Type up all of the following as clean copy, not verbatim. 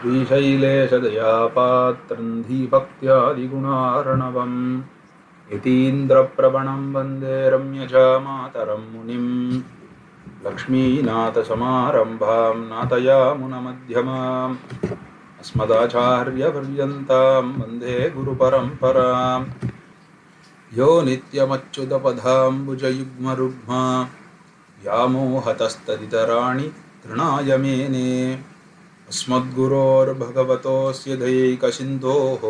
श्रीशैलेशदयापात्रं धीभक्त्यादिगुणार्णवम् यतीन्द्रप्रवणं वन्दे रम्यजामातरं मुनिं लक्ष्मीनाथसमारम्भां नाथयामुनमध्यमाम् अस्मदाचार्यपर्यन्तां वन्दे गुरुपरम्पराम् यो नित्यमच्युतपदाम्बुजयुग्मरुग्मा व्यामोहतस्तदितराणि तृणाय मेने अस्मद्गुरोर्भगवतोऽस्य दयैकसिन्धोः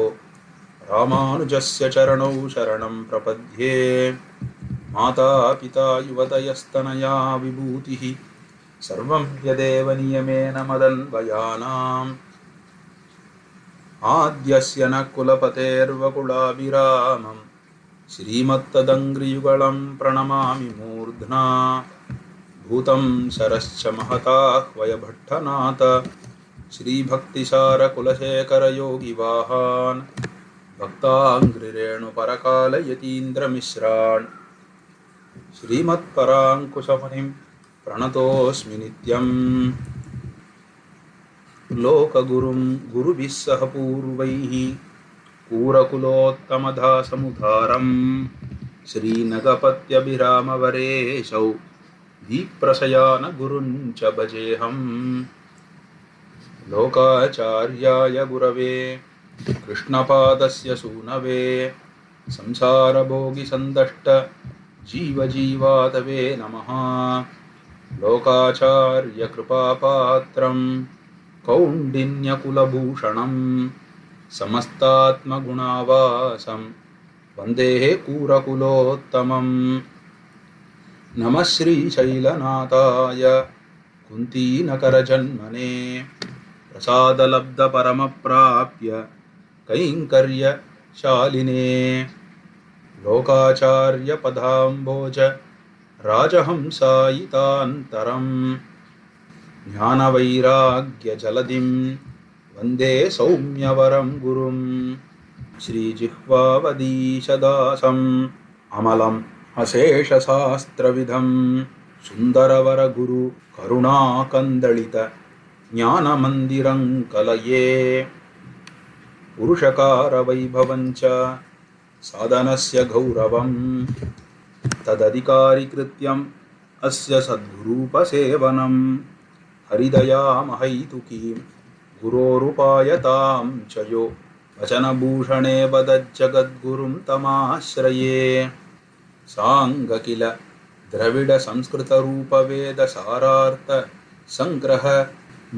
रामानुजस्य चरणौ शरणं प्रपद्ये माता पिता युवतयस्तनया विभूतिः सर्वं यदेव नियमेन मदन्वयानाम् आद्यस्य न कुलपतेर्वकुलाभिरामम् श्रीमत्तदङ्घ्रियुगलं प्रणमामि मूर्ध्ना भूतं शरश्च महताह्वयभट्टनाथ श्रीभक्तिसारकुलशेखरयोगिवाहान् भक्ताङ्घ्रिरेणुपरकालयतीन्द्रमिश्रान् श्रीमत्पराङ्कुशमुनिं प्रणतोऽस्मि नित्यम् लोकगुरुं गुरुभिः सह पूर्वैः पूरकुलोत्तमदासमुदारम् श्रीनगपत्यभिरामवरेशौ दीप्रशयानगुरुञ्च भजेऽहम् लोकाचार्याय गुरवे कृष्णपादस्य सूनवे संसारभोगिसन्दष्ट जीवजीवातवे नमः। लोकाचार्यकृपापात्रं कौण्डिन्यकुलभूषणं समस्तात्मगुणावासं वन्दे कूरकुलोत्तमम्। नमः श्रीशैलनाथाय कुन्तीनकरजन्मने प्रसादलब्धपरमप्राप्य कैङ्कर्यशालिने लोकाचार्यपदाम्भोज राजहंसायितान्तरम् ज्ञानवैराग्यजलधिं वन्दे सौम्यवरं गुरुं श्रीजिह्वावधीशदासम् अमलम् अशेषशास्त्रविधं सुन्दरवरगुरु करुणाकन्दलित ज्ञानमन्दिरं कलये पुरुषकारवैभवञ्च साधनस्य गौरवं तदधिकारिकृत्यम् अस्य सद्गुरूपसेवनं हरिदयामहैतुकीं गुरोरुपायतां च यो वचनभूषणे वदज्जगद्गुरुं तमाश्रये। साङ्गकिल द्रविडसंस्कृतरूपवेदसारार्थ संग्रह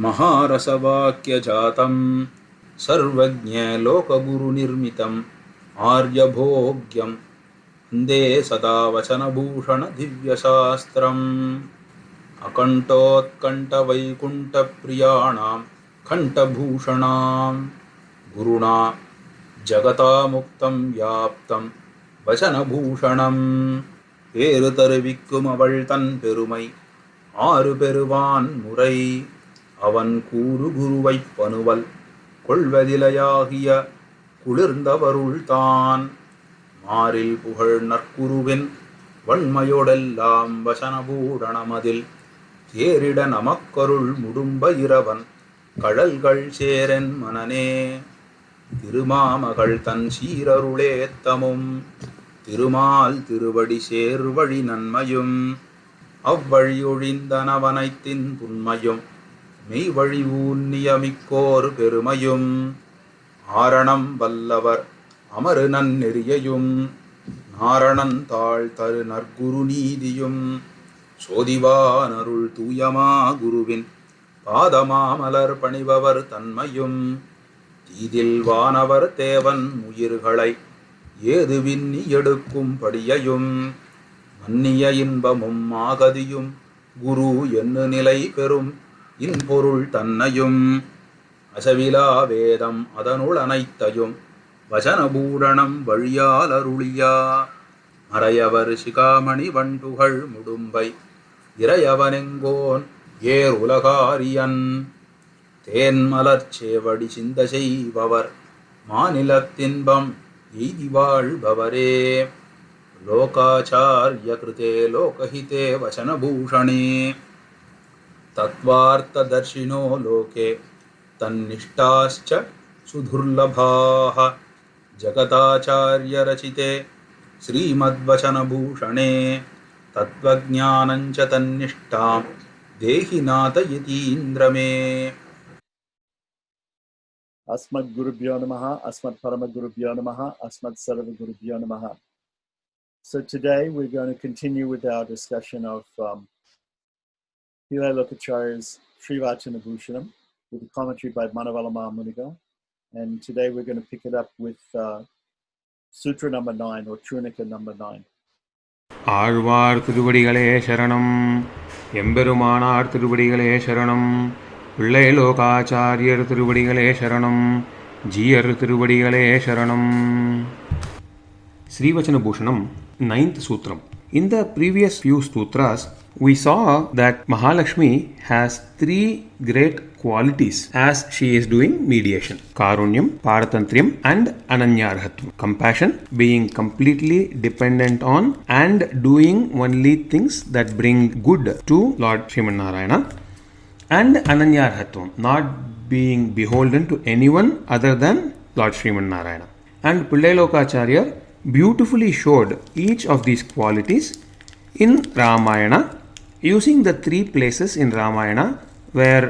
महारसवाक्यजातं सर्वज्ञलोकगुरुनिर्मितम् आर्यभोग्यं वन्दे सदा वचनभूषणदिव्यशास्त्रम् अकण्ठोत्कण्ठवैकुण्ठप्रियाणां कण्ठभूषणां गुरुणा जगतामुक्तं व्याप्तं வசனபூஷணம். பேரு தருவிக்கும் அவள் தன் பெருமை ஆறு பெறுவான் முறை அவன் கூறு குருவைப் பனுவல் கொள்வதிலையாகிய குளிர்ந்தவருள் தான் மாறில் புகழ் நற்குருவின் வன்மையோடெல்லாம் வசனபூடணமதில் தேரிட நமக்கருள் முடும்ப இரவன் கழல்கள் சேரன் மனனே. திருமாமகள் தன் சீரருளேத்தமும் திருமால் திருவடி சேர்வழி நன்மையும் அவ்வழியொழிந்தனவனைத்தின் புன்மையும் மெய்வழி ஊன்னியமிக்கோர் பெருமையும் ஆரணம் வல்லவர் அமரு நன்னெறியையும் நாரணன் தாழ் தரு நற்குரு நீதியும் சோதிவானருள் தூயமா குருவின் பாதமாமலர் பணிபவர் தன்மையும் தீதில் வானவர் தேவன் உயிர்களை ஏது விண்ணி எடுக்கும் படியையும் மன்னிய இன்பமும் ஆகதியும் குரு என்ன நிலை பெறும் இன்பொருள் தன்னையும் அசவிலா வேதம் அதனுள் அனைத்தையும் வசனபூடணம் வழியால் அருளியா மறையவர் சிகாமணி வண்டுகள் முடும்பை இறையவனெங்கோன் ஏர் உலகாரியன் தேன்மலர்ச்சேவடி சிந்த செய்பவர் மாநிலத்தின்பம் எய்தி வாழ்பவரே. லோகாச்சார்ய கிருதே லோகஹிதே வசனபூஷணே தத்வார்த்ததர்ஷினோ லோகே तन्निष्ठाश्च सुदुर्लभाः जगताचार्यरचिते श्रीमद्वचनभूषणे तत्त्वज्ञानञ्च तन्निष्ठां देहि नाथयतीन्द्र मे। Asmad-Gurubhyo Namaha, Asmad-Paramagurubhyo Namaha, Asmad-Sarvagurubhyo Namaha. So today we're going to continue with our discussion of Pillai Lokacharya's Sri Vacana Bhusanam with a commentary by Manavala Mahamuniga. And today we're going to pick it up with Sutra number 9 or Trunika number 9. Alvar திருவடிகளே சரணம், எம்பெருமானார் திருவடிகளே சரணம், பிள்ளை லோகாச்சாரியர் திருவடிகளே சரணம், ஜீயர் திருவடிகளே சரணம். Srivachana Bhushanam, 9th Sutram. In the previous few sutras, we saw that Mahalakshmi has 3 great qualities as she is doing mediation: Karunyam, Paratantriyam and Ananyarhatvam. Compassion, being completely dependent on and doing only things that bring good to Lord Srimanarayana, and Ananyarhatvam, not being beholden to anyone other than Lord Srimanarayana. And Pillai Lokacharya beautifully showed each of these qualities in Ramayana, using the 3 places in Ramayana where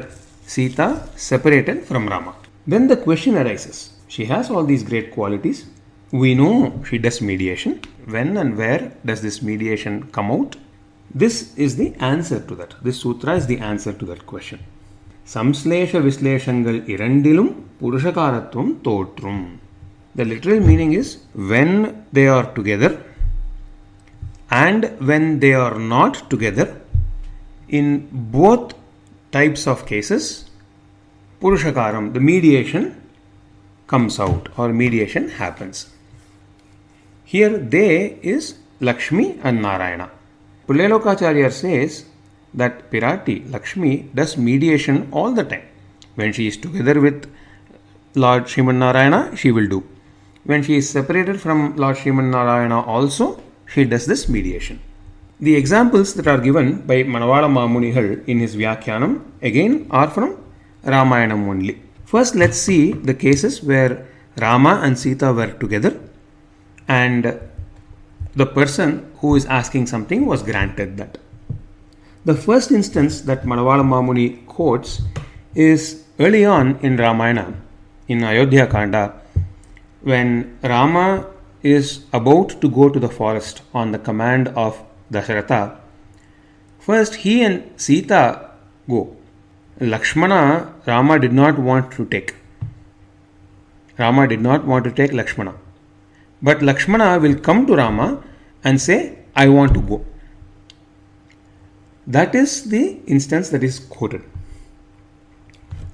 Sita separated from Rama. Then the question arises, she has all these great qualities, we know she does mediation, when and where does this mediation come out? This is the answer to that. This sutra is the answer to that question. Samslesha Visleshangal Irandilum Purushakaratvam Totrum. The literal meaning is when they are together and when they are not together. In both types of cases, Purushakaram, the mediation, comes out or mediation happens. Here they is Lakshmi and Narayana. Pillai Lokacharya says that Pirati, Lakshmi, does mediation all the time. When she is together with Lord Srimanarayana, she will do. When she is separated from Lord Srimanarayana also, she does this mediation. The examples that are given by Manavala Mahamunigal in his Vyakhyanam again are from Ramayanam only. First, let's see the cases where Rama and Sita were together and the person who is asking something was granted that. The first instance that Manavala Mahamuni quotes is early on in Ramayana, in Ayodhya Kanda, when Rama is about to go to the forest on the command of Dasharatha. First he and Sita go. Lakshmana, Rama did not want to take. Rama did not want to take Lakshmana. But Lakshmana will come to Rama and say, I want to go. That is the instance that is quoted.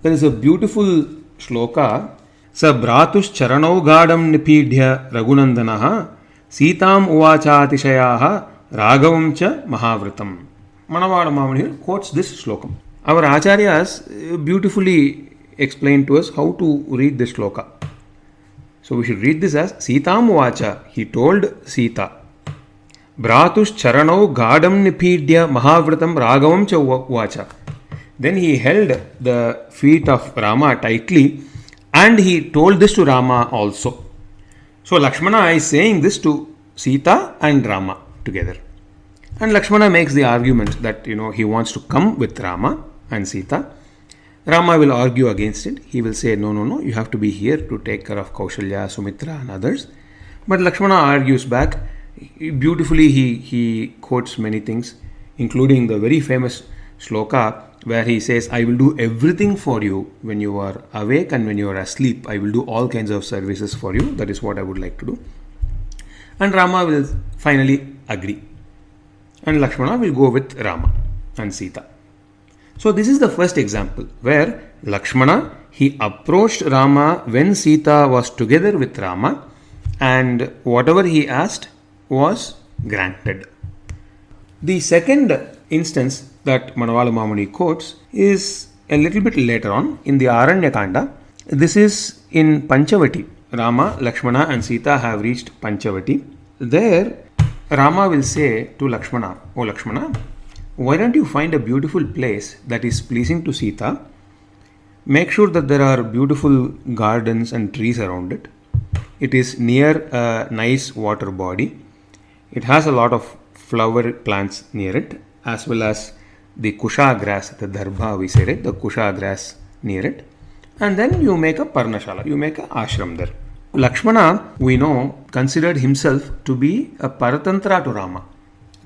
There is a beautiful shloka. स भ्रातुश्चरणौ गाढं निपीड्य रघुनन्दनः सीताम् उवाचातिशयाः राघवं च महाव्रतम्. Manavala Mahamunigal quotes this slokam. Our acharyas beautifully explain to us how to read this shloka. So we should read this as Sitam uvacha, he told Sita. Bhratushcharanau gadam nipidya mahavratam raghavam cha uvacha. Then he held the feet of Rama tightly and he told this to Rama also. So Lakshmana is saying this to Sita and Rama together. And Lakshmana makes the argument that, he wants to come with Rama and Sita. Rama will argue against it. He will say, no, you have to be here to take care of Kaushalya, Sumitra and others. But Lakshmana argues back. Beautifully he quotes many things, including the very famous shloka where he says, I will do everything for you when you are awake and when you are asleep. I will do all kinds of services for you. That is what I would like to do. And Rama will finally agree. And Lakshmana will go with Rama and Sita. So this is the first example where Lakshmana, he approached Rama when Sita was together with Rama and whatever he asked was granted. The second instance that Manavala Mahamuni quotes is a little bit later on in the Aranya Kanda. This is in Panchavati. Rama, Lakshmana and Sita have reached Panchavati. There Rama will say to Lakshmana, "Oh Lakshmana, why don't you find a beautiful place that is pleasing to Sita make sure that there are beautiful gardens and trees around it. It is near a nice water body. It has a lot of flower plants near it, as well as the kusha grass, the darbha we say, right? The kusha grass near it. And then you make a parnashala, you make a ashram there. Lakshmana, we know, considered himself to be a paratantra to Rama,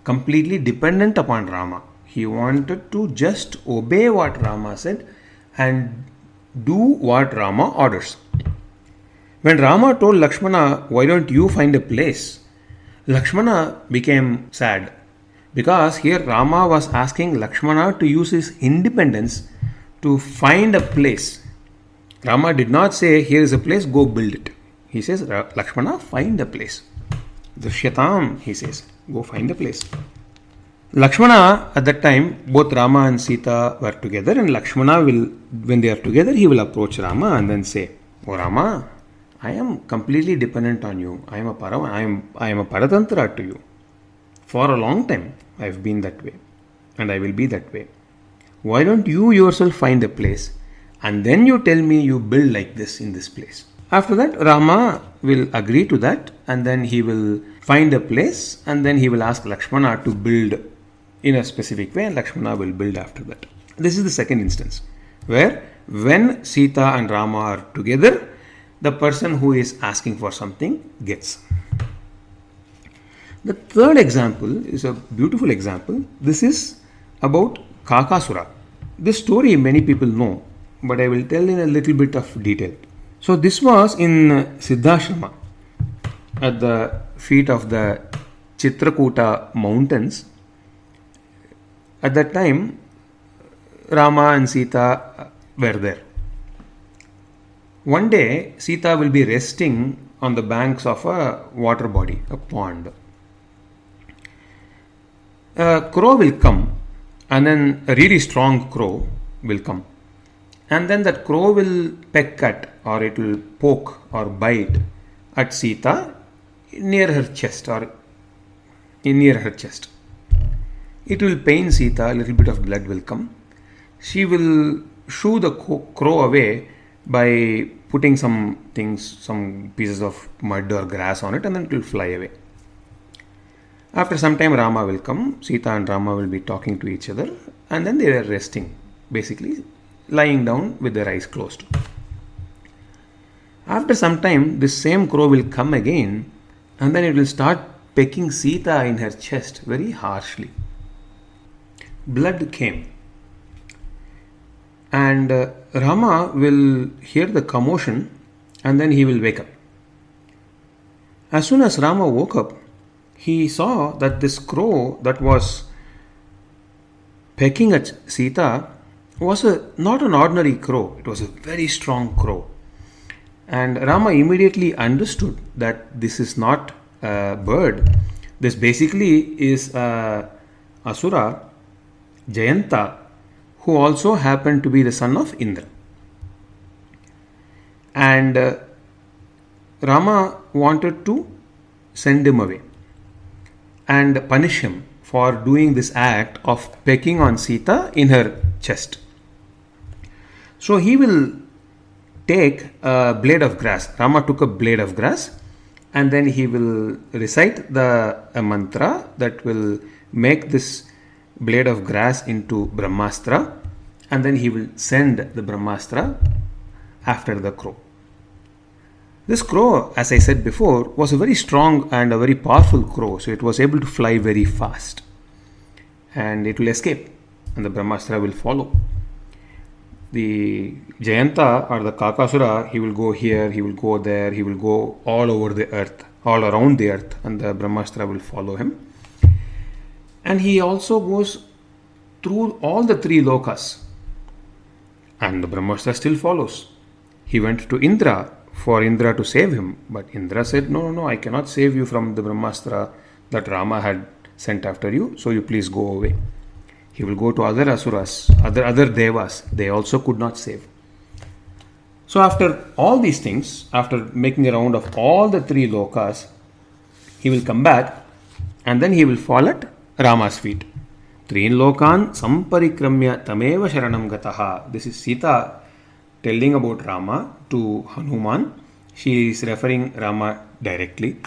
completely dependent upon Rama. He wanted to just obey what Rama said and do what Rama orders. When Rama told Lakshmana, why don't you find a place? Lakshmana became sad because here Rama was asking Lakshmana to use his independence to find a place. Rama did not say, here is a place, go build it. He says, Lakshmana, find a place. Drishyatam, he says, go find a place. Lakshmana, at that time, both Rama and Sita were together, and Lakshmana will, when they are together, he will approach Rama and then say, oh Rama, I am completely dependent on you. I am a paratantra to you. For a long time, I have been that way, and I will be that way. Why don't you yourself find a place, and then you tell me you build like this in this place? After that, Rama will agree to that, and then he will find a place, and then he will ask Lakshmana to build in a specific way, and Lakshmana will build after that. This is the second instance, where when Sita and Rama are together, the person who is asking for something gets. The third example is a beautiful example. This is about Kakasura. This story many people know, but I will tell in a little bit of detail. So this was in Siddhashrama, at the feet of the Chitrakuta mountains. At that time, Rama and Sita were there. One day, Sita will be resting on the banks of a water body, a pond. A crow will come, and then a really strong crow will come. And then that crow will peck at, or it will poke or bite at Sita near her chest, or near her chest. It will pain Sita, a little bit of blood will come. She will shoo the crow away by putting some things, some pieces of mud or grass on it, and then it will fly away. After some time, Rama will come. Sita and Rama will be talking to each other, and then they are resting, basically lying down with their eyes closed. After some time, this same crow will come again, and then it will start pecking Sita in her chest very harshly. Blood came, and Rama will hear the commotion, and then he will wake up. As soon as Rama woke up, he saw that this crow that was pecking at Sita was not an ordinary crow. It was a very strong crow. And Rama immediately understood that this is not a bird. This basically is a Asura, Jayanta, who also happened to be the son of Indra. And Rama wanted to send him away and punish him for doing this act of pecking on Sita in her chest. So he will take a blade of grass. Rama took a blade of grass, and then he will recite a mantra that will make this blade of grass into Brahmastra, and then he will send the Brahmastra after the crow. This crow, as I said before, was a very strong and a very powerful crow, so it was able to fly very fast, and it will escape, and the Brahmastra will follow. The Jayanta or the Kakasura, he will go here, he will go there, he will go all over the earth, all around the earth, and the Brahmastra will follow him. And he also goes through all the three lokas, and the Brahmastra still follows. He went to Indra for Indra to save him, but Indra said, no, I cannot save you from the Brahmastra that Rama had sent after you, so you please go away. He will go to other Asuras, other Devas. They also could not save. So after all these things, after making a round of all the three lokas, he will come back, and then he will fall at Rama's feet. Trin lokan samparikramya tameva sharanam gataha. This is Sita telling about Rama to Hanuman. She is referring Rama directly.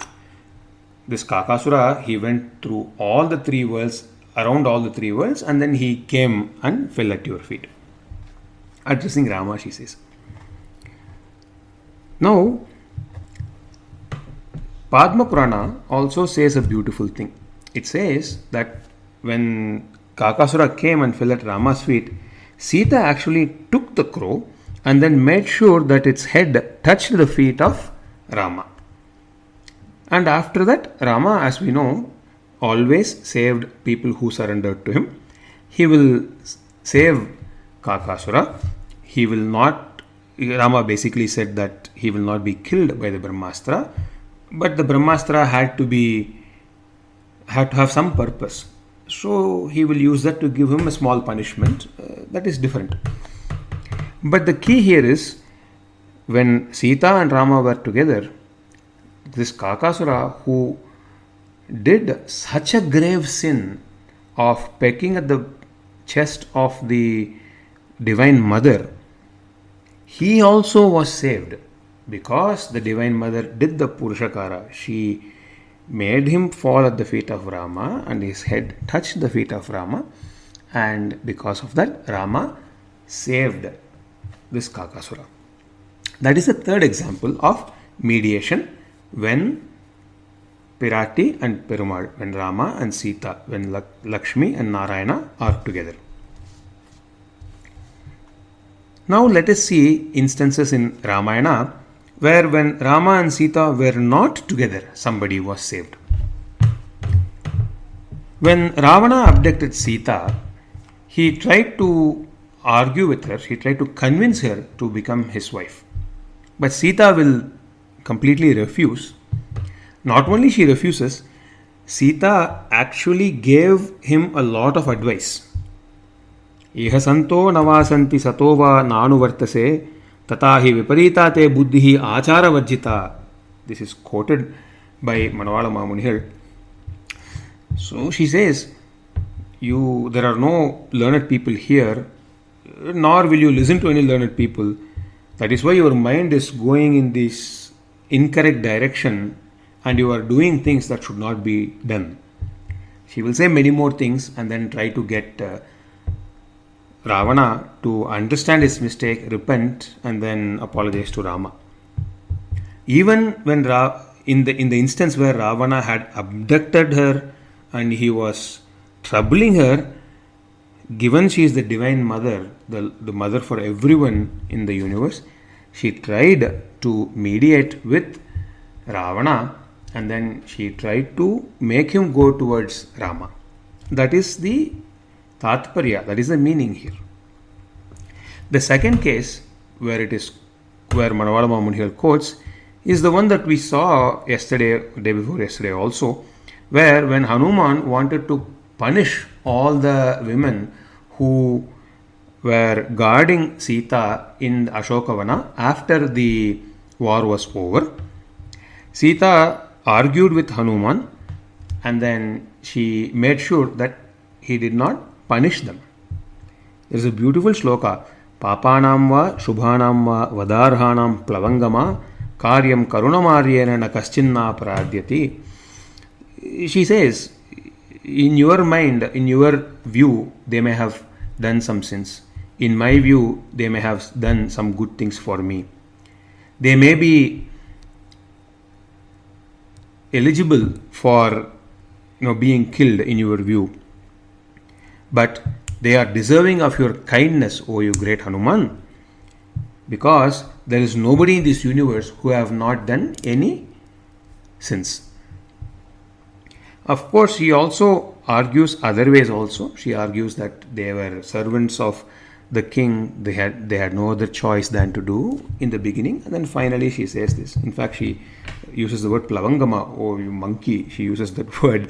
This Kakasura, he went through all the three worlds, around all the three worlds, and then he came and fell at your feet. Addressing Rama, she says. Now, Padma Purana also says a beautiful thing. It says that when Kakasura came and fell at Rama's feet, Sita actually took the crow and then made sure that its head touched the feet of Rama. And after that, Rama, as we know, always saved people who surrendered to him. He will save Kakasura. He will not, Rama basically said that he will not be killed by the Brahmastra, but the Brahmastra had to have some purpose. So he will use that to give him a small punishment. That is different. But the key here is, when Sita and Rama were together, this Kakasura, who did such a grave sin of pecking at the chest of the Divine Mother, he also was saved because the Divine Mother did the Purushakara. She made him fall at the feet of Rama and his head touched the feet of Rama, and because of that, Rama saved this Kakasura. That is the third example of mediation when Pirati and Perumal, when Rama and Sita, when Lakshmi and Narayana are together. Now let us see instances in Ramayana where when Rama and Sita were not together, somebody was saved. When Ravana abducted Sita, he tried to argue with her, he tried to convince her to become his wife. But Sita will completely refuse. Not only she refuses, Sita actually gave him a lot of advice. Iha santo navasanti satova nanu vartase tatahi viparita te buddhihi achara varjita. This is quoted by Manavala Mamunihal. So she says, there are no learned people here, nor will you listen to any learned people. That is why your mind is going in this incorrect direction and you are doing things that should not be done. She will say many more things and then try to get Ravana to understand his mistake, repent, and then apologize to Rama. Even when in the instance where Ravana had abducted her and he was troubling her, given she is the Divine Mother, the mother for everyone in the universe, she tried to mediate with Ravana and then she tried to make him go towards Rama. That is the Tatparya, that is the meaning here. The second case where Manavala Mamunihal quotes is the one that we saw yesterday, day before yesterday also, where when Hanuman wanted to punish all the women who were guarding Sita in Ashokavana after the war was over, Sita argued with Hanuman and then she made sure that he did not punish them. There is a beautiful shloka, Papanam va Shubhanam va Vadarhanam Plavangama Karyam Karunamaryena na Kaschinna Pradhyati. She says, in your mind, in your view, they may have done some sins. In my view, they may have done some good things for me. They may be eligible for being killed in your view, but they are deserving of your kindness, O you great Hanuman, because there is nobody in this universe who have not done any sins. Of course, she also argues other ways also. She argues that they were servants of the king. They had no other choice than to do in the beginning. And then finally she says this. In fact, she uses the word Plavangama, or you monkey. She uses that word,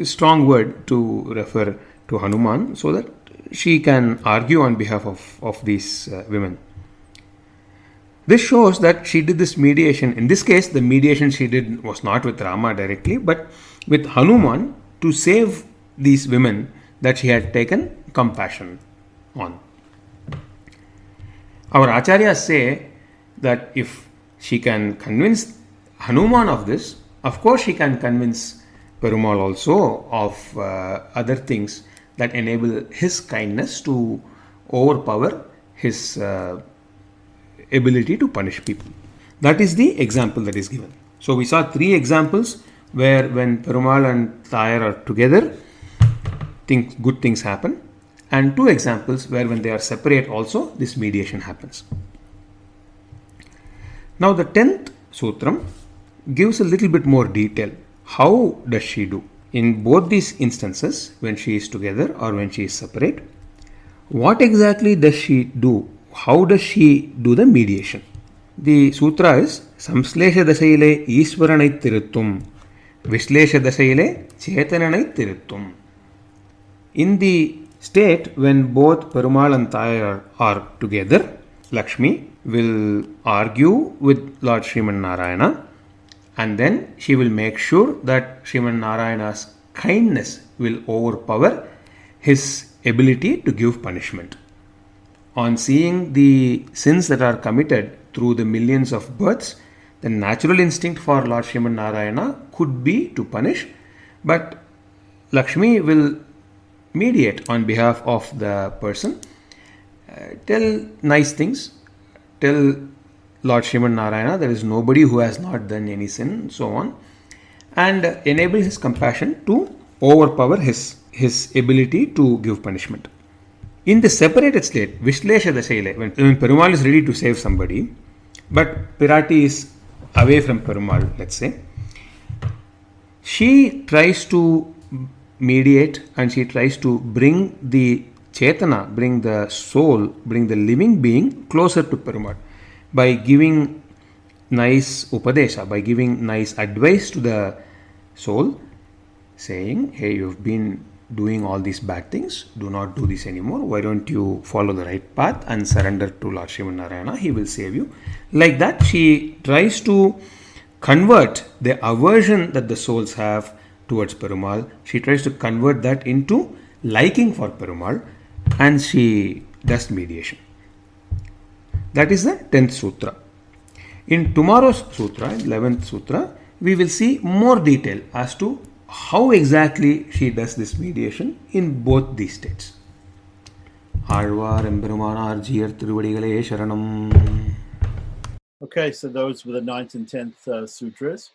strong word to refer to Hanuman, so that she can argue on behalf of these women. This shows that she did this mediation. In this case, the mediation she did was not with Rama directly, but with Hanuman to save these women that she had taken compassion on. Our acharyas say that if she can convince Hanuman of this, of course she can convince Perumal also of other things that enable his kindness to overpower his ability to punish people. That is the example that is given. So we saw 3 examples where when Perumal and Tayar are together, good things happen, and 2 examples where when they are separate also this mediation happens. Now the 10th sutram gives a little bit more detail. How does she do? In both these instances, when she is together or when she is separate, what exactly does she do? How does she do the mediation? The sutra is Samslesha Dasaile Ishwaranai Tiruttum, Vislesha Dasaile Chetananai Tiruttum. In the state when both Perumal and Tayar are together, Lakshmi will argue with Lord Sriman Narayana, and then she will make sure that Sriman Narayana's kindness will overpower his ability to give punishment. On seeing the sins that are committed through the millions of births, the natural instinct for Lord Sriman Narayana could be to punish, but Lakshmi will mediate on behalf of the person, tell nice things, tell Lord Sriman Narayana there is nobody who has not done any sin, so on, and enable his compassion to overpower his ability to give punishment. In the separated state, Vishlesha Dasaile, when Perumal is ready to save somebody, but Pirati is away from Perumal, let's say, she tries to mediate and she tries to bring the Chetana, bring the soul, bring the living being closer to Perumal by giving nice upadesha, by giving nice advice to the soul, saying, hey, you've been doing all these bad things, do not do this anymore, why don't you follow the right path and surrender to Lord Sriman Narayana, he will save you. Like that, she tries to convert the aversion that the souls have towards Perumal, she tries to convert that into liking for Perumal, and she does mediation. That is the 10th sutra. In tomorrow's sutra, 11th sutra, we will see more detail as to how exactly she does this mediation in both these states. Alvar Emberumanar Jiyar Tiruvadigalé Sharanam. Okay, so those were the 9th and 10th sutras.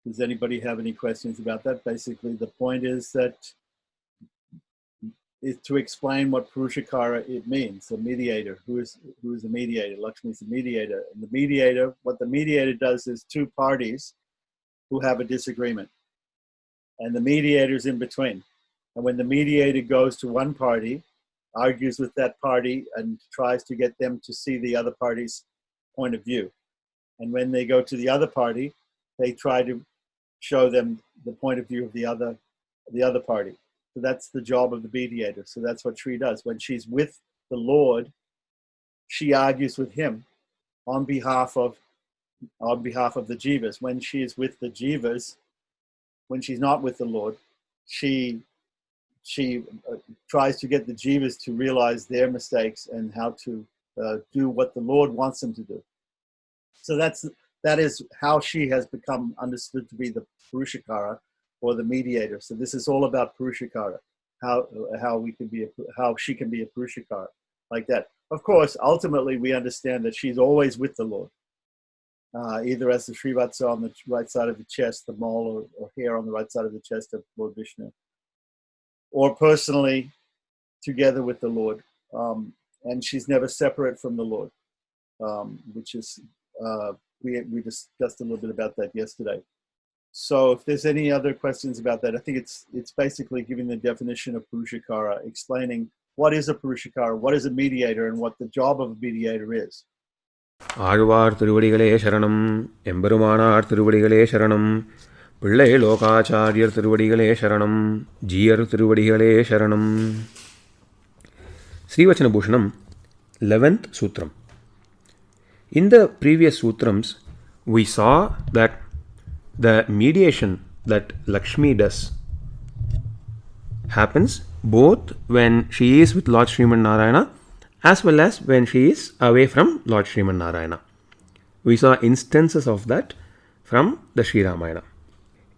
Does anybody have any questions about that? Basically, the point is to explain what Purushakara it means, a mediator. Who is a mediator? Lakshmi is a mediator. And the mediator, what the mediator does is 2 parties who have a disagreement. And the mediator is in between. And when the mediator goes to one party, argues with that party and tries to get them to see the other party's point of view. And when they go to the other party, they try to show them the point of view of the other party. So that's the job of the mediator. So that's what Shri does. When she's with the Lord, she argues with him on behalf of the jivas. When she is with the jivas, when she's not with the Lord, she tries to get the jivas to realize their mistakes and how to do what the Lord wants them to do. So that is how she has become understood to be the Purushakara, or the mediator. So this is all about Purushakara, how she can be a Purushakara, like that. Of course, ultimately we understand that she's always with the Lord, either as the Srivatsa on the right side of the chest, the mole or hair on the right side of the chest of Lord Vishnu, or personally together with the Lord, and she's never separate from the Lord, which is we discussed a little bit about that yesterday. So if there's any other questions about that, I think it's basically giving the definition of Purushakara, explaining what is a Purushakara, what is a mediator, and what the job of a mediator is. Alvar Tiruvadigalé Sharanam, Emberumanar Tiruvadigalé Sharanam, Pillai Lokacharya Tiruvadigalé Sharanam, Jiyar Tiruvadigalé Sharanam. Sri Vacana Bhusanam, 11th Sutram. In the previous Sutrams, we saw that the mediation that Lakshmi does happens both when she is with Lord Sriman Narayana as well as when she is away from Lord Sriman Narayana. We saw instances of that from the Sri Ramayana.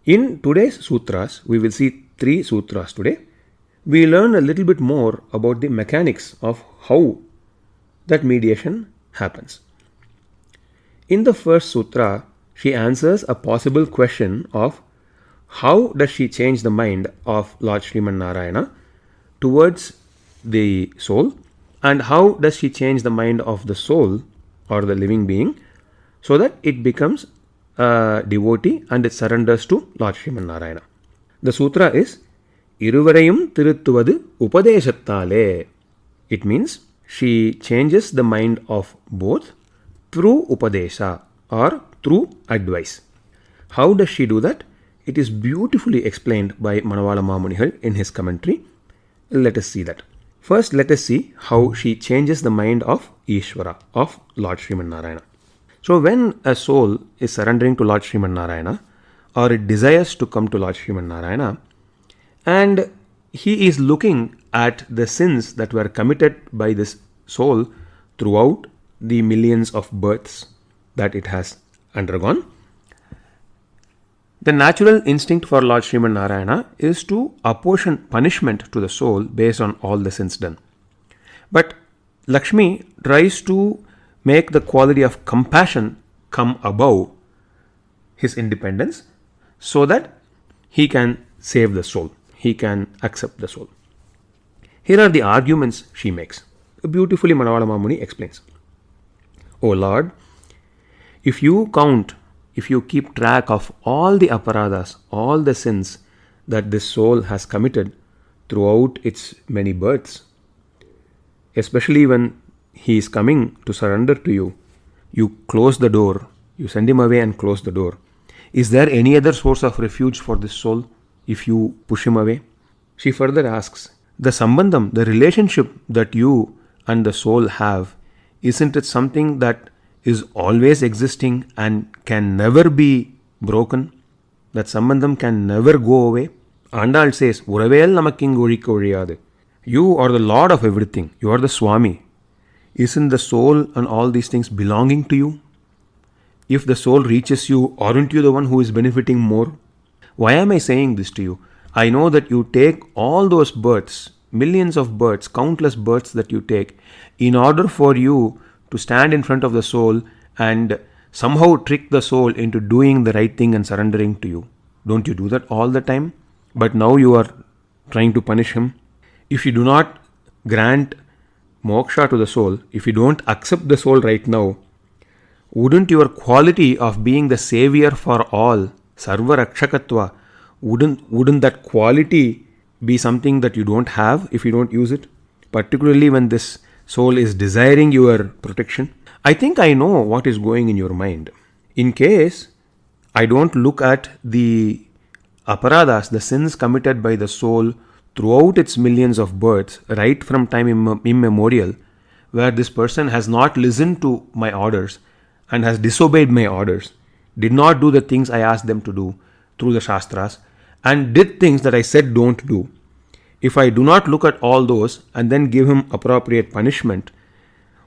In today's sutras, we will see 3 sutras today. We learn a little bit more about the mechanics of how that mediation happens. In the first sutra, she answers a possible question of how does she change the mind of Lord Sriman Narayana towards the soul, and how does she change the mind of the soul or the living being so that it becomes a devotee and it surrenders to Lord Sriman Narayana. The sutra is Iruvarayum Tiruttuvad Upadeshattale. It means she changes the mind of both through Upadesha or through advice. How does she do that? It is beautifully explained by Manavala Mamunihal in his commentary. Let us see that. First, let us see how she changes the mind of Ishvara, of Lord Sriman Narayana. So, when a soul is surrendering to Lord Sriman Narayana, or it desires to come to Lord Sriman Narayana, and he is looking at the sins that were committed by this soul throughout the millions of births that it has undergone, the natural instinct for Lord Sriman Narayana is to apportion punishment to the soul based on all the sins done. But Lakshmi tries to make the quality of compassion come above his independence so that he can save the soul, he can accept the soul. Here are the arguments she makes. Beautifully Manavala Mamuni explains. O Lord, if you keep track of all the aparadhas, all the sins that this soul has committed throughout its many births, especially when he is coming to surrender to you, you close the door, you send him away and close the door. Is there any other source of refuge for this soul if you push him away? She further asks, the sambandham, the relationship that you and the soul have, isn't it something that is always existing and can never be broken? That sambandham can never go away? Andal says, Uravel namakking orikka oriyadu. You are the Lord of everything. You are the Swami. Isn't the soul and all these things belonging to you? If the soul reaches you, aren't you the one who is benefiting more? Why am I saying this to you? I know that you take all those births, millions of births, countless births that you take, in order for you to stand in front of the soul and somehow trick the soul into doing the right thing and surrendering to you. Don't you do that all the time? But now you are trying to punish him. If you do not grant moksha to the soul, if you don't accept the soul right now, wouldn't your quality of being the savior for all, sarva rakshakatva, wouldn't that quality be something that you don't have if you don't use it? Particularly when this soul is desiring your protection. I think I know what is going in your mind. In case I don't look at the aparadhas, the sins committed by the soul throughout its millions of births, right from time immemorial, where this person has not listened to my orders and has disobeyed my orders, did not do the things I asked them to do through the Shastras, and did things that I said don't do. If I do not look at all those and then give him appropriate punishment,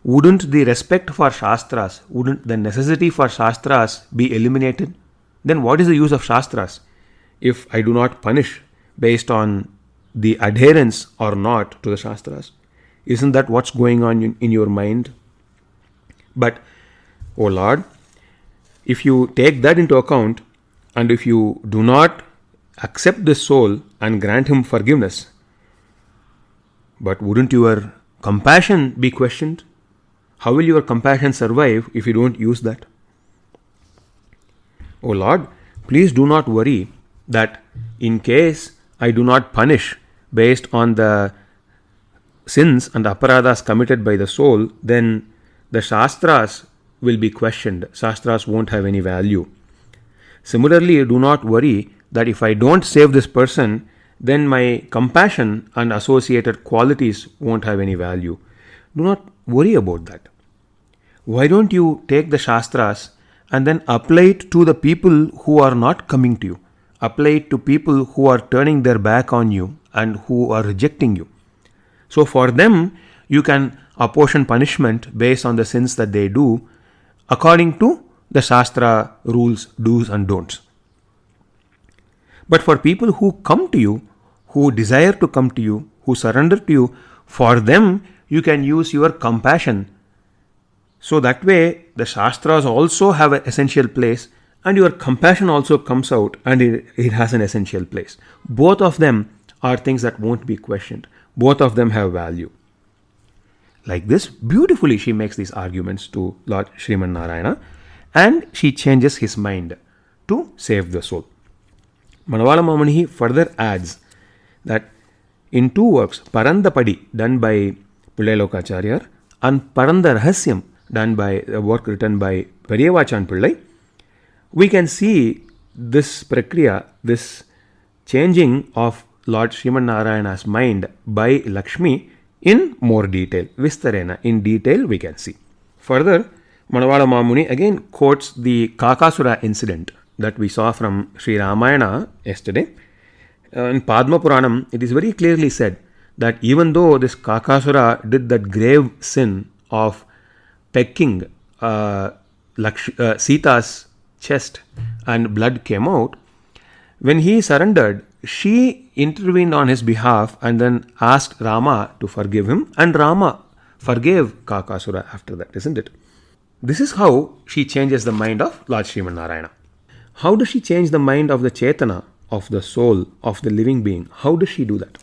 wouldn't the respect for Shastras, wouldn't the necessity for Shastras be eliminated? Then what is the use of Shastras if I do not punish based on the adherence or not to the Shastras? Isn't that what's going on in your mind? But, O Lord, if you take that into account and if you do not accept this soul and grant him forgiveness, but wouldn't your compassion be questioned? How will your compassion survive if you don't use that? O Lord, please do not worry that in case I do not punish based on the sins and aparadhas committed by the soul, then the Shastras will be questioned. Shastras won't have any value. Similarly, do not worry that if I don't save this person, then my compassion and associated qualities won't have any value. Do not worry about that. Why don't you take the Shastras and then apply it to the people who are not coming to you? Apply it to people who are turning their back on you and who are rejecting you. So for them, you can apportion punishment based on the sins that they do according to the Shastra rules, do's and don'ts. But for people who come to you, who desire to come to you, who surrender to you, for them you can use your compassion. So that way the Shastras also have an essential place and your compassion also comes out and it has an essential place. Both of them are things that won't be questioned. Both of them have value. Like this, beautifully she makes these arguments to Lord Sriman Narayana and she changes his mind to save the soul. Manavala Mamani further adds that in two works, Parandapadi done by Pillai Lokacharya and Paranda Rahasyam done by a work written by Periyavachan Pillai, we can see this prakriya, this changing of Lord Sriman Narayana's mind by Lakshmi in more detail. Vistarena, in detail we can see. Further, Manavala Mamuni again quotes the Kakasura incident that we saw from Sri Ramayana yesterday. In Padma Puranam, it is very clearly said that even though this Kakasura did that grave sin of pecking Sita's chest and blood came out, when he surrendered, she intervened on his behalf and then asked Rama to forgive him, and Rama forgave Kakasura after that, isn't it? This is how she changes the mind of Lord Sriman Narayana. How does she change the mind of the Chetana, of the soul, of the living being? How does she do that?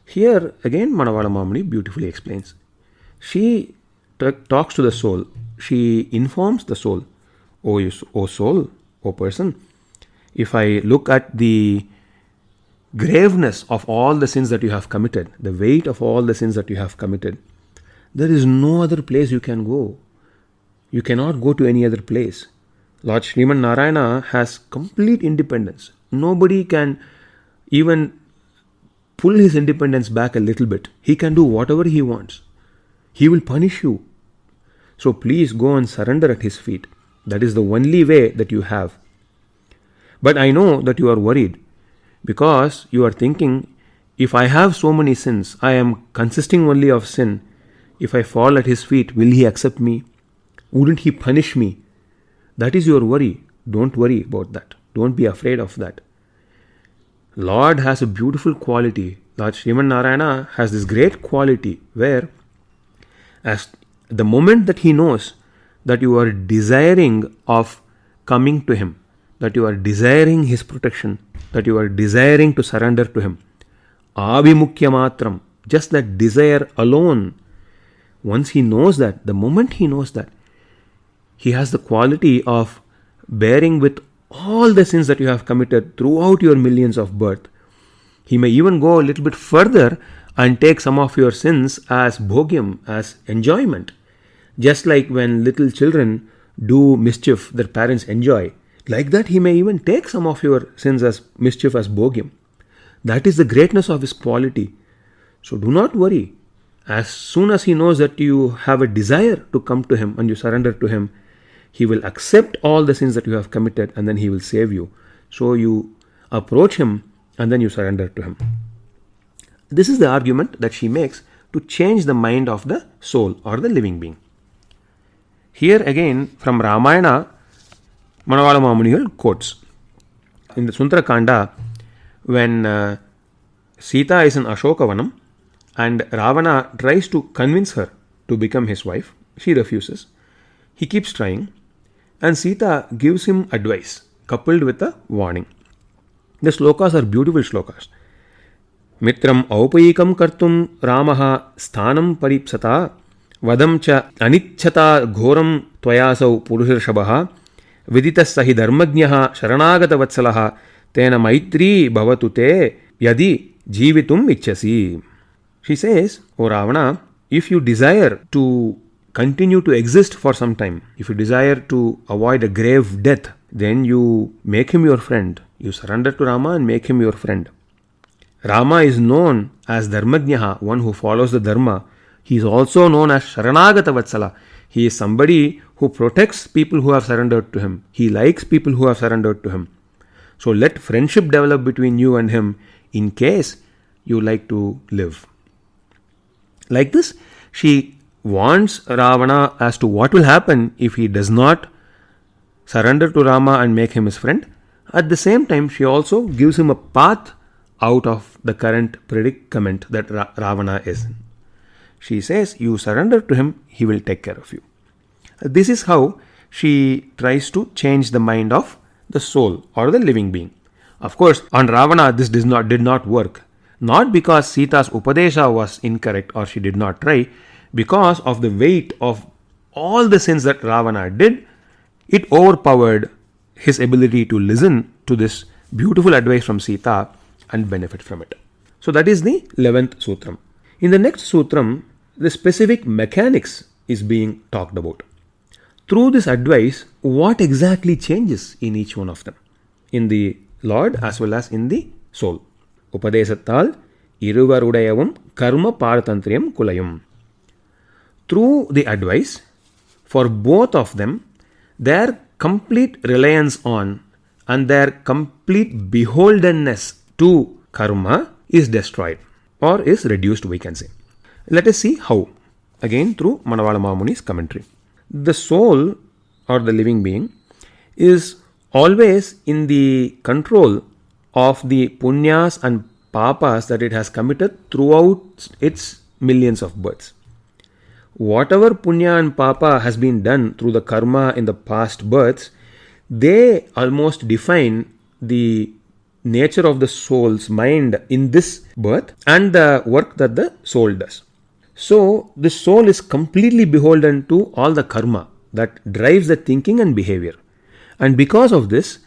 Here again Manavala Mamani beautifully explains. She talks to the soul. She informs the soul. O soul, O person, if I look at the graveness of all the sins that you have committed, the weight of all the sins that you have committed, there is no other place you can go. You cannot go to any other place. Lord Sriman Narayana has complete independence. Nobody can even pull his independence back a little bit. He can do whatever he wants. He will punish you. So please go and surrender at his feet. That is the only way that you have. But I know that you are worried because you are thinking, if I have so many sins, I am consisting only of sin. If I fall at his feet, will he accept me? Wouldn't he punish me? That is your worry. Don't worry about that. Don't be afraid of that. Lord has a beautiful quality. Lord Sriman Narayana has this great quality where as the moment that he knows that you are desiring of coming to him, that you are desiring his protection, that you are desiring to surrender to him, abhimukya matram, just that desire alone, once he knows that, the moment he knows that, he has the quality of bearing with all the sins that you have committed throughout your millions of birth. He may even go a little bit further and take some of your sins as bhogyam, as enjoyment. Just like when little children do mischief that parents enjoy, like that he may even take some of your sins as mischief, as bhogyam. That is the greatness of his quality. So do not worry. As soon as he knows that you have a desire to come to him and you surrender to him, he will accept all the sins that you have committed and then he will save you. So you approach him and then you surrender to him. This is the argument that she makes to change the mind of the soul or the living being. Here again from Ramayana, Manavala Mamunigal quotes. In the Sundarakanda, when Sita is in Ashokavanam and Ravana tries to convince her to become his wife, she refuses. He keeps trying and Sita gives him advice coupled with a warning. The slokas are beautiful slokas. Mitram aupayikam kartum Ramaha sthanam paripsata vadam cha anichchata ghoram tvayasau purushashabaha viditas sahi dharmagnaha sharanagata vatsalaha tena maitri bhavatu te yadi jivitum ichchasi. She says, O Ravana, if you desire to continue to exist for some time, if you desire to avoid a grave death, then you make him your friend. You surrender to Rama and make him your friend. Rama is known as Dharmagnaha, one who follows the Dharma. He is also known as Sharanagata Vatsala. He is somebody who protects people who have surrendered to him. He likes people who have surrendered to him. So let friendship develop between you and him in case you like to live. Like this, She warns Ravana as to what will happen if he does not surrender to Rama and make him his friend. At the same time, she also gives him a path out of the current predicament that Ravana is in. She says, you surrender to him, he will take care of you. This is how she tries to change the mind of the soul or the living being. Of course, on Ravana, this did not work. Not because Sita's Upadesha was incorrect or she did not try, because of the weight of all the sins that Ravana did, it overpowered his ability to listen to this beautiful advice from Sita and benefit from it. So that is the 11th sutram. In the next sutram, the specific mechanics is being talked about. Through this advice, what exactly changes in each one of them? In the Lord as well as in the soul. Upadesattal iruvarudayavum karma paratantriyam kulayum. Through the advice, for both of them, their complete reliance on and their complete beholdenness to karma is destroyed or is reduced, we can say. Let us see how. Again, through Manavala Mamuni's commentary. The soul or the living being is always in the control of the punyas and papas that it has committed throughout its millions of births. Whatever punya and papa has been done through the karma in the past births, they almost define the nature of the soul's mind in this birth and the work that the soul does. So, the soul is completely beholden to all the karma that drives the thinking and behavior. And because of this,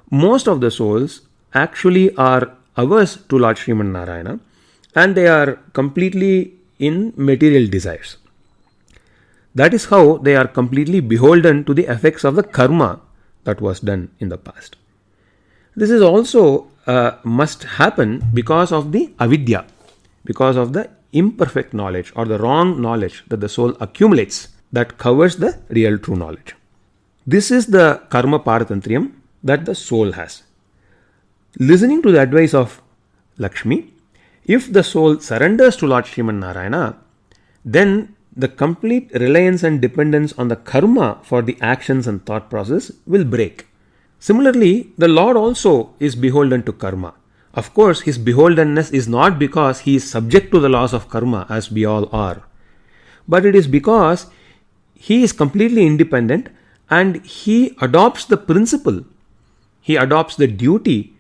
most of the souls actually are averse to Lord Sriman Narayana and they are completely in material desires. That is how they are completely beholden to the effects of the karma that was done in the past. This is also must happen because of the avidya, because of the imperfect knowledge or the wrong knowledge that the soul accumulates that covers the real true knowledge. This is the karma paratantriyam that the soul has. Listening to the advice of Lakshmi, if the soul surrenders to Lord Sriman Narayana, then the complete reliance and dependence on the karma for the actions and thought process will break. Similarly, the Lord also is beholden to karma. Of course, his beholdenness is not because he is subject to the laws of karma as we all are, but it is because he is completely independent and he adopts the principle, he adopts the duty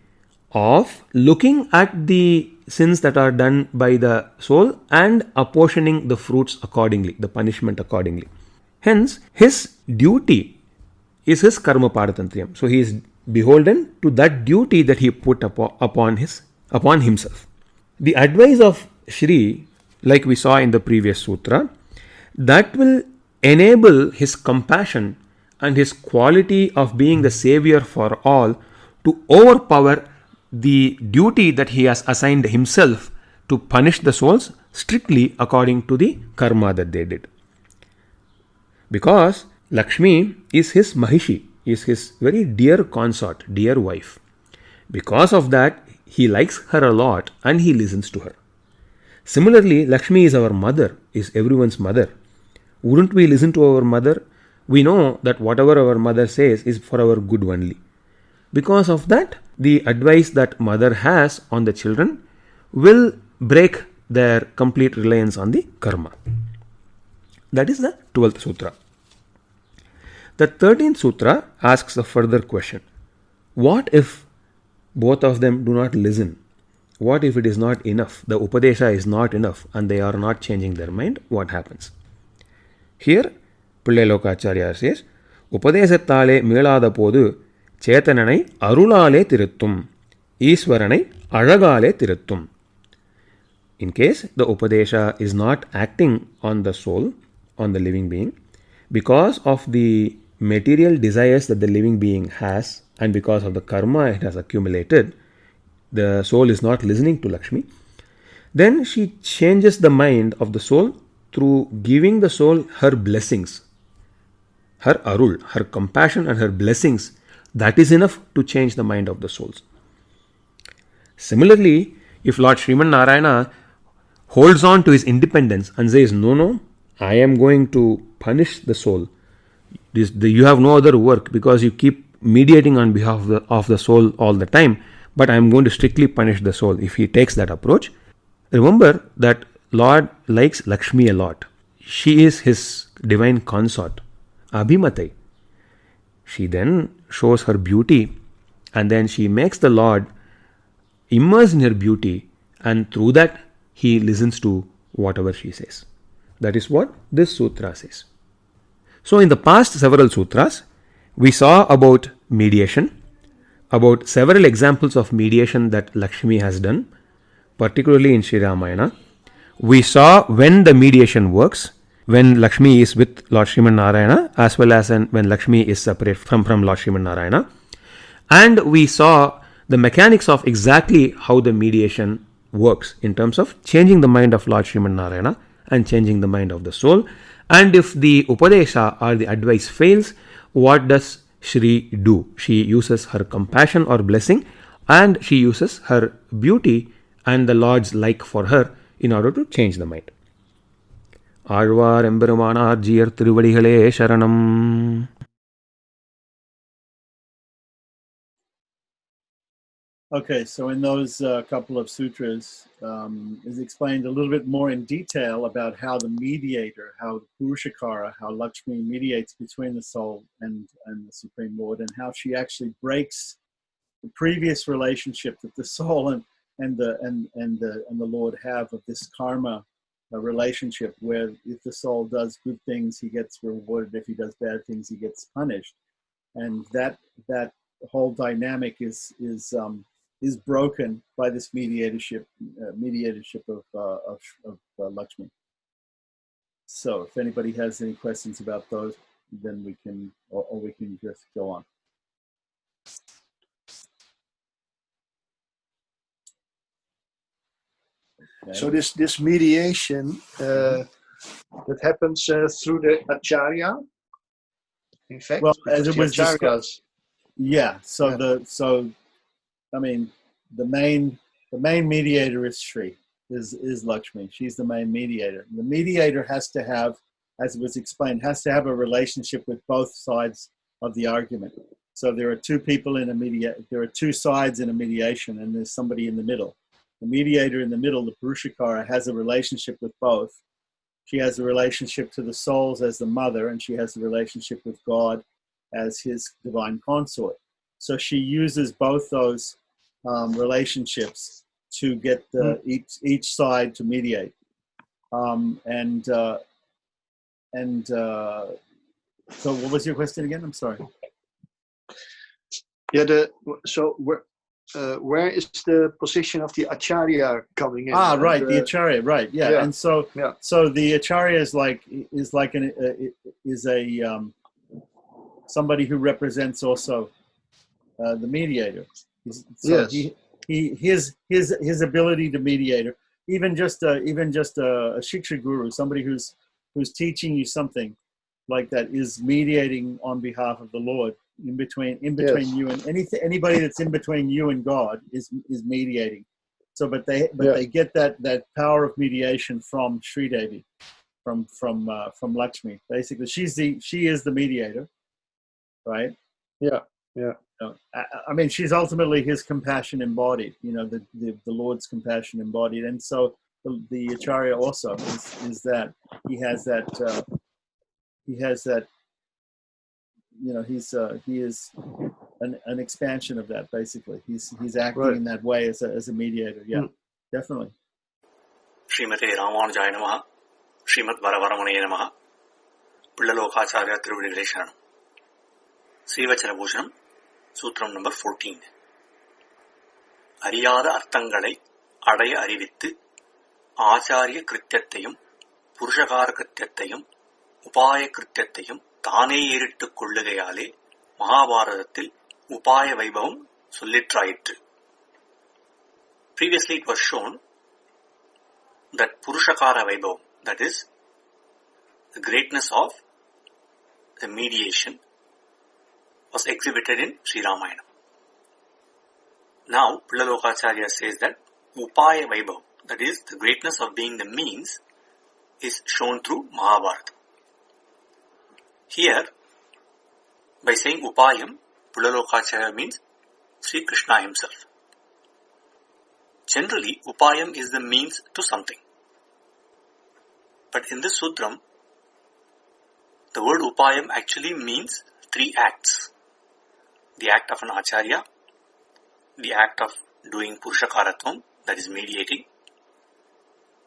of looking at the sins that are done by the soul and apportioning the fruits accordingly, the punishment accordingly. Hence, his duty is his karma paratantriyam. So he is beholden to that duty that he put upon himself. The advice of Shri, like we saw in the previous sutra, that will enable his compassion and his quality of being the savior for all to overpower the duty that he has assigned himself to punish the souls strictly according to the karma that they did. Because Lakshmi is his Mahishi, is his very dear consort, dear wife. Because of that, he likes her a lot and he listens to her. Similarly, Lakshmi is our mother, is everyone's mother. Wouldn't we listen to our mother? We know that whatever our mother says is for our good only. Because of that, the advice that mother has on the children will break their complete reliance on the karma. That is the 12th sutra. The 13th sutra asks a further question. What if both of them do not listen? What if it is not enough? The Upadesha is not enough and they are not changing their mind. What happens? Here, Pillai Lokacharya says, Upadesathale meelada podu Chetananai arulale tiruttum, Iswaranai azhagale tiruttum. In case the Upadesha is not acting on the soul, on the living being, because of the material desires that the living being has and because of the karma it has accumulated, the soul is not listening to Lakshmi, then she changes the mind of the soul through giving the soul her blessings, her arul, her compassion and her blessings. That is enough to change the mind of the souls. Similarly, if Lord Sriman Narayana holds on to his independence and says, no, I am going to punish the soul. You have no other work because you keep mediating on behalf of the soul all the time, but I am going to strictly punish the soul. If he takes that approach, remember that Lord likes Lakshmi a lot. She is his divine consort, Abhimatai. She then shows her beauty, and then she makes the Lord immerse in her beauty, and through that he listens to whatever she says. That is what this sutra says. So in the past several sutras, we saw about mediation, about several examples of mediation that Lakshmi has done, particularly in Sri Ramayana. We saw when the mediation works, when Lakshmi is with Lord Sriman Narayana, as well as when Lakshmi is separate from Lord Sriman Narayana. And we saw the mechanics of exactly how the mediation works in terms of changing the mind of Lord Sriman Narayana and changing the mind of the soul. And if the Upadesha or the advice fails, what does Shri do? She uses her compassion or blessing, and she uses her beauty and the Lord's like for her in order to change the mind. Alvar எம்பெருமானார் ஜீயர் திருவடிகளே சரணம். Okay, so in those couple of sutras is explained a little bit more in detail about how the mediator, how Purushakara, how Lakshmi mediates between the soul and the Supreme Lord, and how she actually breaks the previous relationship that the soul and the Lord have of this karma relationship, where if the soul does good things, he gets rewarded. If he does bad things, he gets punished, and that whole dynamic is broken by this mediatorship of Lakshmi. So, if anybody has any questions about those, then we can just go on. Okay. So this mediation that happens through the acharya. In fact, well, as it was acharyas. discussed, yeah. So yeah. The main mediator is Shri, is Lakshmi. She's the main mediator. The mediator has to have, as it was explained, has to have a relationship with both sides of the argument. So there are two people there are two sides in a mediation, and there's somebody in the middle. The mediator in the middle, the Purushakara, has a relationship with both. She has a relationship to the souls as the mother, and she has a relationship with God as his divine consort. So she uses both those relationships to get each side to mediate. So what was your question again? I'm sorry. Yeah. Where is the position of the acharya coming in? Right, the acharya, right, yeah. Yeah. And so the acharya is somebody who represents also the mediator. So yes. his ability to mediate, even just a shiksha guru, somebody who's teaching you something like that, is mediating on behalf of the Lord. In between yes. you and anybody that's in between you and God is mediating. So, but they get that power of mediation from Sri Devi, from Lakshmi. Basically, she is the mediator, right? Yeah. I mean, she's ultimately his compassion embodied. The Lord's compassion embodied, and so the acharya also is that he has that. He is an expansion of that. Basically, he's acting in that way as a mediator. Yeah, definitely. Srimate Ramanujaya Namaha, Srimad Varavaramane Namaha, Pillalokacharya Tiruvadikale Sharanam. Sri Vacana Bhusanam, Sutram number 14. அறியாத அர்த்தங்களை அடைய அறிவித்து ஆச்சாரிய கிருத்தியத்தையும் புருஷகார கிருத்தியத்தையும் உபாய கிருத்தியத்தையும் தானே ஏறிட்டுக் கொள்ளுகையாலே மகாபாரதத்தில் உபாய வைபவம் சொல்லிற்றாயிற்று. Previously it was shown that Purushakara Vaibhavam, that is, the greatness of the mediation, was exhibited in Sri Ramayana. Now, Pillalokacharya says that Upaya Vaibhavam, that is, the greatness of being the means, is shown through Mahabharata. Here, by saying Upayam, Pulalokacharya means Sri Krishna himself. Generally, Upayam is the means to something. But in this sutram, the word Upayam actually means 3 acts. The act of an Acharya, the act of doing Purushakaratvam, that is mediating,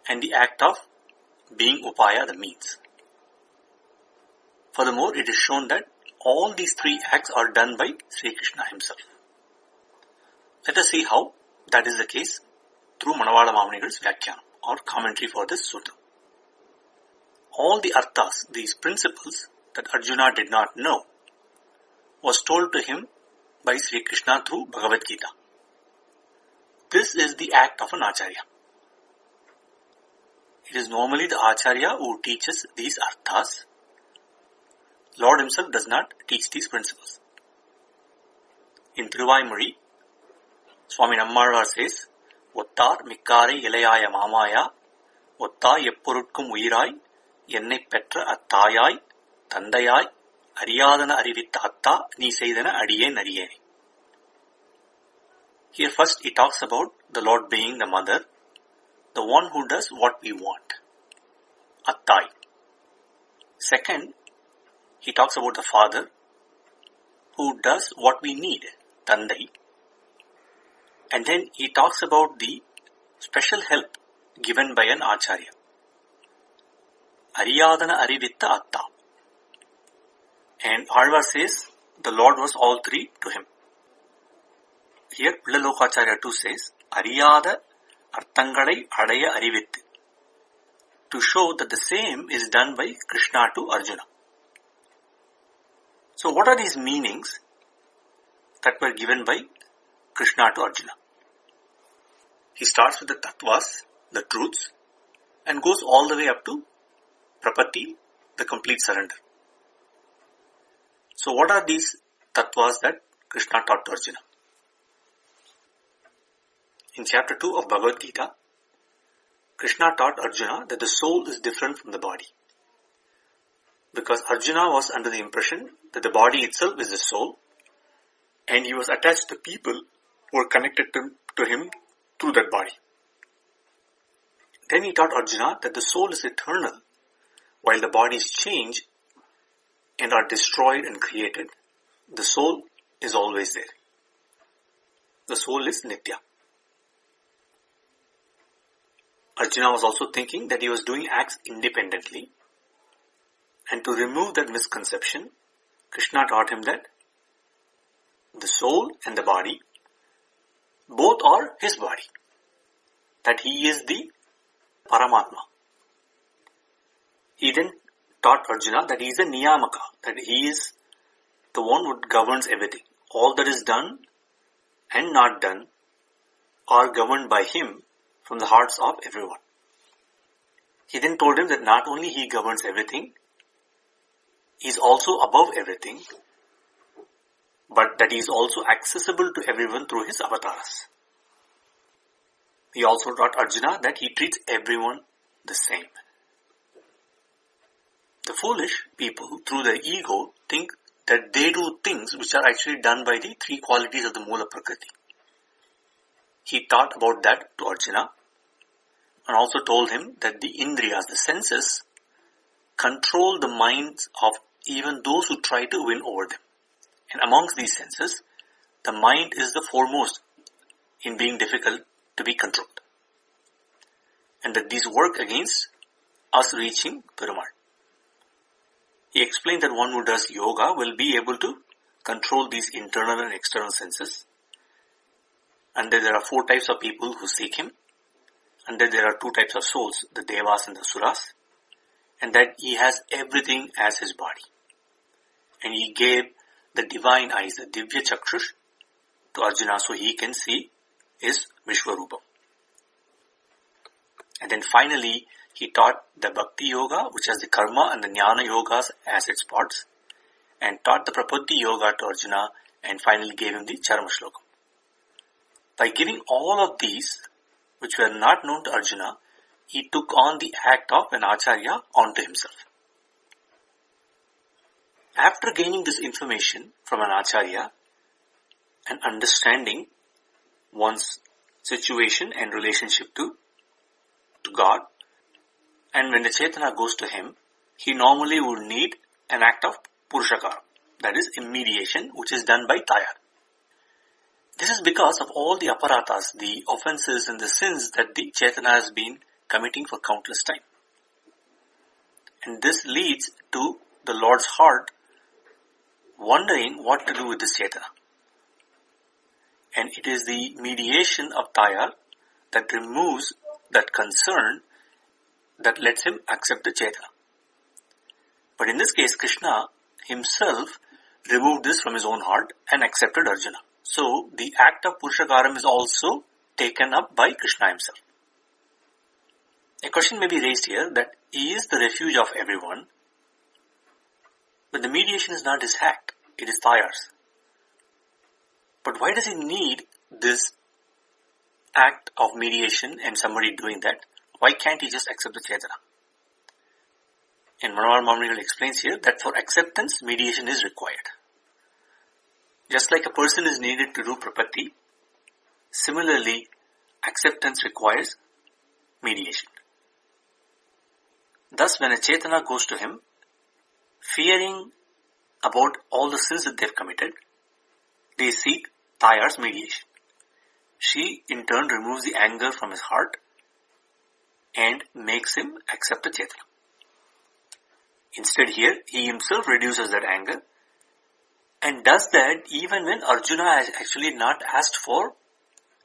and the act of being Upaya, the means. Furthermore, it is shown that all these 3 acts are done by Sri Krishna himself. Let us see how that is the case through Manavala Mamunigal's Vacana or commentary for this sutra. All the arthas, these principles that Arjuna did not know, was told to him by Sri Krishna through Bhagavad Gita. This is the act of an Acharya. It is normally the Acharya who teaches these arthas. Lord himself does not teach these principles. In Thiruvaimozhi, Swami Nammalvar says, Ottar mikkare ilayaya mamaya, Ottar eppurutkum uyirai, Ennai petra attayai, Tandayai, Ariyadana arivitta atta, Ni seidana adiyen ariyene. Here first he talks about the Lord being the mother, the one who does what we want, Attai. Second, he talks about the Father, who does what we need, Tandai. And then he talks about the special help given by an Acharya. Ariyadana arivitta atta. And Alvar says, the Lord was all 3 to him. Here, Pillalokacharya too says, Ariyada arthangalai adaya arivittu. To show that the same is done by Krishna to Arjuna. So what are these meanings that were given by Krishna to Arjuna? He starts with the tattvas, the truths, and goes all the way up to prapatti, the complete surrender. So what are these tattvas that Krishna taught to Arjuna? In chapter 2 of Bhagavad Gita, Krishna taught Arjuna that the soul is different from the body. Because Arjuna was under the impression that the body itself is the soul, and he was attached to people who were connected to him through that body. Then he taught Arjuna that the soul is eternal, while the bodies change and are destroyed and created. The soul is always there. The soul is Nitya. Arjuna was also thinking that he was doing acts independently. And to remove that misconception, Krishna taught him that the soul and the body, both are his body. That he is the Paramatma. He then taught Arjuna that he is a Niyamaka, that he is the one who governs everything. All that is done and not done are governed by him from the hearts of everyone. He then told him that not only he governs everything, he is also above everything, but that he is also accessible to everyone through his avatars. He also taught Arjuna that he treats everyone the same. The foolish people, through their ego, think that they do things which are actually done by the 3 qualities of the Mula Prakriti. He taught about that to Arjuna and also told him that the Indriyas, the senses, control the minds of even those who try to win over them. And amongst these senses, the mind is the foremost in being difficult to be controlled. And that these work against us reaching Perumal. He explained that one who does yoga will be able to control these internal and external senses. And that there are 4 types of people who seek him. And that there are 2 types of souls, the Devas and the Suras. And that he has everything as his body. And he gave the divine eyes, the Divya Chakshush, to Arjuna so he can see his Vishwarupam. And then finally, he taught the Bhakti Yoga, which has the Karma and the Jnana Yogas as its parts, and taught the Prapatti Yoga to Arjuna, and finally gave him the Charma Shlokam. By giving all of these, which were not known to Arjuna, he took on the act of an acharya onto himself. After gaining this information from an acharya and understanding one's situation and relationship to God, and when the Chetana goes to him, he normally would need an act of Purushakara, that is a mediation, which is done by Tayar. This is because of all the aparatas, the offenses and the sins that the Chetana has been committing for countless time. And this leads to the Lord's heart wondering what to do with this Chetana. And it is the mediation of Tayar that removes that concern, that lets him accept the Chetana. But in this case, Krishna himself removed this from his own heart and accepted Arjuna. So the act of Purushakaram is also taken up by Krishna himself. A question may be raised here that he is the refuge of everyone, but the mediation is not his act, it is Tayar's. But why does he need this act of mediation and somebody doing that? Why can't he just accept the Chetana? And Vaisnava Dharma explains here that for acceptance, mediation is required. Just like a person is needed to do prapatti, similarly, acceptance requires mediation. Thus, when a Chetana goes to him, fearing about all the sins that they have committed, they seek Tayar's mediation. She, in turn, removes the anger from his heart and makes him accept the Chetana. Instead here, he himself reduces that anger and does that even when Arjuna has actually not asked for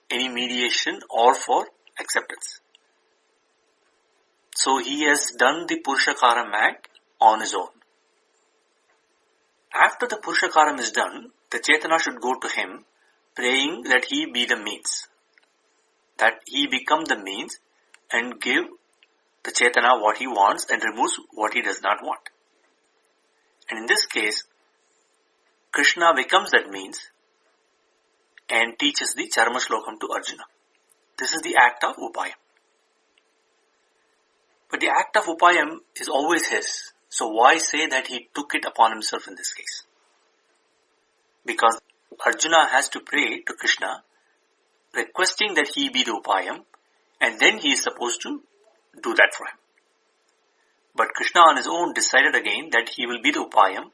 any mediation or for acceptance. So he has done the Purushakaram act on his own. After the Purushakaram is done, the Chetana should go to him praying that he be the means, that he become the means and give the Chetana what he wants and removes what he does not want. And in this case, Krishna becomes that means and teaches the Charma Shlokam to Arjuna. This is the act of Upayam. But the act of Upayam is always his. So why say that he took it upon himself in this case? Because Arjuna has to pray to Krishna, requesting that he be the Upayam, and then he is supposed to do that for him. But Krishna on his own decided again that he will be the Upayam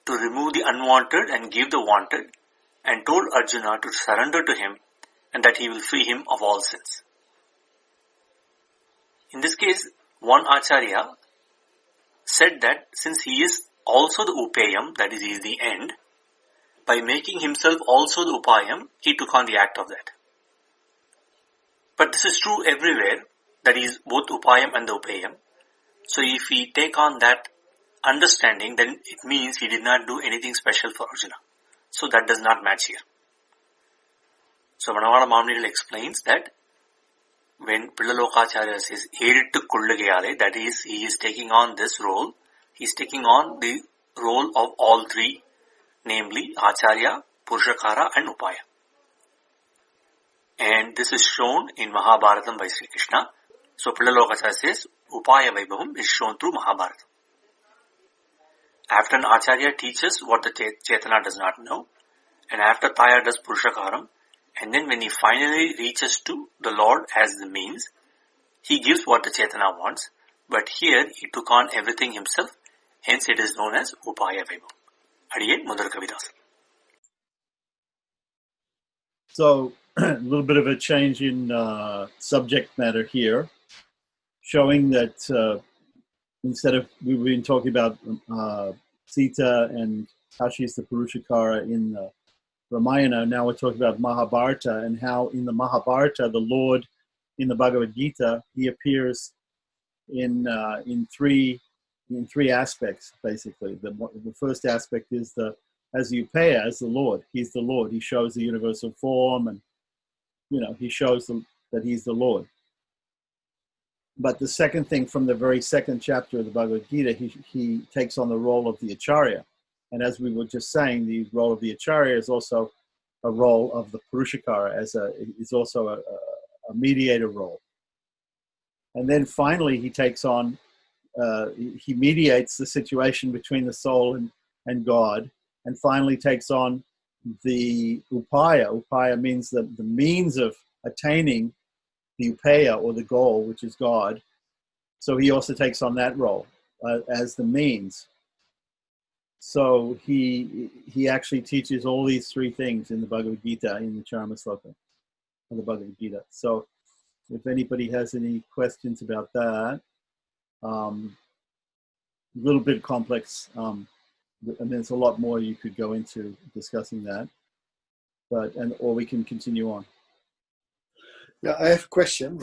to remove the unwanted and give the wanted, and told Arjuna to surrender to him and that he will free him of all sins. In this case, one Acharya said that since he is also the Upayam, that is, he is the end, by making himself also the Upayam, he took on the act of that. But this is true everywhere, that he is both Upayam and the Upayam. So if we take on that understanding, then it means he did not do anything special for Arjuna. So that does not match here. So Vaisnava Dharma explains that when Pillalokacharya says, Hedittu Kullagayale, that is, he is taking on this role, he is taking on the role of all three, namely Acharya, Purushakara and Upaya. And this is shown in Mahabharatam by Sri Krishna. So Pillalokacharya says, Upaya Vaibhavam is shown through Mahabharata. After an Acharya teaches what the Chetana does not know, and after Taya does Purushakaram, and then when he finally reaches to the Lord as the means, he gives what the Chetana wants, but here he took on everything himself, hence it is known as Upaya Vaibhavam. Adiye Mudar Kavidas. So, a little bit of a change in subject matter here, showing that instead of, we've been talking about Sita and how she's the Purushakara in Ramayana, now we're talking about Mahabharata and how in the Mahabharata, the Lord in the Bhagavad Gita, he appears in three aspects, basically. The first aspect is as Upaya, as the Lord. He's the Lord. He shows the universal form and, he shows that he's the Lord. But the second thing, from the very second chapter of the Bhagavad Gita, he takes on the role of the Acharya. And as we were just saying, the role of the Acharya is also a role of the Purushakara, is also a mediator role. And then finally he takes on, he mediates the situation between the soul and God, and finally takes on the upaya. Upaya means the means of attaining the upaya, or the goal, which is God. So he also takes on that role as the means. So he actually teaches all these three things in the Bhagavad Gita, in the Charma Sloka of the Bhagavad Gita. So if anybody has any questions about that, a little bit complex, and there's a lot more you could go into discussing that, or we can continue on. Yeah, I have a question.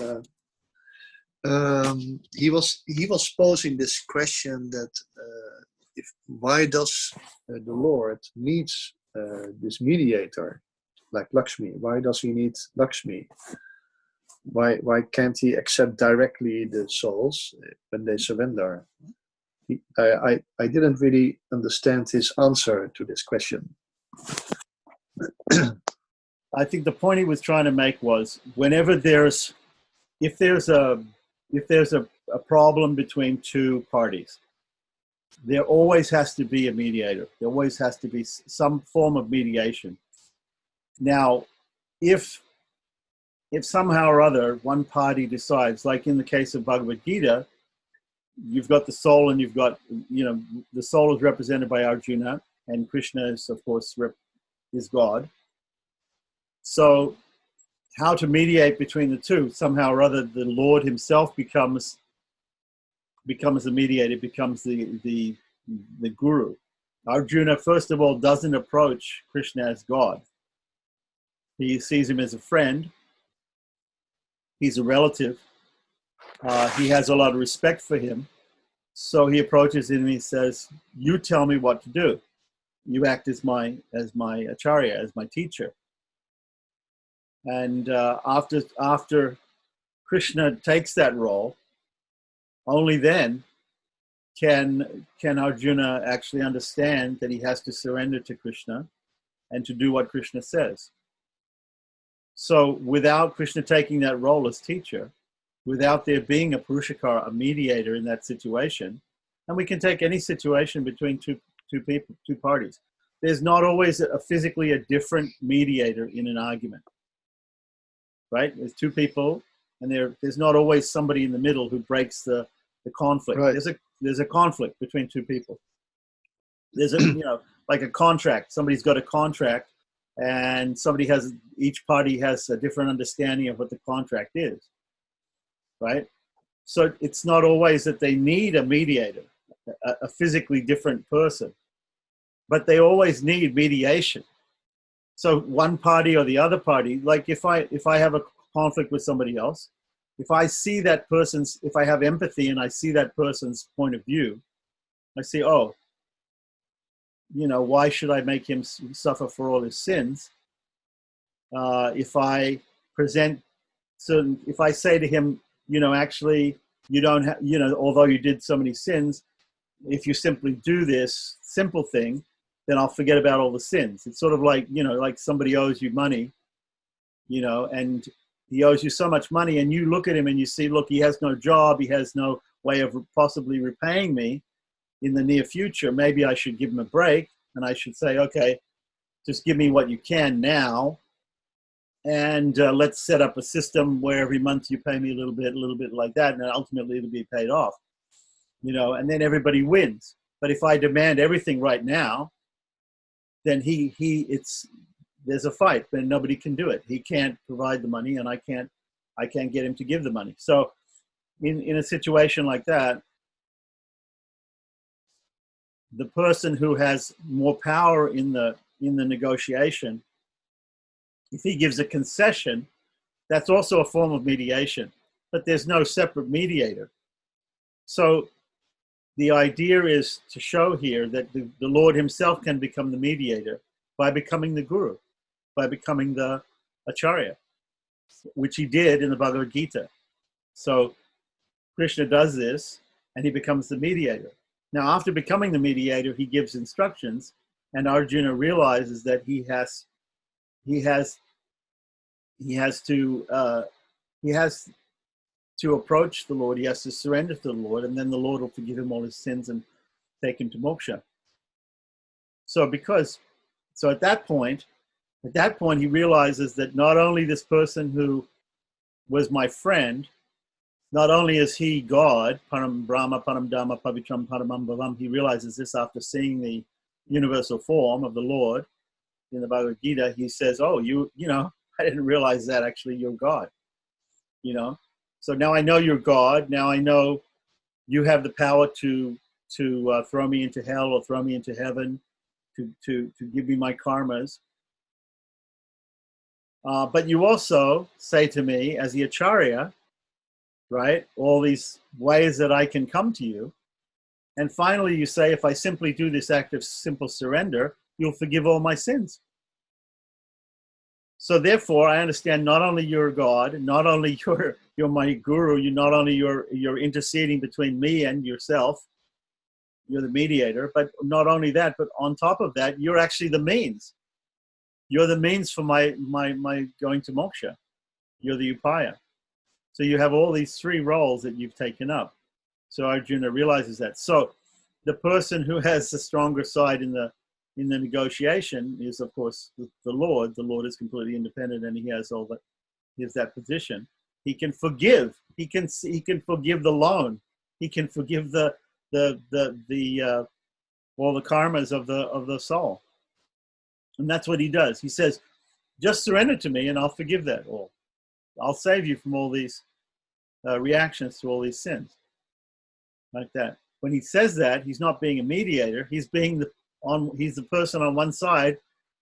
He was posing this question that why does the Lord needs this mediator like Lakshmi? Why does he need Lakshmi? Why can't he accept directly the souls when they surrender? I didn't really understand his answer to this question. I think the point he was trying to make was, whenever if there's a problem between two parties, there always has to be a mediator. There always has to be some form of mediation. Now, if somehow or other one party decides, like in the case of Bhagavad Gita, you've got the soul, and you've got, the soul is represented by Arjuna, and Krishna is, of course, is God. So how to mediate between the two? Somehow or other, the Lord himself becomes the mediator, becomes the guru. Arjuna, first of all, doesn't approach Krishna as God. He sees him as a friend. He's a relative. He has a lot of respect for him. So he approaches him and he says, you tell me what to do. You act as my acharya, as my teacher. And after Krishna takes that role, only then can Arjuna actually understand that he has to surrender to Krishna and to do what Krishna says. So without Krishna taking that role as teacher, without there being a Purushakara, a mediator in that situation, and we can take any situation between two people, two parties, there's not always physically a different mediator in an argument, right? There's two people, and there's not always somebody in the middle who breaks the conflict. Right. There's a conflict between two people. There's like a contract. Somebody's got a contract, and each party has a different understanding of what the contract is, right? So it's not always that they need a mediator, a physically different person, but they always need mediation. So one party or the other party, like if I have a conflict with somebody else, if I have empathy and I see that person's point of view, I see, why should I make him suffer for all his sins? If I say to him, actually, you don't have, although you did so many sins, if you simply do this simple thing, then I'll forget about all the sins. It's sort of like, like somebody owes you money, and he owes you so much money, and you look at him and you see, look, he has no job, he has no way of possibly repaying me in the near future. Maybe I should give him a break, and I should say, okay, just give me what you can now, and let's set up a system where every month you pay me a little bit like that, and then ultimately it'll be paid off, and then everybody wins. But if I demand everything right now, then there's a fight, then nobody can do it. He can't provide the money, and I can't get him to give the money. So in a situation like that, the person who has more power in the negotiation, if he gives a concession, that's also a form of mediation, but there's no separate mediator. So the idea is to show here that the Lord himself can become the mediator by becoming the guru, by becoming the acharya, which he did in the Bhagavad Gita. So Krishna does this, and he becomes the mediator. Now, after becoming the mediator, he gives instructions, and Arjuna realizes that he has to approach the Lord, he has to surrender to the Lord, and then the Lord will forgive him all his sins and take him to moksha. So at that point, he realizes that not only this person who was my friend, not only is he God, Param Brahma, Param Dhamma, Pavitram, Paramam Bhavam, he realizes this after seeing the universal form of the Lord in the Bhagavad Gita. He says, oh, you know, I didn't realize that actually you're God, you know. So now I know you're God. Now I know you have the power to throw me into hell or throw me into heaven, to give me my karmas. But you also say to me as the Acharya, right, all these ways that I can come to you. And finally you say, if I simply do this act of simple surrender, you'll forgive all my sins. So therefore, I understand not only you're God, not only you're my guru, not only you're interceding between me and yourself, you're the mediator, but not only that, but on top of that, you're actually the means. You're the means for my going to moksha. You're the upaya. So you have all these three roles that you've taken up. So Arjuna realizes that. So the person who has the stronger side in the negotiation is, of course, the Lord. The Lord is completely independent, and he has that position. He can forgive. He can forgive the loan. He can forgive the all the karmas of the soul. And that's what he does. He says, just surrender to me and I'll forgive that all. I'll save you from all these reactions to all these sins. Like that. When he says that, he's not being a mediator. He's he's the person on one side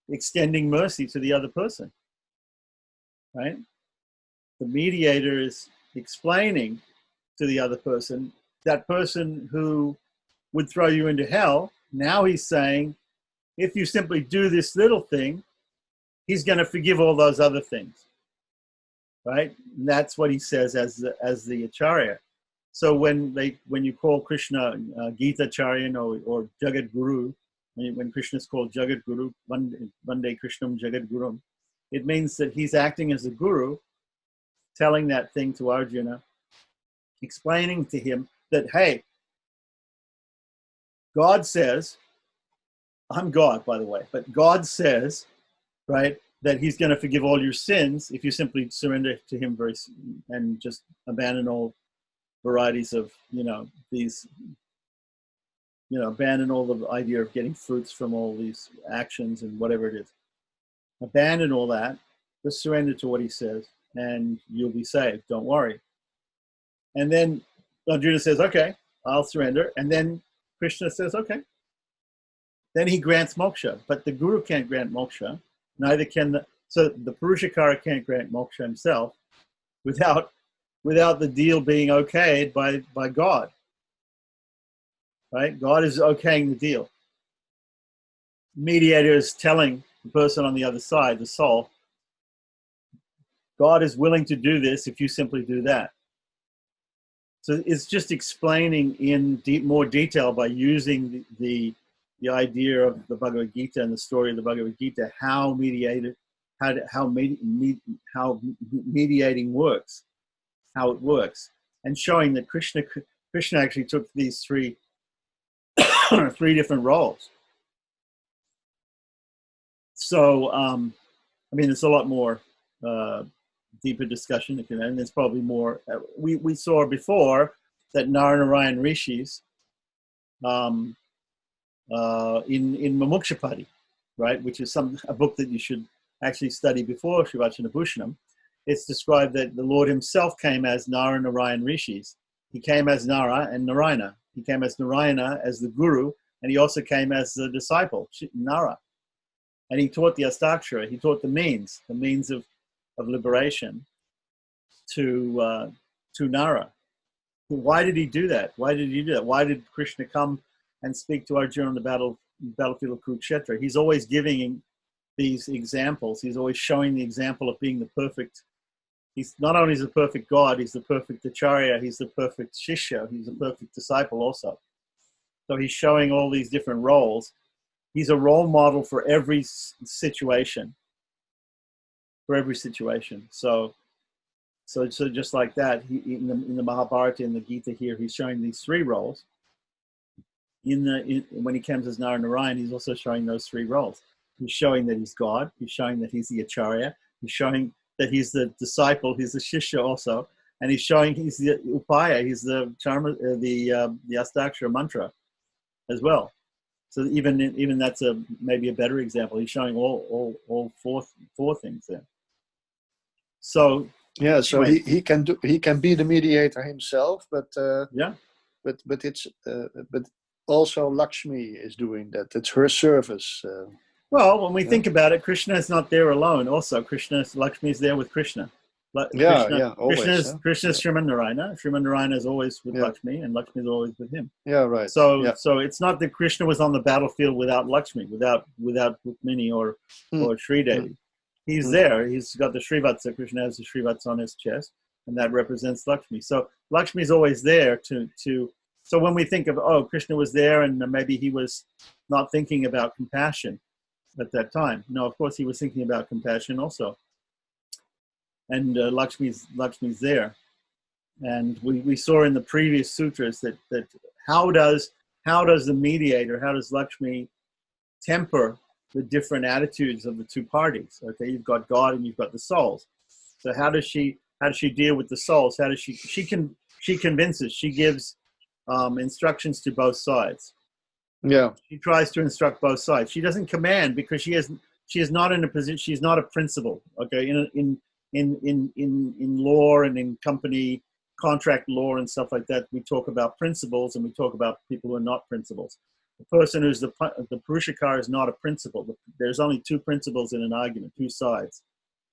extending mercy to the other person. Right? The mediator is explaining to the other person, that person who would throw you into hell, now he's saying, if you simply do this little thing, he's going to forgive all those other things. Right? And that's what he says as the Acharya. So when you call Krishna Gita Acharya or Jagat Guru, when Krishna is called Jagat Guru, Vande Krishnam Jagat Gurum, it means that he's acting as a guru, telling that thing to Arjuna, explaining to him that, hey, God says, I'm God, by the way, but God says, right, that he's going to forgive all your sins if you simply surrender to him and just abandon all varieties of, abandon all the idea of getting fruits from all these actions and whatever it is. Abandon all that, just surrender to what he says, and you'll be saved. Don't worry. And then Arjuna says, okay, I'll surrender. And then Krishna says, okay. Then he grants moksha, but the guru can't grant moksha. Neither can so the Purushakara can't grant moksha himself without the deal being okayed by God. Right? God is okaying the deal. Mediator is telling the person on the other side, the soul, God is willing to do this if you simply do that. So it's just explaining in more detail by using the idea of the Bhagavad Gita and the story of the Bhagavad Gita, how mediating works, how it works, and showing that Krishna actually took these three different roles. So, it's a lot more deeper discussion, and there's probably more. We saw before that Narayan Rishis in Mumukshapati, right, which is a book that you should actually study before Vacana Bhusanam. It's described that the Lord himself came as Narayan Rishis. He came as Nara and Narayana. He came as Narayana as the guru, and he also came as the disciple, Nara. And he taught the Astakshara. He taught the means of liberation to Nara. Why did he do that? Why did Krishna come and speak to Arjuna on the battlefield of Kurukshetra? He's always giving these examples. He's always showing the example of being the perfect. He's not only the perfect God, he's the perfect Acharya, he's the perfect Shishya, he's the perfect disciple also. So he's showing all these different roles. He's a role model for every situation. So So just like that, in the Mahabharata, in the Gita here, he's showing these three roles. When he comes as Narayan, he's also showing those three roles. He's showing that he's God. He's showing that he's the Acharya. He's showing that he's the disciple. He's the Shishya also, and he's showing he's the Upaya. He's the charma, the Astakshara mantra, as well. So even that's maybe a better example. He's showing all four things there. So Yeah, so anyway, he can be the mediator himself, but yeah. but it's but also Lakshmi is doing that. It's her service. Well, when we think about it, Krishna is not there alone. Also, Lakshmi is there with Krishna. Always. Krishna's Sriman Narayana. Sriman Narayana is always with Yeah. Lakshmi, and Lakshmi is always with him. Yeah, right. So, yeah. so it's not that Krishna was on the battlefield without Lakshmi, without Rukmini or Sridevi. He's there. He's got the Srivatsa. Krishna has the Srivatsa on his chest, and that represents Lakshmi. So Lakshmi is always there to. So when we think of Krishna was there, and maybe he was not thinking about compassion at that time. No, of course he was thinking about compassion also. And Lakshmi's there. And we saw in the previous sutras that how does the mediator, how does Lakshmi temper the different attitudes of the two parties? Okay, you've got God and you've got the souls. So how does she deal with the souls? How does she convinces, she gives instructions to both sides. Yeah. She tries to instruct both sides. She doesn't command because she is not in a position. She's not a principal. Okay, in law and in company contract law and stuff like that, we talk about principals and we talk about people who are not principals. The person who's the Purushakara is not a principal. There's only two principals in an argument, two sides.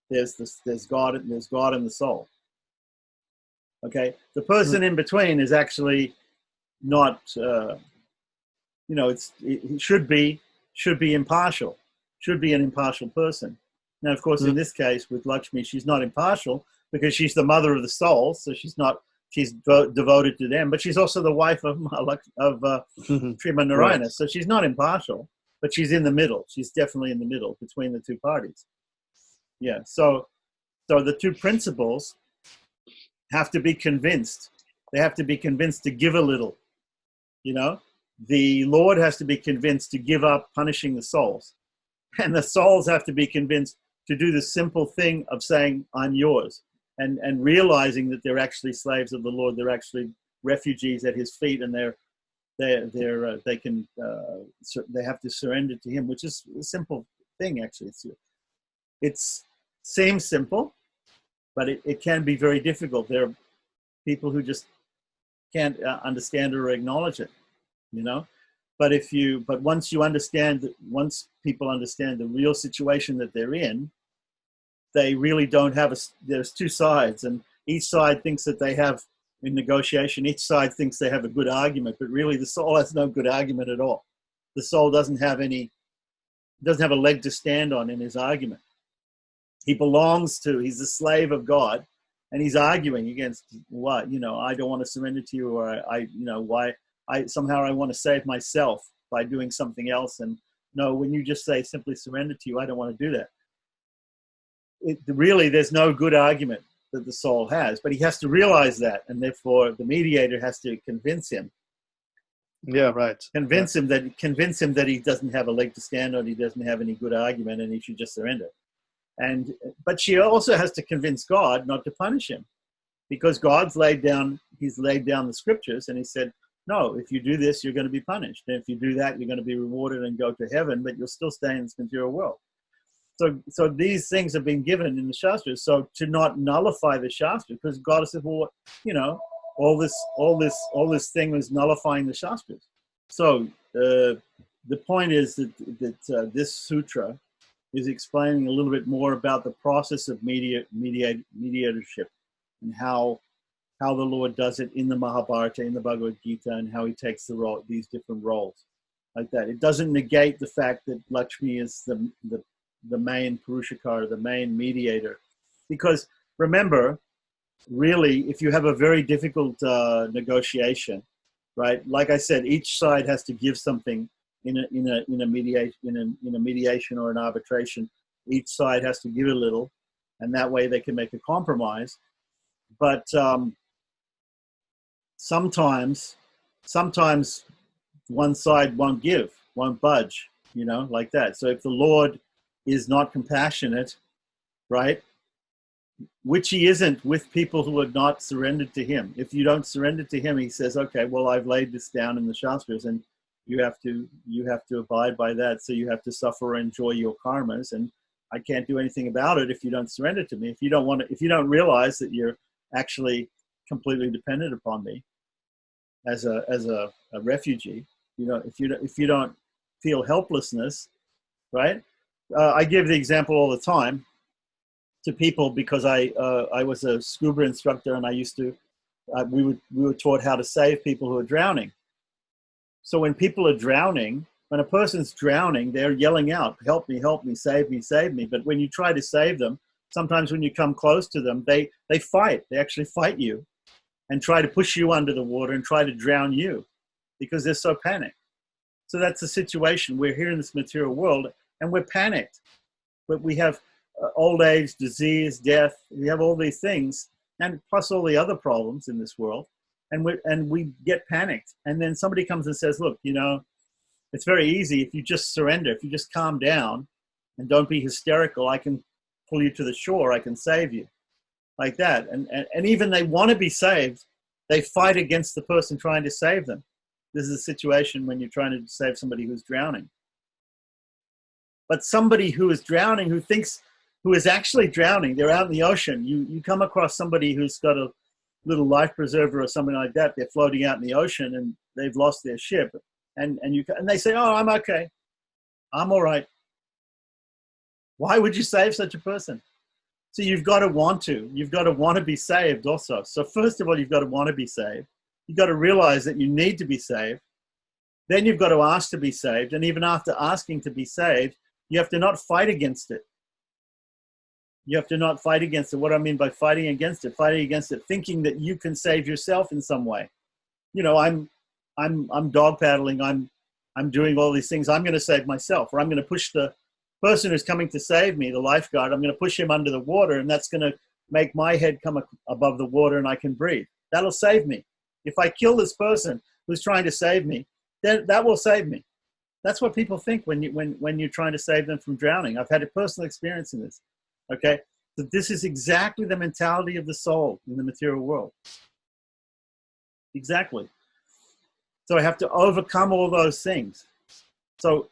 There's God and the soul. Okay, the person in between is actually not. It should be impartial, should be an impartial person. Now, of course, in this case with Lakshmi, she's not impartial because she's the mother of the soul, so she's devoted to them. But she's also the wife of Sriman Narayana, so she's not impartial, but she's in the middle. She's definitely in the middle between the two parties. Yeah. So the two principals have to be convinced. They have to be convinced to give a little. The Lord has to be convinced to give up punishing the souls. And the souls have to be convinced to do the simple thing of saying, I'm yours. And realizing that they're actually slaves of the Lord. They're actually refugees at his feet, and they have to surrender to him, which is a simple thing, actually. It seems simple, but it can be very difficult. There are people who just can't understand or acknowledge it. But once people understand the real situation that they're in, they really don't have there's two sides, and each side thinks that they have, in negotiation, each side thinks they have a good argument, but really the soul has no good argument at all. The soul doesn't have a leg to stand on in his argument. He's a slave of God, and he's arguing against what, I don't want to surrender to you, or I want to save myself by doing something else. And no, when you just say simply surrender to you, I don't want to do that. Really, there's no good argument that the soul has, but he has to realize that, and therefore the mediator has to convince him. Yeah, right. Convince him that he doesn't have a leg to stand on, he doesn't have any good argument, and he should just surrender. But she also has to convince God not to punish him, because God's laid down the scriptures, and he said, no, if you do this, you're going to be punished. And if you do that, you're going to be rewarded and go to heaven, but you'll still stay in this material world. So these things have been given in the Shastras. So to not nullify the Shastra, because God said, well, all this thing was nullifying the Shastras. So the point is that this sutra is explaining a little bit more about the process of mediatorship and how the Lord does it in the Mahabharata, in the Bhagavad Gita, and how he takes these different roles like that. It doesn't negate the fact that Lakshmi is the main Purushakara, the main mediator. Because remember, really, if you have a very difficult negotiation, right? Like I said, each side has to give something in a mediation or an arbitration. Each side has to give a little, and that way they can make a compromise. but sometimes one side won't give, won't budge, like that. So if the Lord is not compassionate, right, which he isn't with people who are not surrendered to him. If you don't surrender to him, he says, okay, well, I've laid this down in the Shastras, and you have to abide by that. So you have to suffer and enjoy your karmas, and I can't do anything about it if you don't surrender to me. If you don't realize that you're actually completely dependent upon me as a refugee, if you don't feel helplessness, right? I give the example all the time to people because I was a scuba instructor, and I used to we were taught how to save people who are drowning. So when people are drowning, when a person's drowning, they're yelling out, "Help me, help me, save me, save me." But when you try to save them, sometimes when you come close to them, they fight. They actually fight you and try to push you under the water and try to drown you because they're so panicked. So that's the situation. We're here in this material world and we're panicked. But we have old age, disease, death. We have all these things, and plus all the other problems in this world. And we get panicked. And then somebody comes and says, look, it's very easy if you just surrender, if you just calm down and don't be hysterical, I can pull you to the shore, I can save you. Like that. And even they want to be saved, they fight against the person trying to save them. This is a situation when you're trying to save somebody who's drowning. But somebody who is drowning, who is actually drowning, they're out in the ocean. You come across somebody who's got a little life preserver or something like that. They're floating out in the ocean and they've lost their ship. And they say, oh, I'm okay. I'm all right. Why would you save such a person? So you've got to want to be saved also. So first of all, you've got to want to be saved. You've got to realize that you need to be saved. Then you've got to ask to be saved. And even after asking to be saved, you have to not fight against it. You have to not fight against it. What I mean by fighting against it, thinking that you can save yourself in some way. I'm dog paddling. I'm doing all these things. I'm going to save myself, or I'm going to push the person who's coming to save me, the lifeguard. I'm going to push him under the water, and that's going to make my head come above the water, and I can breathe. That'll save me. If I kill this person who's trying to save me, then that will save me. That's what people think when you're trying to save them from drowning. I've had a personal experience in this. Okay, so this is exactly the mentality of the soul in the material world. Exactly. So I have to overcome all those things. So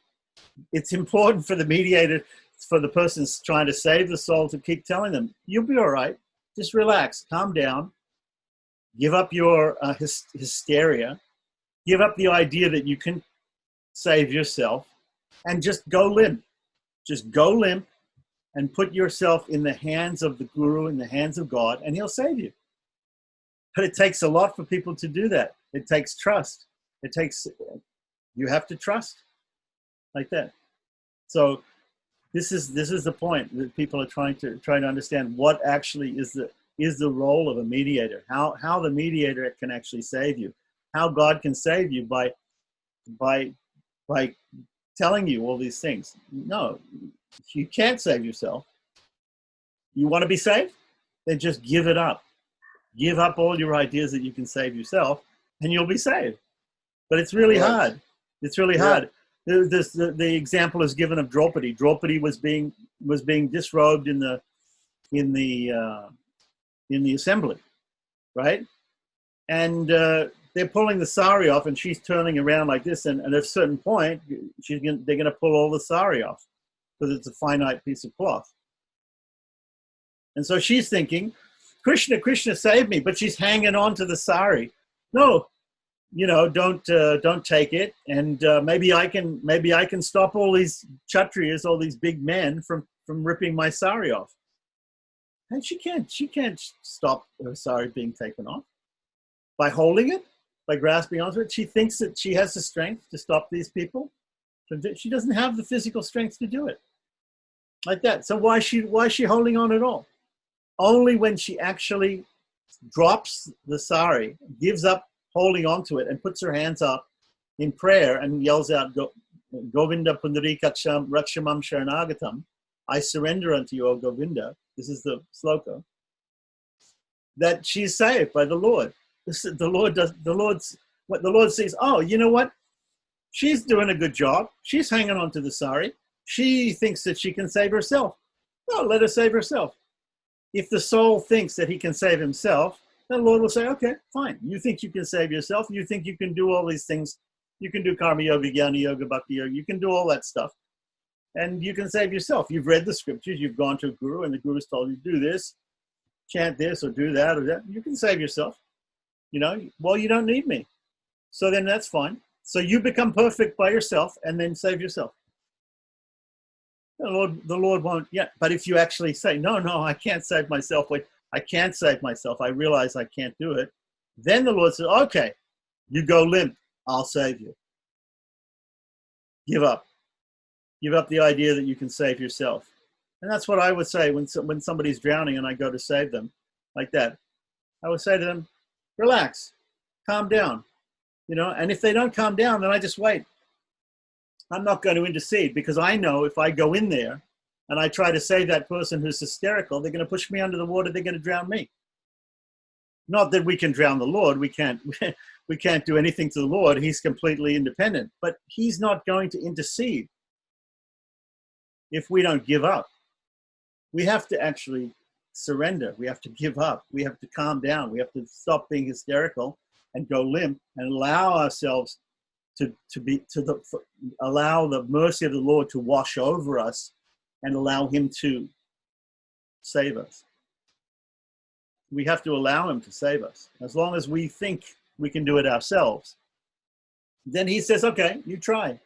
it's important for the mediator, for the person trying to save the soul, to keep telling them, you'll be all right. Just relax, calm down, give up your hysteria, give up the idea that you can save yourself, and just go limp. Just go limp and put yourself in the hands of the Guru, in the hands of God, and he'll save you. But it takes a lot for people to do that. It takes trust. You have to trust like that. So this is the point that people are trying to understand what actually is the role of a mediator, how the mediator can actually save you, how God can save you by telling you all these things. No, you can't save yourself. You want to be saved? Then just give it up. Give up all your ideas that you can save yourself, and you'll be saved. But it's really hard. It's really hard. The example is given of Draupadi. Draupadi was being disrobed in the assembly, right? And they're pulling the sari off, and she's turning around like this. And at a certain point, they're going to pull all the sari off because it's a finite piece of cloth. And so she's thinking, Krishna, Krishna, save me! But she's hanging on to the sari. No, don't take it. And maybe I can stop all these kshatriyas, all these big men from ripping my sari off. And she can't stop her sari being taken off by holding it, by grasping onto it. She thinks that she has the strength to stop these people. She doesn't have the physical strength to do it like that. So why is she holding on at all? Only when she actually drops the sari, gives up holding on to it, and puts her hands up in prayer and yells out, Govinda Pundarikaksham Rakshamam Sharanagatam. I surrender unto you, O Govinda. This is the sloka. that she's saved by the Lord. The Lord sees, oh, you know what? She's doing a good job. She's hanging on to the sari. She thinks that she can save herself. No, let her save herself. If the soul thinks that he can save himself, then the Lord will say, okay, fine. You think you can save yourself. You think you can do all these things. You can do karma yoga, jnana yoga, bhakti yoga. You can do all that stuff. And you can save yourself. You've read the scriptures. You've gone to a guru, and the guru has told you, do this, chant this, or do that, or that. You can save yourself. Well, you don't need me. So then that's fine. So you become perfect by yourself and then save yourself. The Lord won't, yeah. But if you actually say, no, I can't save myself. Wait, I can't save myself. I realize I can't do it. Then the Lord says, okay, you go limp. I'll save you. Give up. Give up the idea that you can save yourself. And that's what I would say when somebody's drowning and I go to save them like that. I would say to them, relax, calm down. And if they don't calm down, then I just wait. I'm not going to intercede because I know if I go in there and I try to save that person who's hysterical, they're going to push me under the water. They're going to drown me. Not that we can drown the Lord. We can't do anything to the Lord. He's completely independent, but he's not going to intercede if we don't give up. We have to actually surrender. We have to give up. We have to calm down. We have to stop being hysterical and go limp and allow ourselves allow the mercy of the Lord to wash over us and allow him to save us. We have to allow him to save us. As long as we think we can do it ourselves, then he says, okay, you try.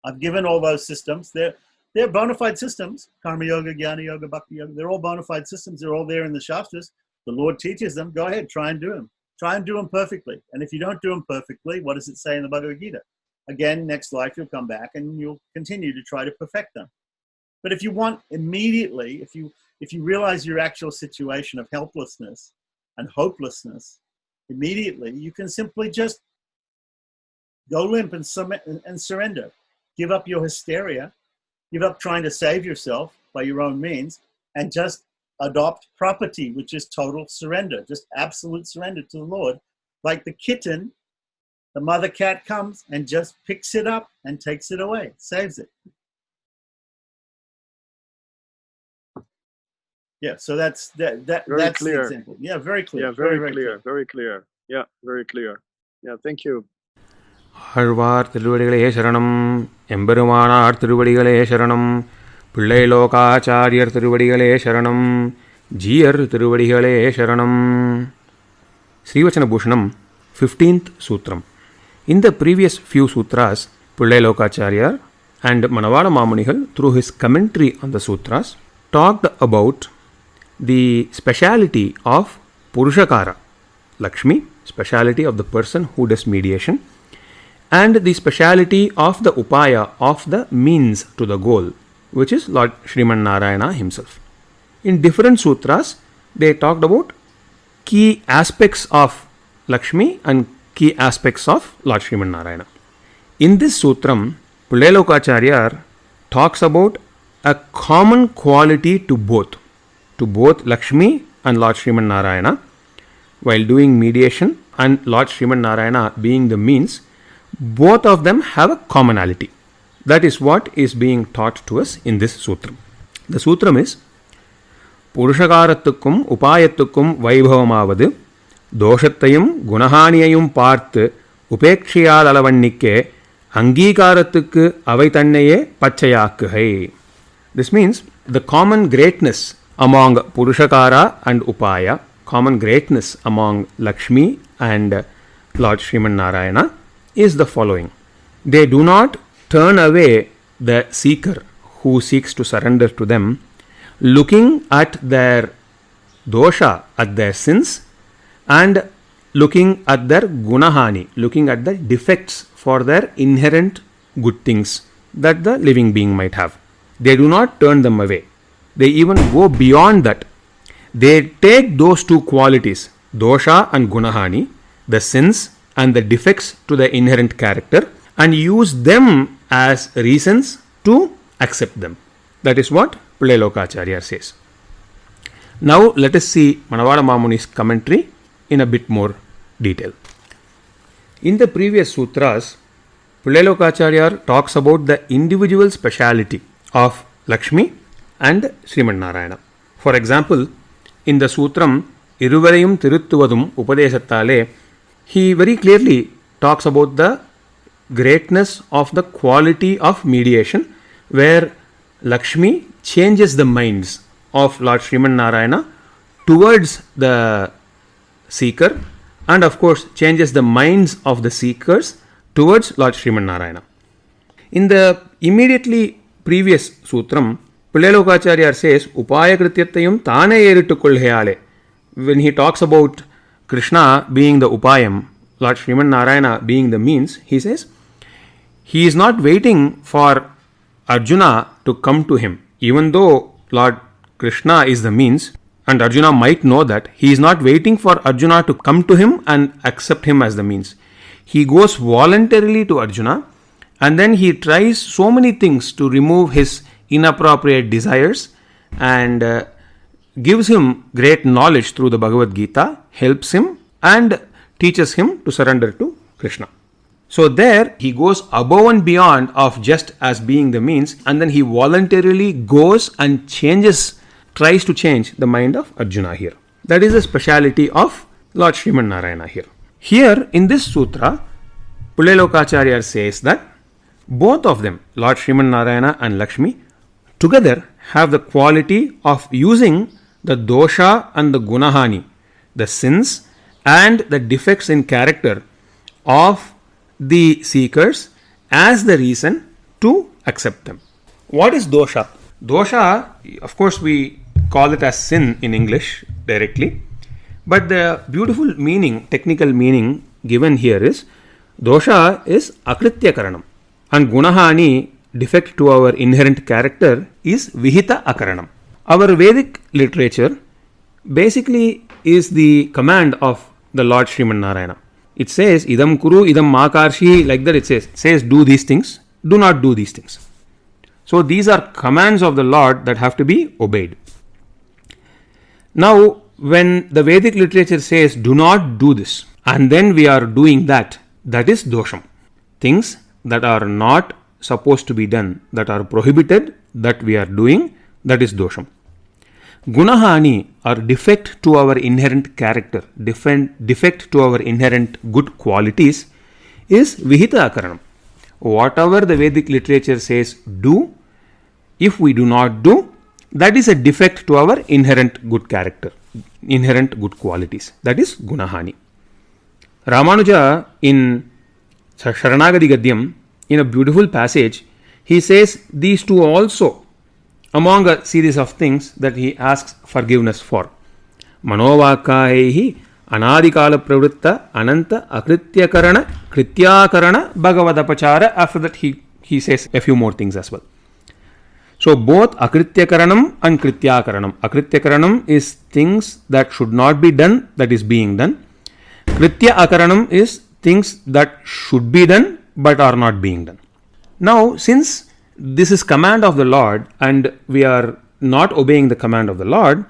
I've given all those systems. They're bona fide systems. Karma yoga, jnana yoga, bhakti yoga. They're all bona fide systems. They're all there in the Shastras. The Lord teaches them. Go ahead, try and do them. Try and do them perfectly. And if you don't do them perfectly, what does it say in the Bhagavad Gita? Again, next life you'll come back and you'll continue to try to perfect them. But if you want immediately, if you realize your actual situation of helplessness and hopelessness, immediately you can simply just go limp and surrender. Give up your hysteria. Give up trying to save yourself by your own means and just adopt property, which is total surrender, just absolute surrender to the Lord. Like the kitten, the mother cat comes and just picks it up and takes it away, saves it. Yeah, so that's Very that's clear. the example. Yeah, very clear. Yeah, very clear. Very clear. Yeah, very clear. Yeah, thank you. Alvar திருவடிகளே சரணம், எம்பெருமானார் திருவடிகளே சரணம், பிள்ளை லோகாச்சாரியர் திருவடிகளே சரணம், ஜீயர் திருவடிகளே சரணம். Srivacana Bhusanam, 15th Sutram. In the previous few sutras, Pillai Lokacharya and Manavala Mamunigal, through his commentary on the sutras, talked about the speciality of Purushakara, Lakshmi, speciality of the person who does mediation, and the speciality of the upaya, of the means to the goal, which is Lord Sriman Narayana himself. In different sutras, they talked about key aspects of Lakshmi and key aspects of Lord Sriman Narayana. In this sutram, Pillai Lokacharya talks about a common quality to both Lakshmi and Lord Sriman Narayana. While doing mediation and Lord Sriman Narayana being the means, both of them have a commonality. That is what is being taught to us in this sutram. The sutram is புருஷகாரத்துக்கும் உபாயத்துக்கும் வைபவமாவது தோஷத்தையும் குணஹானியையும் பார்த்து உபேட்சியால் அளவண்ணிக்கே அங்கீகாரத்துக்கு அவை தன்னையே பச்சையாக்குகை. This means the common greatness among Purushakara and Upaya, common greatness among Lakshmi and Lord Sriman Narayana is the following. They do not turn away the seeker who seeks to surrender to them, looking at their dosha, at their sins, and looking at their gunahani, looking at the defects for their inherent good things that the living being might have. They do not turn them away. They even go beyond that. They take those two qualities, dosha and gunahani, the sins and the defects to the inherent character, and use them as reasons to accept them. That is what Pillai Lokacharya says. Now let us see Manavada Mamuni's commentary in a bit more detail. In the previous sutras, Pillai talks about the individual speciality of Lakshmi and Sriman Narayana. For example, in the sutram Iruvarayum Tiruttuvadum Upadeshattale, he very clearly talks about the greatness of the quality of mediation, where Lakshmi changes the minds of Lord Sriman Narayana towards the seeker, and of course changes the minds of the seekers towards Lord Sriman Narayana. In the immediately previous sutram, Pillai says, Upaya Krityatayum Tane Erittu Kolheyale. When he talks about Krishna being the Upayam, Lord Sriman Narayana being the means, he says, he is not waiting for Arjuna to come to him. Even though Lord Krishna is the means, and Arjuna might know that, he is not waiting for Arjuna to come to him and accept him as the means. He goes voluntarily to Arjuna, and then he tries so many things to remove his inappropriate desires, and gives him great knowledge through the Bhagavad Gita, helps him and teaches him to surrender to Krishna. So there he goes above and beyond of just as being the means, and then he voluntarily goes and tries to change the mind of Arjuna here. That is the speciality of Lord Sriman Narayana here. Here in this sutra, Pillai says that both of them, Lord Sriman Narayana and Lakshmi, together have the quality of using the dosha and the gunahani, the sins and the defects in character of the seekers as the reason to accept them. What is dosha? Dosha, of course, we call it as sin in English directly, but the beautiful meaning, technical meaning given here is dosha is akritya karanam, and gunahani, defect to our inherent character, is vihita akaranam. Our Vedic literature basically is the command of the Lord Sriman Narayana. It says, idam kuru, idam makarshi, like that it says do these things, do not do these things. So these are commands of the Lord that have to be obeyed. Now, when the Vedic literature says do not do this, and then we are doing that, that is dosham. Things that are not supposed to be done, that are prohibited, that we are doing, that is dosham. Gunahani are defect to our inherent character, defect to our inherent good qualities, is vihita akaranam. Whatever the Vedic literature says do, if we do not do, that is a defect to our inherent good character, inherent good qualities. That is gunahani. Ramanuja in Sharanagadi Gadyam, in a beautiful passage, he says these two also, among a series of things that he asks forgiveness for. Manovakahehi anadikala pravritta ananta akrityakarana krityakarana bhagavadapachara. After that he says a few more things as well. So both akrityakaranam and krityakaranam. Akrityakaranam is things that should not be done, that is being done. Kritya akaranam is things that should be done but are not being done. Now, since this is command of the Lord and we are not obeying the command of the Lord,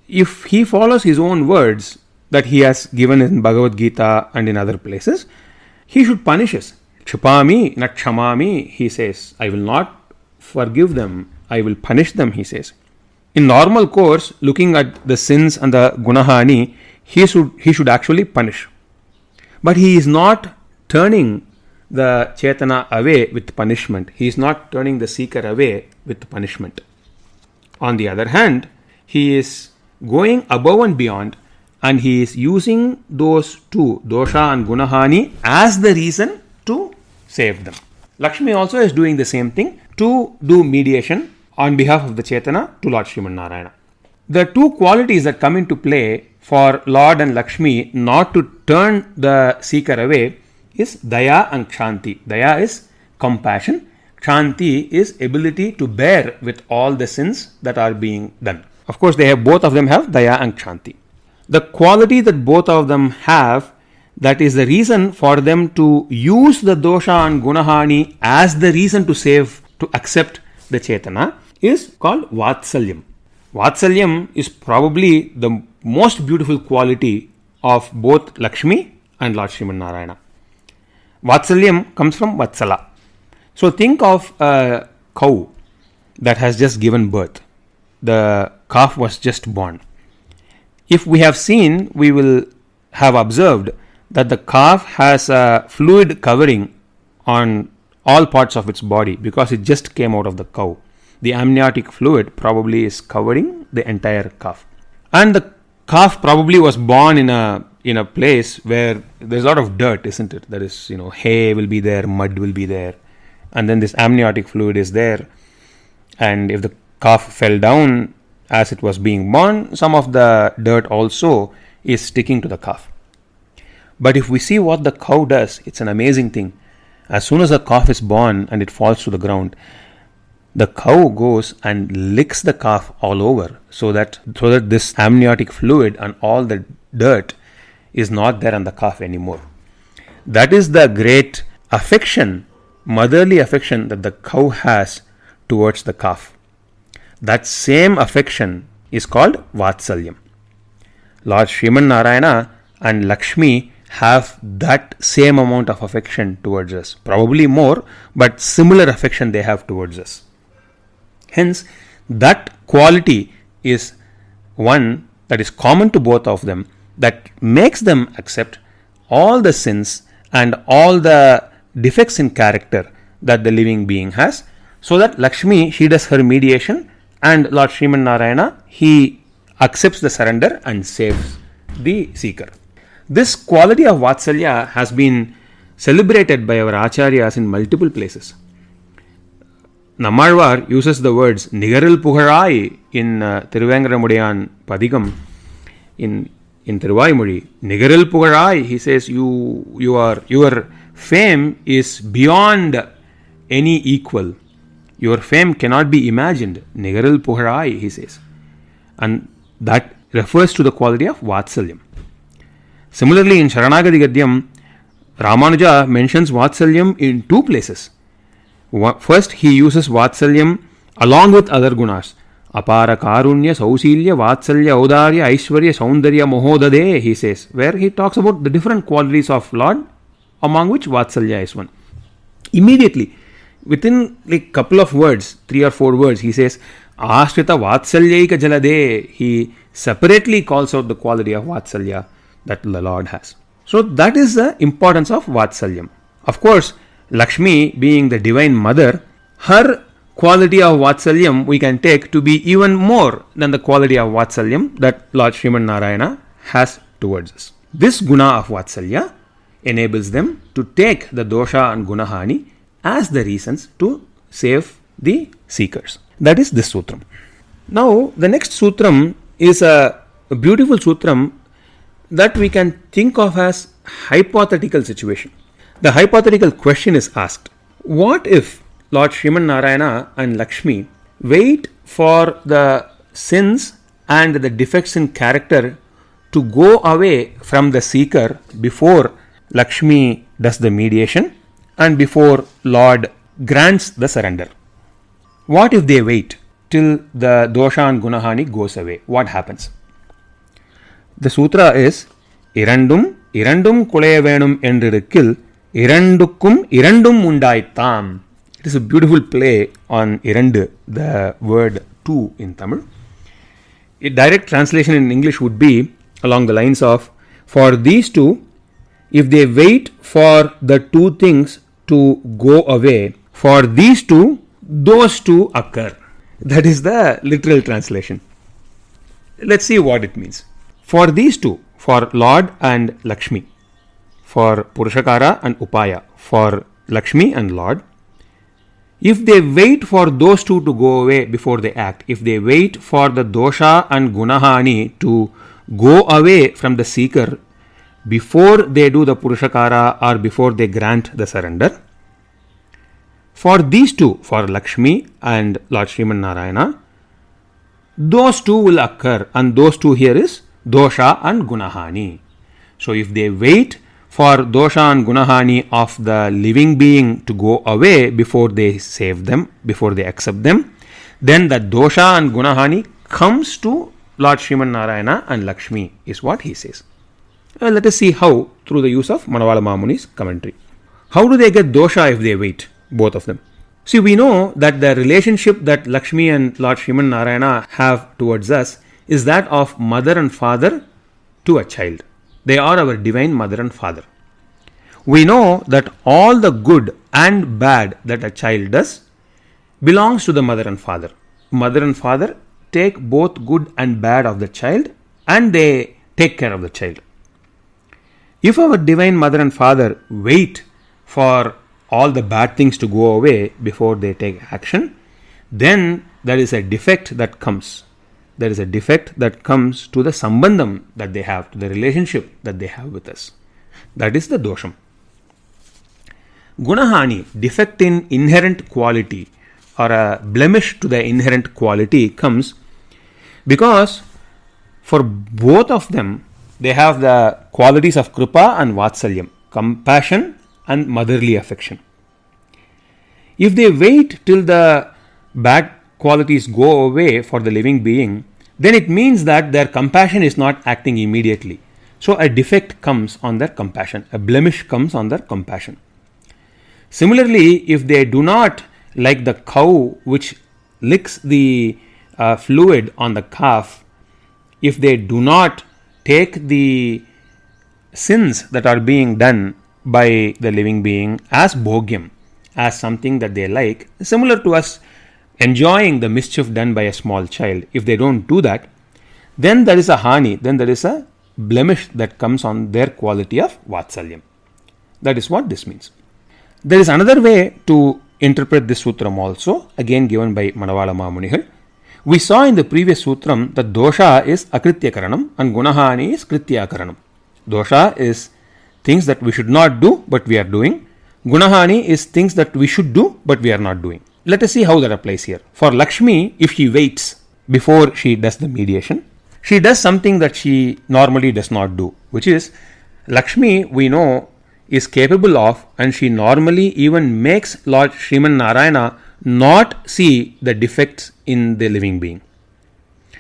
if he follows his own words that he has given in Bhagavad Gita and in other places, he should punish us. Kshipami na kshamami, he says. I will not forgive them, I will punish them, he says. In normal course, looking at the sins and the gunahani, he should actually punish. But he is not turning the Chetana away with punishment. He is not turning the seeker away with punishment. On the other hand, he is going above and beyond, and he is using those two, dosha and gunahani, as the reason to save them. Lakshmi also is doing the same thing to do mediation on behalf of the Chetana to Lord Sriman Narayana. The two qualities that come into play for Lord and Lakshmi not to turn the seeker away is daya and kshanti. Daya is compassion. Kshanti is ability to bear with all the sins that are being done. Of course, both of them have daya and kshanti. The quality that both of them have, that is the reason for them to use the dosha and gunahani as the reason to accept the Chetana, is called vatsalyam. Vatsalyam is probably the most beautiful quality of both Lakshmi and Lord Sriman Narayana. Vatsalyam comes from Vatsala. So think of a cow that has just given birth. The calf was just born. If we have seen, we will have observed that the calf has a fluid covering on all parts of its body because it just came out of the cow. The amniotic fluid probably is covering the entire calf. And the calf probably was born in a place where there's a lot of dirt, isn't it? That is, hay will be there, mud will be there, and then this amniotic fluid is there. And if the calf fell down as it was being born, some of the dirt also is sticking to the calf. But if we see what the cow does, it's an amazing thing. As soon as the calf is born and it falls to the ground, the cow goes and licks the calf all over so that this amniotic fluid and all the dirt is not there on the calf anymore. That is the great affection, motherly affection that the cow has towards the calf. That same affection is called Vatsalyam. Lord Sriman Narayana and Lakshmi have that same amount of affection towards us. Probably more, but similar affection they have towards us. Hence, that quality is one that is common to both of them, that makes them accept all the sins and all the defects in character that the living being has, so that Lakshmi, she does her mediation, and Lord Sriman Narayana, he accepts the surrender and saves the seeker. This quality of Vatsalya has been celebrated by our Acharyas in multiple places. Nammalvar uses the words Nigaril Pugarai in Thiruvengramudiyan Padigam in Thiruvaimozhi. Nigaril Pugarai, he says, your fame is beyond any equal. Your fame cannot be imagined. Nigaril Pugarai, he says. And that refers to the quality of Vatsalyam. Similarly, in Sharanagati Gadyam, Ramanuja mentions Vatsalyam in two places. First, he uses Vatsalyam along with other gunas. Apara Karunya, Sausilya, Vatsalya, Audarya, Aishwarya, Saundarya, Mohodade, he says, where he talks about the different qualities of Lord, among which Vatsalya is one. Immediately, within like couple of words, 3 or 4 words, he says, Ashrita Vatsalyaika Jalade. He separately calls out the quality of Vatsalya that the Lord has. So that is the importance of Vatsalyam. Of course, Lakshmi being the divine mother, her quality of Vatsalyam we can take to be even more than the quality of Vatsalyam that Lord Sriman Narayana has towards us. This guna of Vatsalya enables them to take the dosha and gunahani as the reasons to save the seekers. That is this sutram. Now, the next sutram is a beautiful sutram that we can think of as hypothetical situation. The hypothetical question is asked, what if Lord Sriman Narayana and Lakshmi wait for the sins and the defects in character to go away from the seeker before Lakshmi does the mediation and before Lord grants the surrender? What if they wait till the dosha and gunahani goes away? What happens? The sutra is Irandum kulevenum endrikkil Irandukkum irandum undaittam. It is a beautiful play on irandu, the word two in Tamil. A direct translation in English would be along the lines of, for these two, if they wait for the two things to go away, for these two, those two occur. That is the literal translation. Let's see what it means. For these two, for Lord and Lakshmi, for Purushakara and Upaya, for Lakshmi and Lord, if they wait for those two to go away before they act, if they wait for the dosha and gunahani to go away from the seeker before they do the Purushakara or before they grant the surrender, for these two, for Lakshmi and Lord Sriman Narayana, those two will occur, and those two here is dosha and gunahani. So if they wait for dosha and gunahani of the living being to go away before they save them, before they accept them, then the dosha and gunahani comes to Lord Sriman Narayana and Lakshmi, is what he says. Let us see how through the use of Manavala Mamuni's commentary. How do they get dosha if they wait, both of them? See, we know that the relationship that Lakshmi and Lord Sriman Narayana have towards us is that of mother and father to a child. They are our divine mother and father. We know that all the good and bad that a child does belongs to the mother and father. Mother and father take both good and bad of the child and they take care of the child. If our divine mother and father wait for all the bad things to go away before they take action, then there is a defect that comes. There is a defect that comes to the sambandham that they have, to the relationship that they have with us. That is the dosham. Gunahani, defect in inherent quality or a blemish to the inherent quality, comes because for both of them they have the qualities of kripa and vatsalyam, compassion and motherly affection. If they wait till the bad qualities go away for the living being, then it means that their compassion is not acting immediately. So a defect comes on their compassion, a blemish comes on their compassion. Similarly, if they do not, like the cow which licks the fluid on the calf, if they do not take the sins that are being done by the living being as bhogyam, as something that they like, similar to us enjoying the mischief done by a small child, if they don't do that, then there is a hani, then there is a blemish that comes on their quality of vatsalyam. That is what this means. There is another way to interpret this sutram also, again given by Manavala Mamunigal. We saw in the previous sutram that dosha is akrityakaranam and gunahani is krityakaranam. Dosha is things that we should not do but we are doing. Gunahani is things that we should do but we are not doing. Let us see how that applies here. For Lakshmi, if she waits before she does the mediation, she does something that she normally does not do, which is Lakshmi, we know, is capable of, and she normally even makes Lord Sriman Narayana not see the defects in the living being.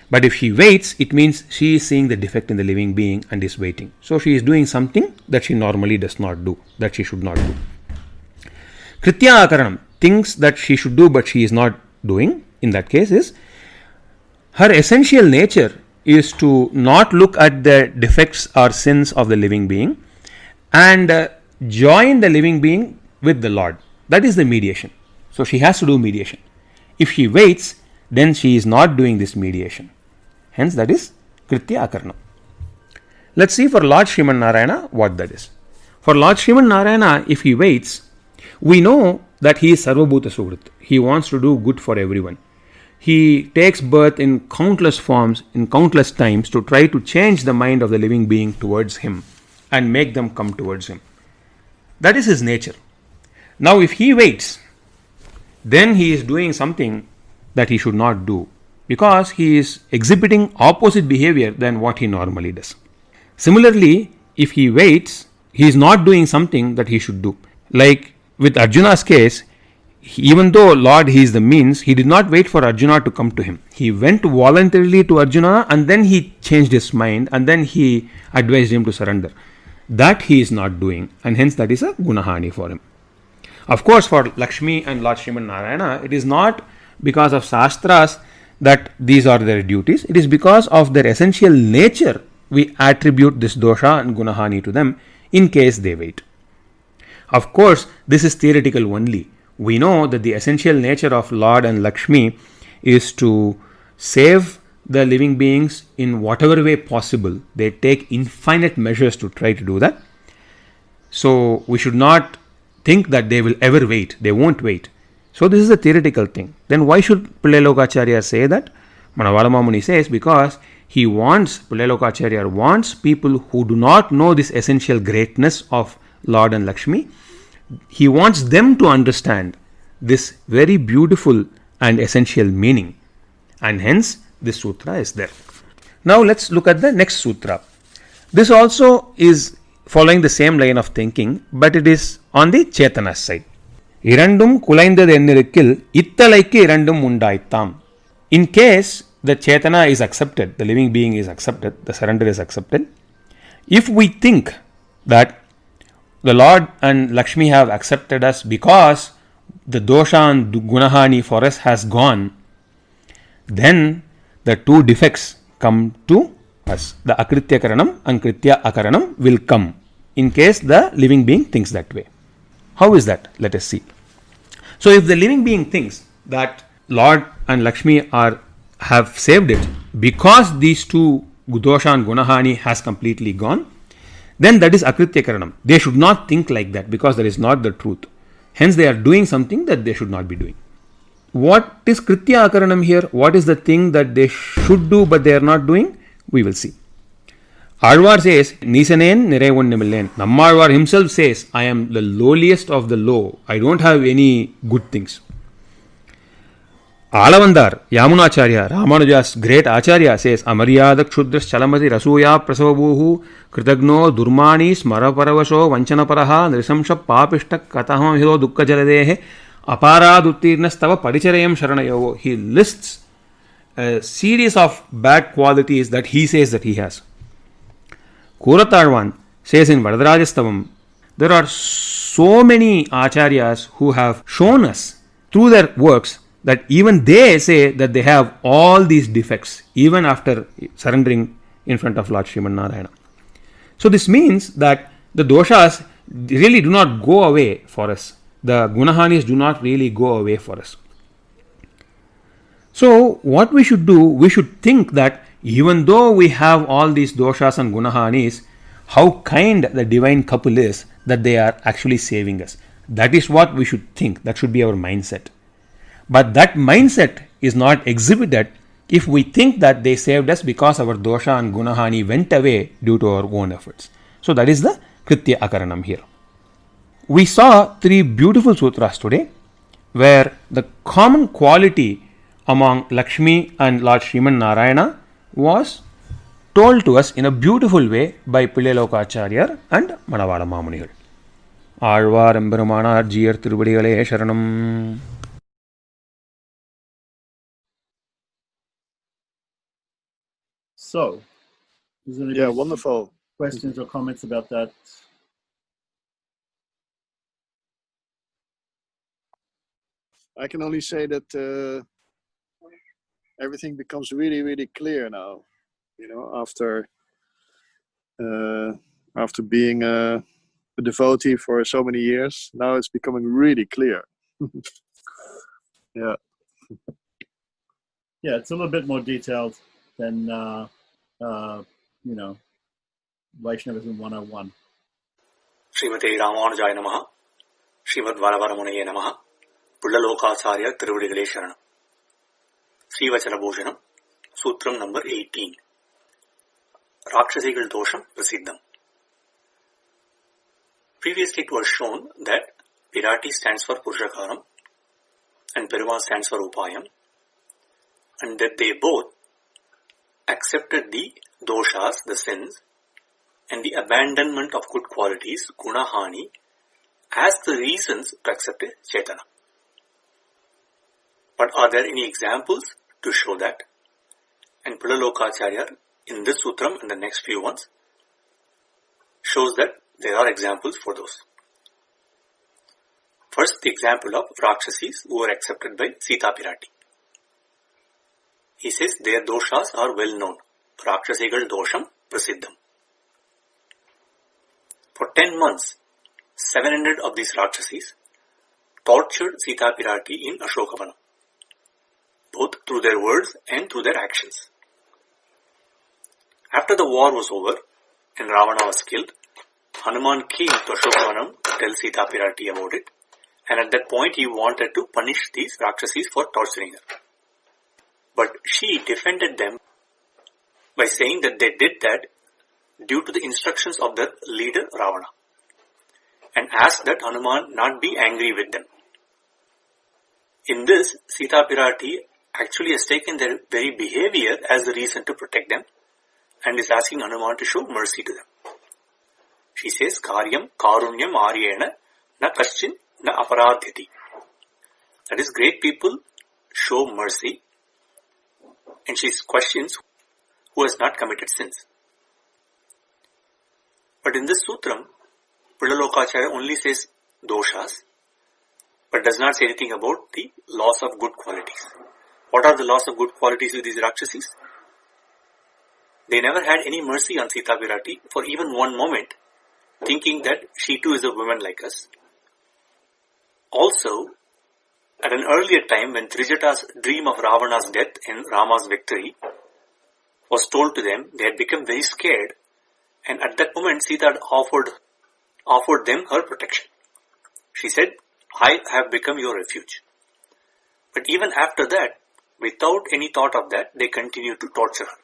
But if she waits, it means she is seeing the defect in the living being and is waiting. So she is doing something that she normally does not do, that she should not do. Kritya Akaranam, things that she should do but she is not doing, in that case is her essential nature is to not look at the defects or sins of the living being and join the living being with the Lord. That is the mediation. So she has to do mediation. If she waits, then she is not doing this mediation. Hence that is Kritya Akaranam. Let's see for Lord Sriman Narayana what that is. For Lord Sriman Narayana, if he waits, we know that he is Sarvabhuta Suhrit. He wants to do good for everyone. He takes birth in countless forms, in countless times, to try to change the mind of the living being towards him and make them come towards him. That is his nature. Now, if he waits, then he is doing something that he should not do because he is exhibiting opposite behavior than what he normally does. Similarly, if he waits, he is not doing something that he should do. Like with Arjuna's case, even though Lord he is the means, he did not wait for Arjuna to come to him. He went voluntarily to Arjuna and then he changed his mind and then he advised him to surrender. That he is not doing, and hence that is a gunahani for him. Of course, for Lakshmi and Lord Sriman Narayana, it is not because of Shastras that these are their duties. It is because of their essential nature we attribute this dosha and gunahani to them in case they wait. Of course, this is theoretical only. We know that the essential nature of Lord and Lakshmi is to save the living beings in whatever way possible. They take infinite measures to try to do that. So we should not think that they will ever wait. They won't wait. So this is a theoretical thing. Then why should Pillai Lokacharya say that? Manavala Mamuni says because Pillai Lokacharya wants people who do not know this essential greatness of Lord and Lakshmi. He wants them to understand this very beautiful and essential meaning. And hence this sutra is there. Now let's look at the next sutra. This also is following the same line of thinking, but it is on the Chetana side. Irandum kulaindad ennirikil ittalaikku irandum undaittam. In case the Chetana is accepted, the living being is accepted, the surrender is accepted. If we think that the Lord and Lakshmi have accepted us because the dosha and gunahani for us has gone, then the two defects come to us. The akritya karanam and kritya akaranam will come in case the living being thinks that way. How is that? Let us see. So if the living being thinks that Lord and Lakshmi have saved it because these two dosha and gunahani has completely gone, then that is akritya karanam. They should not think like that because that is not the truth. Hence they are doing something that they should not be doing. What is kritya akaranam here? What is the thing that they should do but they are not doing? We will see. Alvar says, Nisanen nirevonnimillen. Nammalvar himself says, I am the lowliest of the low. I don't have any good things. Alavandar, Yamunacharya, Ramanuja's great Acharya says, Amaryada kshudras chalamati rasuya prasavabuhu kritagno durmani smaraparavasho vanchanaparaha nrisamsha papishtak kataham hilo dukka jaladehe aparaduttirnastava paricharayam sharanayovo. He lists a series of bad qualities that he says that he has. Kuratarvan says in Varadarajastavam, there are so many acharyas who have shown us through their works that even they say that they have all these defects even after surrendering in front of Lord Sriman Narayana. So this means that the doshas really do not go away for us. The gunahanis do not really go away for us. So what we should do, we should think that even though we have all these doshas and gunahanis, how kind the divine couple is that they are actually saving us. That is what we should think. That should be our mindset. But that mindset is not exhibited if we think that they saved us because our dosha and gunahani went away due to our own efforts. So that is the kritya akaranam here. We saw 3 beautiful sutras today where the common quality among Lakshmi and Lord Sriman Narayana was told to us in a beautiful way by Pillai and Manavala Mamunigal. Alvar Emberumanar Jiyar Tiruvadigalé Sharanam. So, is there any Yeah, wonderful. questions or comments about that? I can only say that everything becomes really, really clear now. You know, after being a devotee for so many years, now it's becoming really clear. Yeah. Yeah, it's a little bit more detailed than Vaishnavism 101. Srimate Ramanujaya Namaha, Srimad Varavaramunaye Namaha, Pullalokacharya Tiruvadigalé Sharanam. Sri Vacana Bhusanam, Sutram number 18. Rakshasigal Dosham Prasiddham. Previously it was shown that Virati stands for Purushakaram and Perumal stands for Upayam, and that they both accepted the doshas, the sins, and the abandonment of good qualities, gunahani, as the reasons to accept a Chetana. But are there any examples to show that? And Pullalokacharya in this sutram and the next few ones shows that there are examples for those. First, the example of Rakshasis who were accepted by Sita Pirati. He says their doshas are well known. Rakshasigal dosham prasiddham. For 10 months, 700 of these Rakshasis tortured Sita Pirati in Ashokavanam, both through their words and through their actions. After the war was over and Ravana was killed, Hanuman came to Ashokavanam to tell Sita Pirati about it, and at that point he wanted to punish these Rakshasis for torturing her. But she defended them by saying that they did that due to the instructions of their leader Ravana, and asked that Hanuman not be angry with them. In this, Sita Pirati actually has taken their very behavior as the reason to protect them and is asking Hanuman to show mercy to them. She says, Karyam karunyam aryena na kaschin na aparadhyati. That is, great people show mercy and she questions who has not committed sins. But in this sutram, Pullalokacharya only says doshas, but does not say anything about the loss of good qualities. What are the loss of good qualities with these Rakshasis? They never had any mercy on Sita Virati for even one moment, thinking that she too is a woman like us. Also, at an earlier time when Trijata's dream of Ravana's death and Rama's victory was told to them, they had become very scared, and at that moment Sita had offered them her protection. She said, I have become your refuge. But even after that, without any thought of that, they continue to torture her.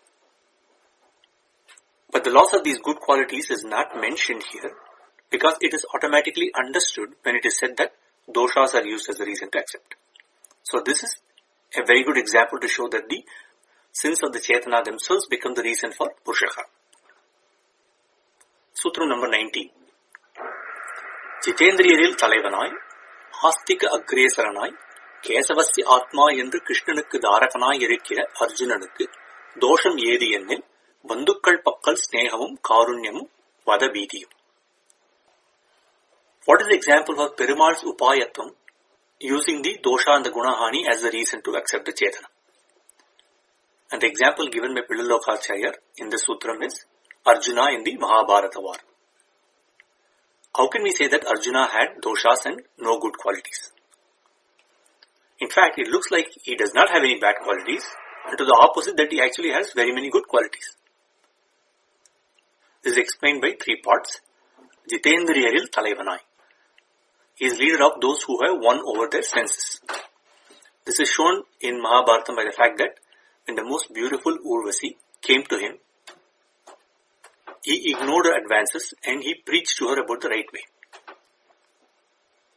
But the loss of these good qualities is not mentioned here because it is automatically understood when it is said that doshas are used as a reason to accept. So this is a very good example to show that the sins of the Chetana themselves become the reason for Purushaka. Sutram number 19. Jitendriyaril Talaivanai, Astika Agresaranai, Kesavasya Atma என்று கிருஷ்ணனுக்கு தாரகனாய் இருக்கிற அர்ஜுனனுக்கு தோஷம் ஏது என்னில் பந்துக்கள் பக்கல் ஸ்நேகமும் காருண்யமும் வதபீதியும். What is the example of Perumal's Upayatvam using the dosha and the gunahani as the reason to accept the Chetana? And the example given by Pullalokacharya in the sutram is Arjuna in the Mahabharata war. How can we say that Arjuna had doshas and no good qualities? In fact, it looks like he does not have any bad qualities, and to the opposite that he actually has very many good qualities. This is explained by three parts. Jitendriyaril Talaivanai. He is leader of those who have won over their senses. This is shown in Mahabharata by the fact that when the most beautiful Urvasi came to him, he ignored her advances and he preached to her about the right way.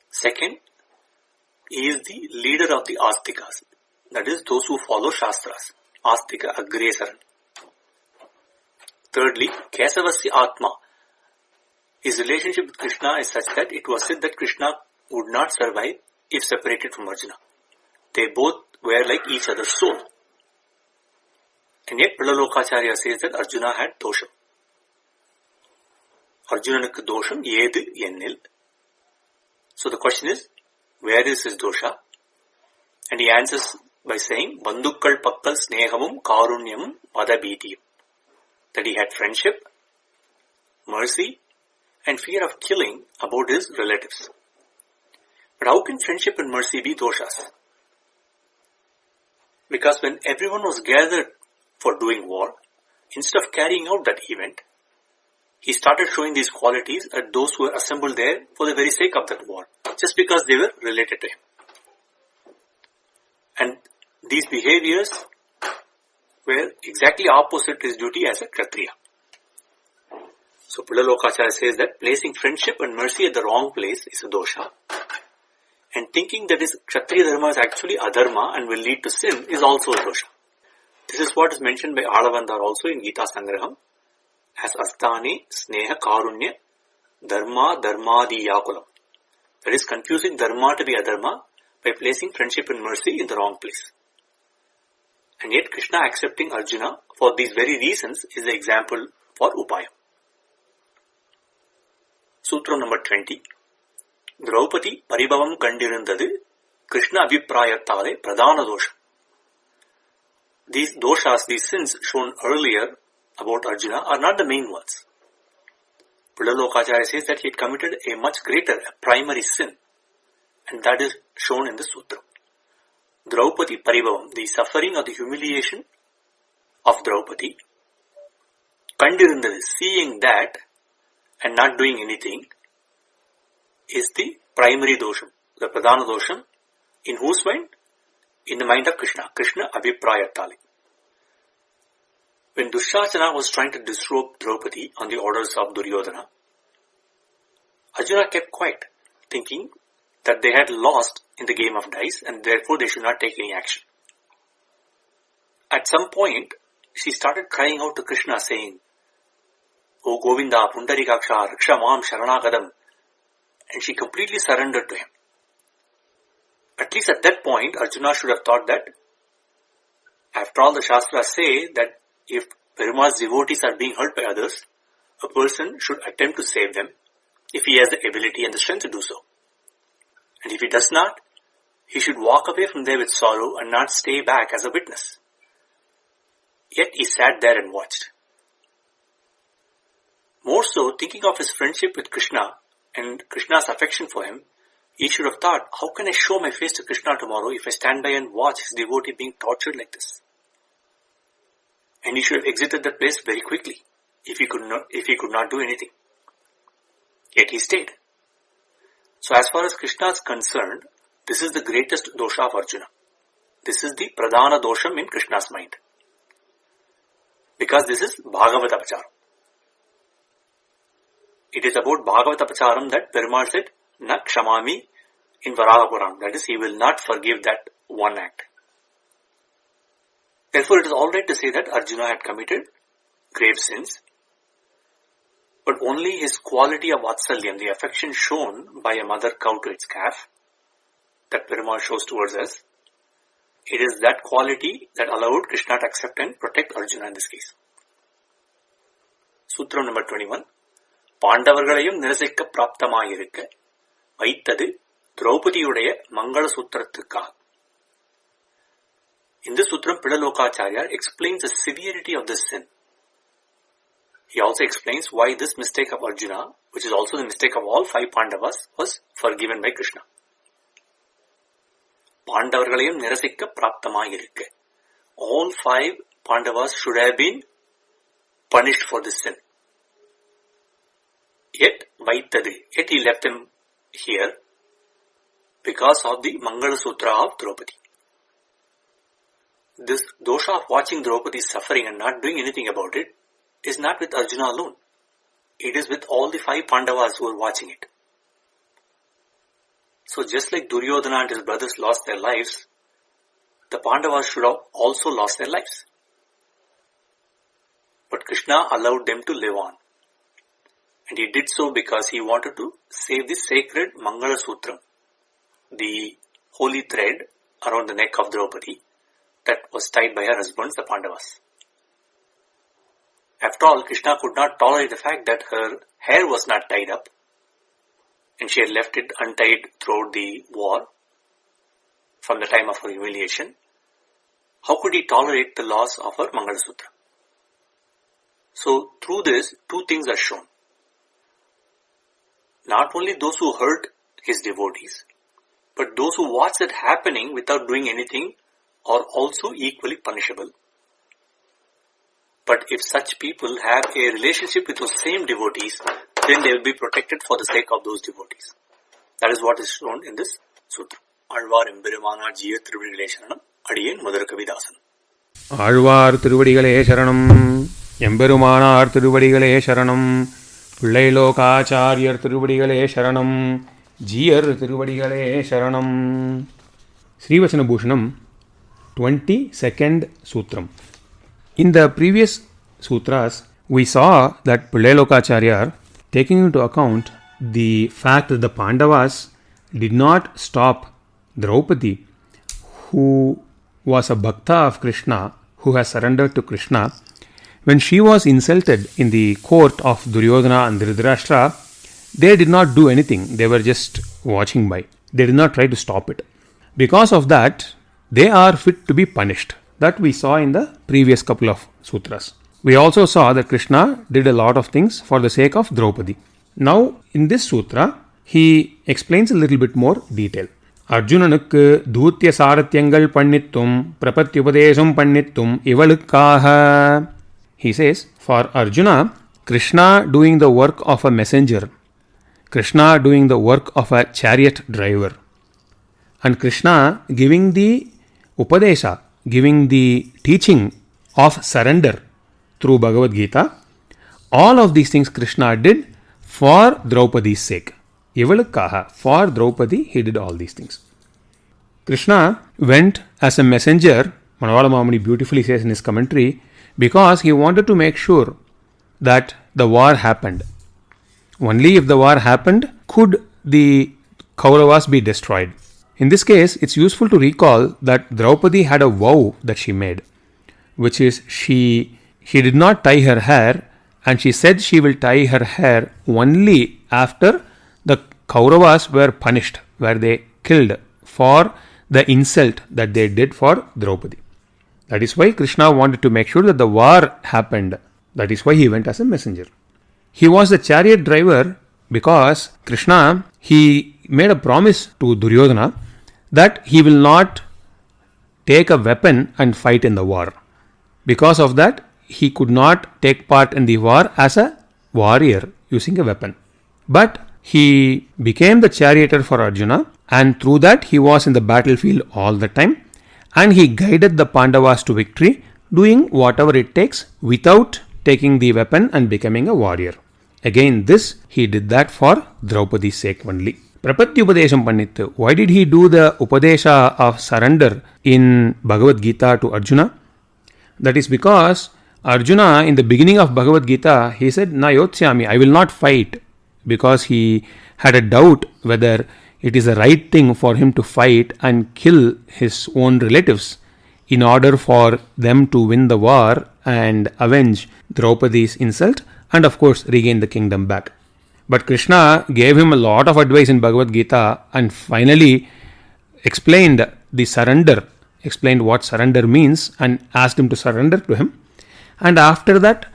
Second, he is the leader of the Astikas, that is those who follow Shastras, Astika Agresaran. Thirdly, Kesavasya Atma. His relationship with Krishna is such that it was said that Krishna would not survive if separated from Arjuna. They both were like each other's soul. And yet Pullalokacharya says that Arjuna had dosham. Arjunanukku dosham yedu ennil. So the question is, where is his dosha? And he answers by saying, Bandukkal pakkal snehamum karunyamum vadabhitiyam. That he had friendship, mercy, and fear of killing about his relatives. But how can friendship and mercy be doshas? Because when everyone was gathered for doing war, instead of carrying out that event, he started showing these qualities at those who were assembled there for the very sake of that war, just because they were related to him. And these behaviors were exactly opposite to his duty as a Kshatriya. So Pullalokacharya says that placing friendship and mercy at the wrong place is a dosha, and thinking that his Kshatriya dharma is actually adharma and will lead to sin is also a dosha. This is what is mentioned by Alavandar also in Gita Sangraham as Astane Sneha Karunya Dharma Dharmadi Yakulam. That is confusing dharma to be adharma by placing friendship and mercy in the wrong place. And yet Krishna accepting Arjuna for these very reasons is the example for Upaya. Sutra number 20. Draupadi Paribhavam Kandirundadu Krishna Abhiprayathale Pradana Dosha. These doshas, these sins shown earlier about Arjuna are not the main ones. Pullalokacharya says that he had committed a much greater, a primary sin, and that is shown in the sutra. Draupadi Paribhavam, the suffering or the humiliation of Draupadi, Kandirundadu, seeing that and not doing anything, is the primary dosham, the pradana dosham, in whose mind? In the mind of Krishna. Krishna Abhiprayathale. When Dushasana was trying to disrobe Draupadi on the orders of Duryodhana, Arjuna kept quiet, thinking that they had lost in the game of dice and therefore they should not take any action. At some point, she started crying out to Krishna saying, O Govinda, Pundarikaksha, Raksha Mam Sharanagadam, and she completely surrendered to him. At least at that point, Arjuna should have thought that After all, the Shastras say that if Perumal's devotees are being hurt by others, a person should attempt to save them if he has the ability and the strength to do so. And if he does not, he should walk away from there with sorrow and not stay back as a witness. Yet he sat there and watched. More so, thinking of his friendship with Krishna and Krishna's affection for him, he should have thought, how can I show my face to Krishna tomorrow if I stand by and watch his devotee being tortured like this? And he should have exited the place very quickly if he could not do anything. Yet he stayed. So as far as Krishna is concerned, this is the greatest dosha of Arjuna. This is the pradhana dosham in Krishna's mind. Because this is Bhagavata Pacharam. It is about Bhagavata Pacharam that Perumal said, Na Kshamami in Varaha Puranam. That is, he will not forgive that one act. Therefore, it is alright to say that Arjuna had committed grave sins, but only his quality of Vatsalyam, the affection shown by a mother cow to its calf, that Perumal shows towards us, it is that quality that allowed Krishna to accept and protect Arjuna in this case. Sutram number 21. பாண்டவர்களையும் நிரசிக்க பிராப்தமாயிருக்க வைத்தது திரௌபதியுடைய மங்கள சூத்திரத்துக்காக. In this sutram, Pidalokacharya explains the severity of this sin. He also explains why this mistake of Arjuna, which is also the mistake of all 5 Pandavas, was forgiven by Krishna. பாண்டவர்களையும் நிரசிக்க பிராப்தமாயிருக்க. All 5 Pandavas should have been punished for this sin. Yet he left them here because of the Mangala Sutra of Draupadi. This dosha of watching Draupadi suffering and not doing anything about it is not with Arjuna alone. It is with all the 5 Pandavas who are watching it. So just like Duryodhana and his brothers lost their lives, the Pandavas should have also lost their lives. But Krishna allowed them to live on. And he did so because he wanted to save the sacred Mangala Sutram, the holy thread around the neck of Draupadi that was tied by her husbands, the Pandavas. After all, Krishna could not tolerate the fact that her hair was not tied up and she had left it untied throughout the war from the time of her humiliation. How could he tolerate the loss of her Mangala Sutra? So through this, 2 things are shown. Not only those who hurt his devotees, but those who watch that happening without doing anything are also equally punishable. But if such people have a relationship with those same devotees, then they will be protected for the sake of those devotees. That is what is shown in this sutra. Alvar Embirumana Jiya Trivadigalai Sharanam Adiyen Mudar Kavidasan. Alvar Trivadigalai Sharanam Embirumana Trivadigalai Sharanam Pidalokacharya Trivadigalai Sharanam Jiyar Trivadigalai Sharanam. Sri Vacana Bhusanam 22nd Sutram. In the previous sutras, we saw that Pidalokacharya, taking into account the fact that the Pandavas did not stop Draupadi, who was a bhakta of Krishna, who has surrendered to Krishna, when she was insulted in the court of Duryodhana and Dhritarashtra, they did not do anything. They were just watching by. They did not try to stop it. Because of that, they are fit to be punished. That we saw in the previous couple of sutras. We also saw that Krishna did a lot of things for the sake of Draupadi. Now, in this sutra, he explains a little bit more detail. Arjunanukku dhutya saratyangal pannittum prapatyupadesham pannittum ivalukkaha. He says, for Arjuna, Krishna doing the work of a messenger, Krishna doing the work of a chariot driver, and Krishna giving the upadesha, giving the teaching of surrender through Bhagavad Gita, all of these things Krishna did for Draupadi's sake. Ivalukkaha, for Draupadi, he did all these things. Krishna went as a messenger, Manavala Mamani beautifully says in his commentary, because he wanted to make sure that the war happened. Only if the war happened could the Kauravas be destroyed. In this case, it's useful to recall that Draupadi had a vow that she made. which is she did not tie her hair, and she said she will tie her hair only after the Kauravas were punished, where they killed for the insult that they did for Draupadi. That is why Krishna wanted to make sure that the war happened. That is why he went as a messenger. He was the chariot driver because Krishna, he made a promise to Duryodhana that he will not take a weapon and fight in the war. Because of that, he could not take part in the war as a warrior using a weapon. But he became the charioteer for Arjuna, and through that he was in the battlefield all the time, and he guided the Pandavas to victory, doing whatever it takes without taking the weapon and becoming a warrior. Again, this he did that for Draupadi's sake only. Prapatti Upadesham Pannittu. Why did he do the Upadesha of surrender in Bhagavad Gita to Arjuna? That is because Arjuna, in the beginning of Bhagavad Gita, he said, Na yotsyami, I will not fight, because he had a doubt whether it is the right thing for him to fight and kill his own relatives in order for them to win the war and avenge Draupadi's insult and of course regain the kingdom back. But Krishna gave him a lot of advice in Bhagavad Gita and finally explained the surrender, explained what surrender means and asked him to surrender to him. And after that,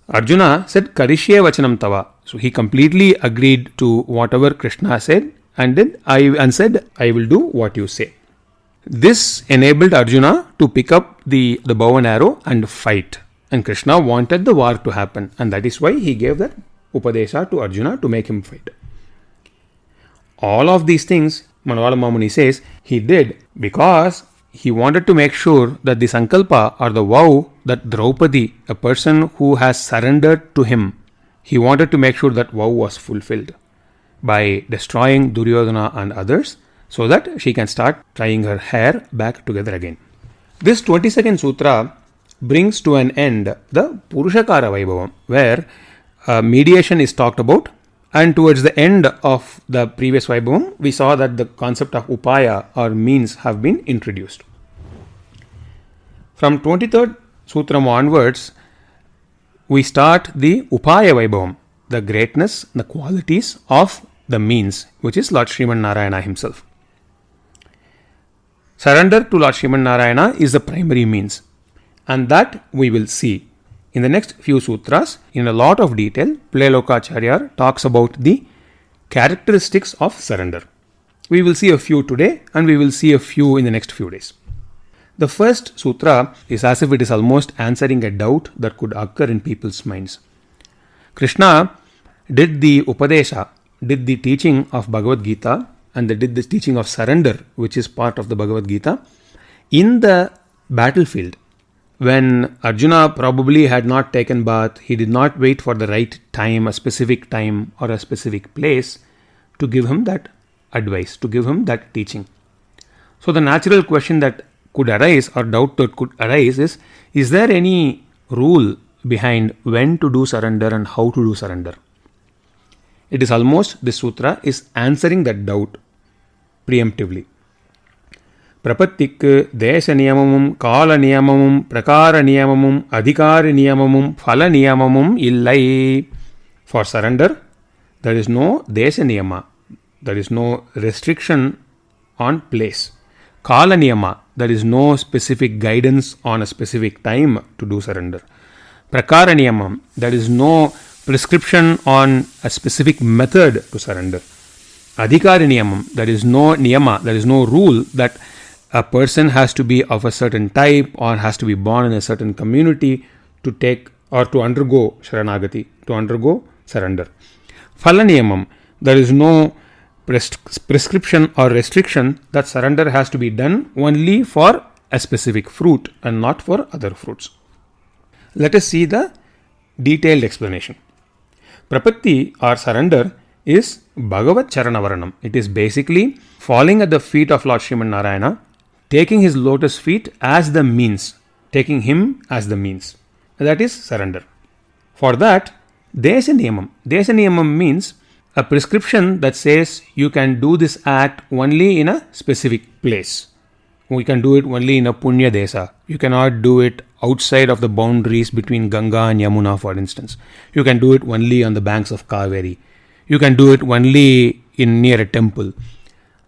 Arjuna said, Karishye Vachanam Tava. So he completely agreed to whatever Krishna said and said, I will do what you say. This enabled Arjuna to pick up the bow and arrow and fight. And Krishna wanted the war to happen. And that is why he gave that Upadesha to Arjuna to make him fight. All of these things, Manavala Mamuni says, he did because he wanted to make sure that the Sankalpa or the vow that Draupadi, a person who has surrendered to him, he wanted to make sure that vow was fulfilled by destroying Duryodhana and others so that she can start tying her hair back together again. This 22nd Sutra brings to an end the Purushakara Vaibhavam, where mediation is talked about, and towards the end of the previous Vaibhavam, we saw that the concept of Upaya or means have been introduced. From 23rd Sutram onwards, we start the Upaya Vaibhavam, the greatness, the qualities of the means, which is Lord Sriman Narayana himself. Surrender to Lord Sriman Narayana is the primary means, and that we will see in the next few sutras in a lot of detail. Pulelokacharya talks about the characteristics of surrender. We will see a few today and we will see a few in the next few days. The first sutra is as if it is almost answering a doubt that could occur in people's minds. Krishna did the Upadesha, did the teaching of Bhagavad Gita, and they did the teaching of surrender, which is part of the Bhagavad Gita, in the battlefield. When Arjuna probably had not taken bath, he did not wait for the right time, a specific time or a specific place to give him that advice, to give him that teaching. So the natural question that could arise or doubt that could arise is there any rule behind when to do surrender and how to do surrender? It is almost, this sutra is answering that doubt preemptively. Prapattikku desha niyamamum, kala niyamamum, prakara niyamamum, adhikari niyamamum, phala niyamamum illai. For surrender, there is no desha niyama, there is no restriction on place. Kala niyama, there is no specific guidance on a specific time to do surrender. Prakara niyamam, there is no prescription on a specific method to surrender. Adhikari niyamam, there is no niyama, there is no rule that a person has to be of a certain type or has to be born in a certain community to take or to undergo sharanagati, to undergo surrender. Phala niyamam, there is no prescription or restriction that surrender has to be done only for a specific fruit and not for other fruits. Let us see the detailed explanation. Prapatti or surrender is Bhagavat Charana. It is basically falling at the feet of Lord Sriman Narayana, taking his lotus feet as the means, taking him as the means. That is surrender. For that, Desha Niyamam. Desha Niyamam means a prescription that says you can do this act only in a specific place, we can do it only in a Punya Desa. You cannot do it outside of the boundaries between Ganga and Yamuna, for instance. You can do it only on the banks of Kaveri. You can do it only near a temple.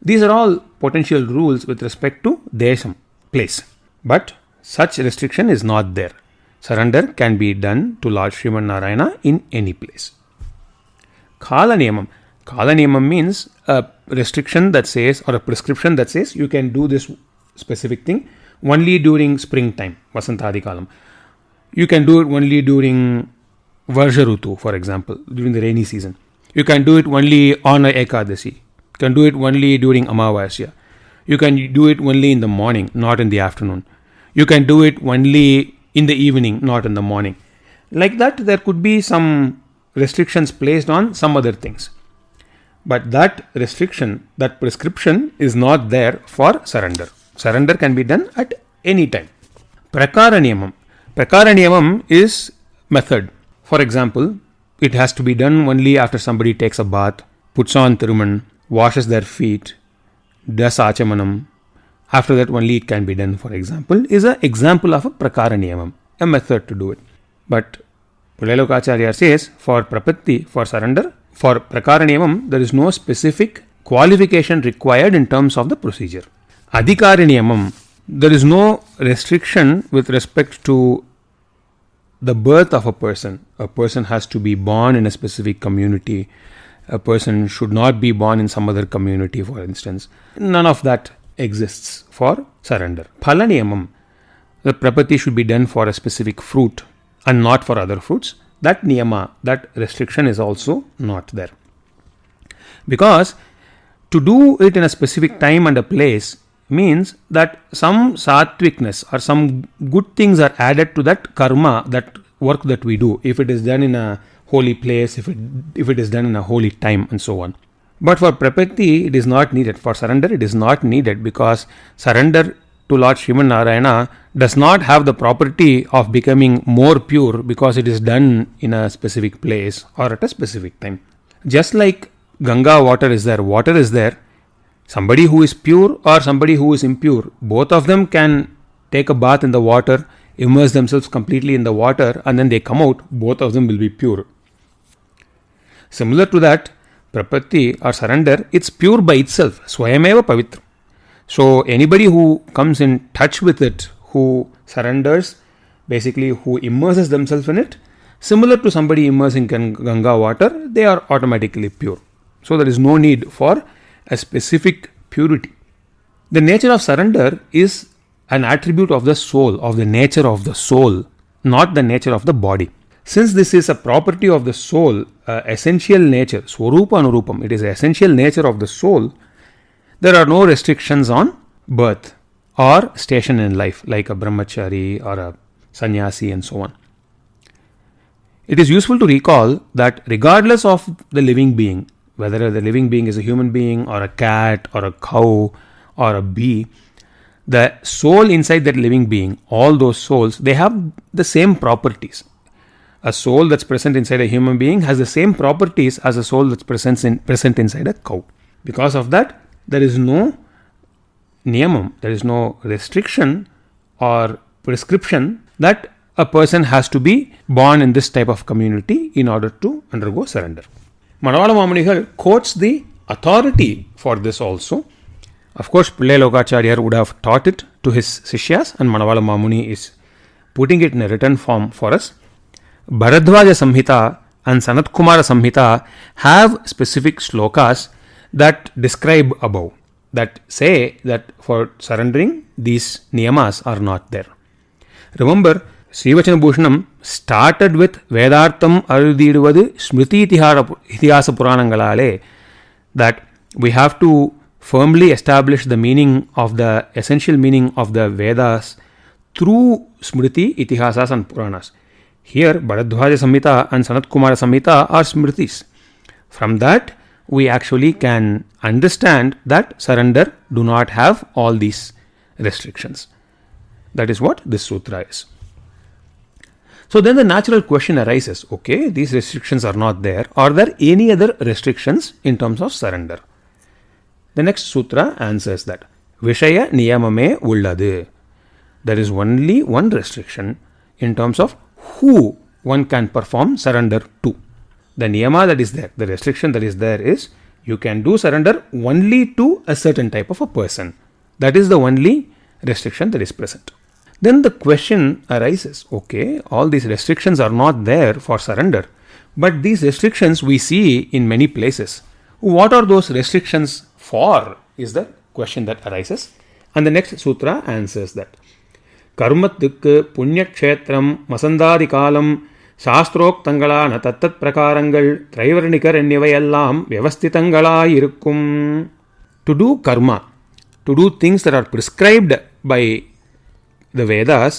These are all potential rules with respect to Desham, place. But such restriction is not there. Surrender can be done to Lord Sriman Narayana in any place. Kala Niyamam. Kala Niyamam means a restriction that says, or a prescription that says, you can do this specific thing only during springtime, Vasantadikalam. You can do it only during Varsha Rutu, for example, during the rainy season. You can do it only on a Ekadasi. You can do it only during Amavasya. You can do it only in the morning, not in the afternoon. You can do it only in the evening, not in the morning. Like that, there could be some restrictions placed on some other things. But that restriction, that prescription is not there for surrender. Surrender can be done at any time. Prakara Niyamam. Prakara Niyamam is method. For example, it has to be done only after somebody takes a bath, puts on Thiruman, washes their feet, does Achamanam. After that only it can be done, for example, is an example of a Prakara Niyamam, a method to do it. But Pulelokacharya says, for Prapatti, for surrender, for Prakara Niyamam, there is no specific qualification required in terms of the procedure. Adhikari Niyamam, there is no restriction with respect to the birth of a person. A person has to be born in a specific community. A person should not be born in some other community, for instance. None of that exists for surrender. Phala Niyamam, the Prapatti should be done for a specific fruit and not for other fruits. That niyama, that restriction is also not there. Because to do it in a specific time and a place means that some satvikness or some good things are added to that karma, that work that we do, if it is done in a holy place, if it is done in a holy time, and so on. But for Prapatti, it is not needed. For surrender, it is not needed, because surrender to Lord Sriman Narayana does not have the property of becoming more pure because it is done in a specific place or at a specific time. Just like Ganga water is there, somebody who is pure or somebody who is impure, both of them can take a bath in the water, immerse themselves completely in the water, and then they come out, both of them will be pure. Similar to that, Prapatti or surrender, it's pure by itself, Swayameva Pavitra. So anybody who comes in touch with it, who surrenders, basically who immerses themselves in it, similar to somebody immersing Ganga water, they are automatically pure. So there is no need for a specific purity. The nature of surrender is an attribute of the soul, of the nature of the soul, not the nature of the body. Since this is a property of the soul, essential nature, Swarupa Anurupam, it is the essential nature of the soul, there are no restrictions on birth or station in life, like a brahmachari or a sannyasi and so on. It is useful to recall that regardless of the living being, whether the living being is a human being or a cat or a cow or a bee, the soul inside that living being, all those souls, they have the same properties. A soul that's present inside a human being has the same properties as a soul that's present inside a cow. Because of that, there is no niyamam, there is no restriction or prescription that a person has to be born in this type of community in order to undergo surrender. Manavala Mamunigal quotes the authority for this also. Of course, Pillai Lokacharya would have taught it to his Sishyas, and Manavala Mamuni is putting it in a written form for us. Bharadwaja Samhita and Sanat Kumara Samhita have specific shlokas that describe above, that say that for surrendering, these niyamas are not there. Remember, Sri Vacana Bhusanam started with Vedartham Arudiduvadu Smriti Itihasa Puranangalale, that we have to firmly establish the meaning of the essential meaning of the Vedas through Smriti, Itihasas and Puranas. Here, Bharadwaja Samhita and Sanat Kumara Samhita are Smritis. From that, we actually can understand that surrender do not have all these restrictions. That is what this sutra is. So then the natural question arises, okay, these restrictions are not there. Are there any other restrictions in terms of surrender? The next sutra answers that. விஷய நியமமே உள்ளது. There is only one restriction in terms of who one can perform surrender to. The niyama that is there, the restriction that is there is you can do surrender only to a certain type of a person. That is the only restriction that is present. Then the question arises, okay, all these restrictions are not there for surrender, but these restrictions we see in many places. What are those restrictions for is the question that arises, and the next sutra answers that. கர்மத்துக்கு புண்ணியக்ஷேத்திரம் மசந்தாதி காலம் சாஸ்திரோக்தங்களான தத்தத் பிரகாரங்கள் திரைவர்ணிகர் என்னிவையெல்லாம் வியவஸ்திதங்களாயிருக்கும். To do karma, to do things that are prescribed by the Vedas,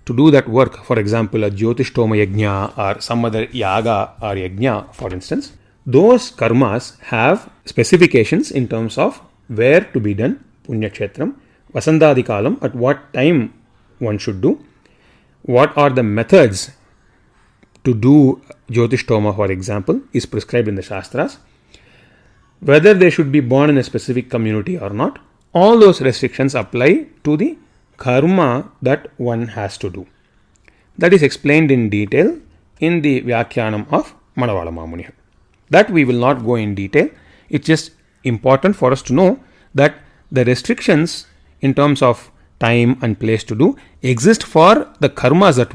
to do that work, for example a Jyotishtoma yajna or some other yaga or yajna for instance, those karmas have specifications in terms of where to be done, punyakshetram, vasantadikalam, at what time one should do, what are the methods to do Jyotishtoma for example is prescribed in the Shastras, whether they should be born in a specific community or not. All those restrictions apply to the karma that one has to do. That is explained in detail in the Vyakhyanam of Manavala Mamuni. That we will not go in detail. It's just important for us to know that the restrictions in terms of time and place to do exist for the karmas that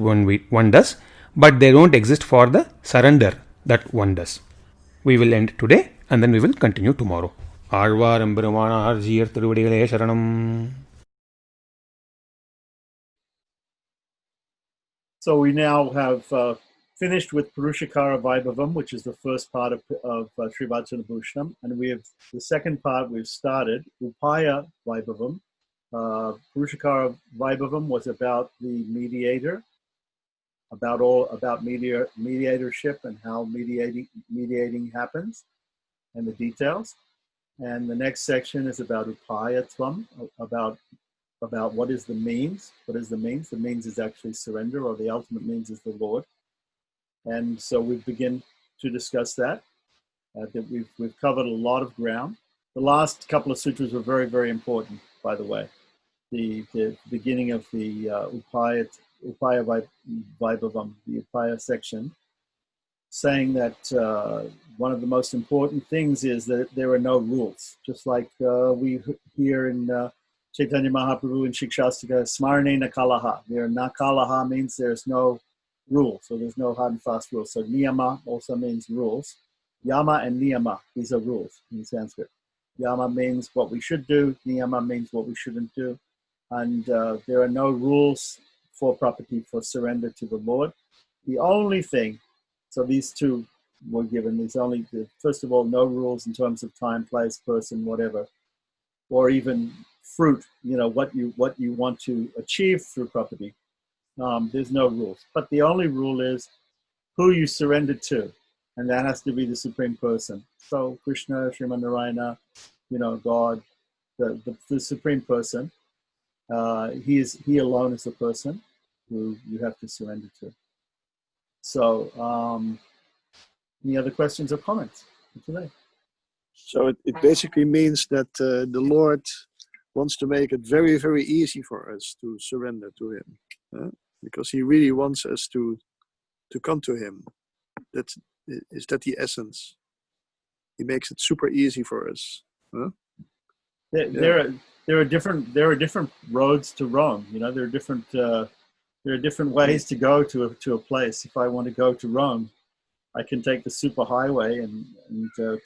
one does, but they don't exist for the surrender that one does. We will end today and then we will continue tomorrow. Alvar எம்பெருமானார் ஜீயர் திருவடிகளே சரணம். So we now have finished with Purushakara Vaibhavam, which is the first part of Sri Vacana Bhusanam, and we have the second part we've started, Upaya Vaibhavam. Purushakara Vaibhavam was about the mediator, about mediatorship and how mediating happens and the details. And the next section is about Upayatvam, about what is the means. What is the means? The means is actually surrender, or the ultimate means is the Lord. And so we begin to discuss that. That we've covered a lot of ground. The last couple of sutras were very, very important, by the way. The beginning of the Upaya Vaibhavam, the Upaya section, saying that one of the most important things is that there are no rules. Just like we hear in Chaitanya Mahaprabhu and Shikshastika, Smarne Nakalaha. Nakalaha means there's no rule, so there's no hard and fast rules. So Niyama also means rules. Yama and Niyama, these are rules in Sanskrit. Yama means what we should do, Niyama means what we shouldn't do. And there are no rules for property for surrender to the Lord. The only thing, so these two were given, first of all, no rules in terms of time, place, person, whatever, or even fruit, what you want to achieve through property. There's no rules. But the only rule is who you surrender to, and that has to be the Supreme Person. So Krishna, Sriman Narayana, God, the Supreme Person. He alone is the person who you have to surrender to. So, any other questions or comments for today? So it basically means that the Lord wants to make it very, very easy for us to surrender to Him, because He really wants us to come to Him. Is that the essence? He makes it super easy for us. Huh? There are different roads to Rome. There are different ways to go to a place. If I want to go to Rome, I can take the superhighway and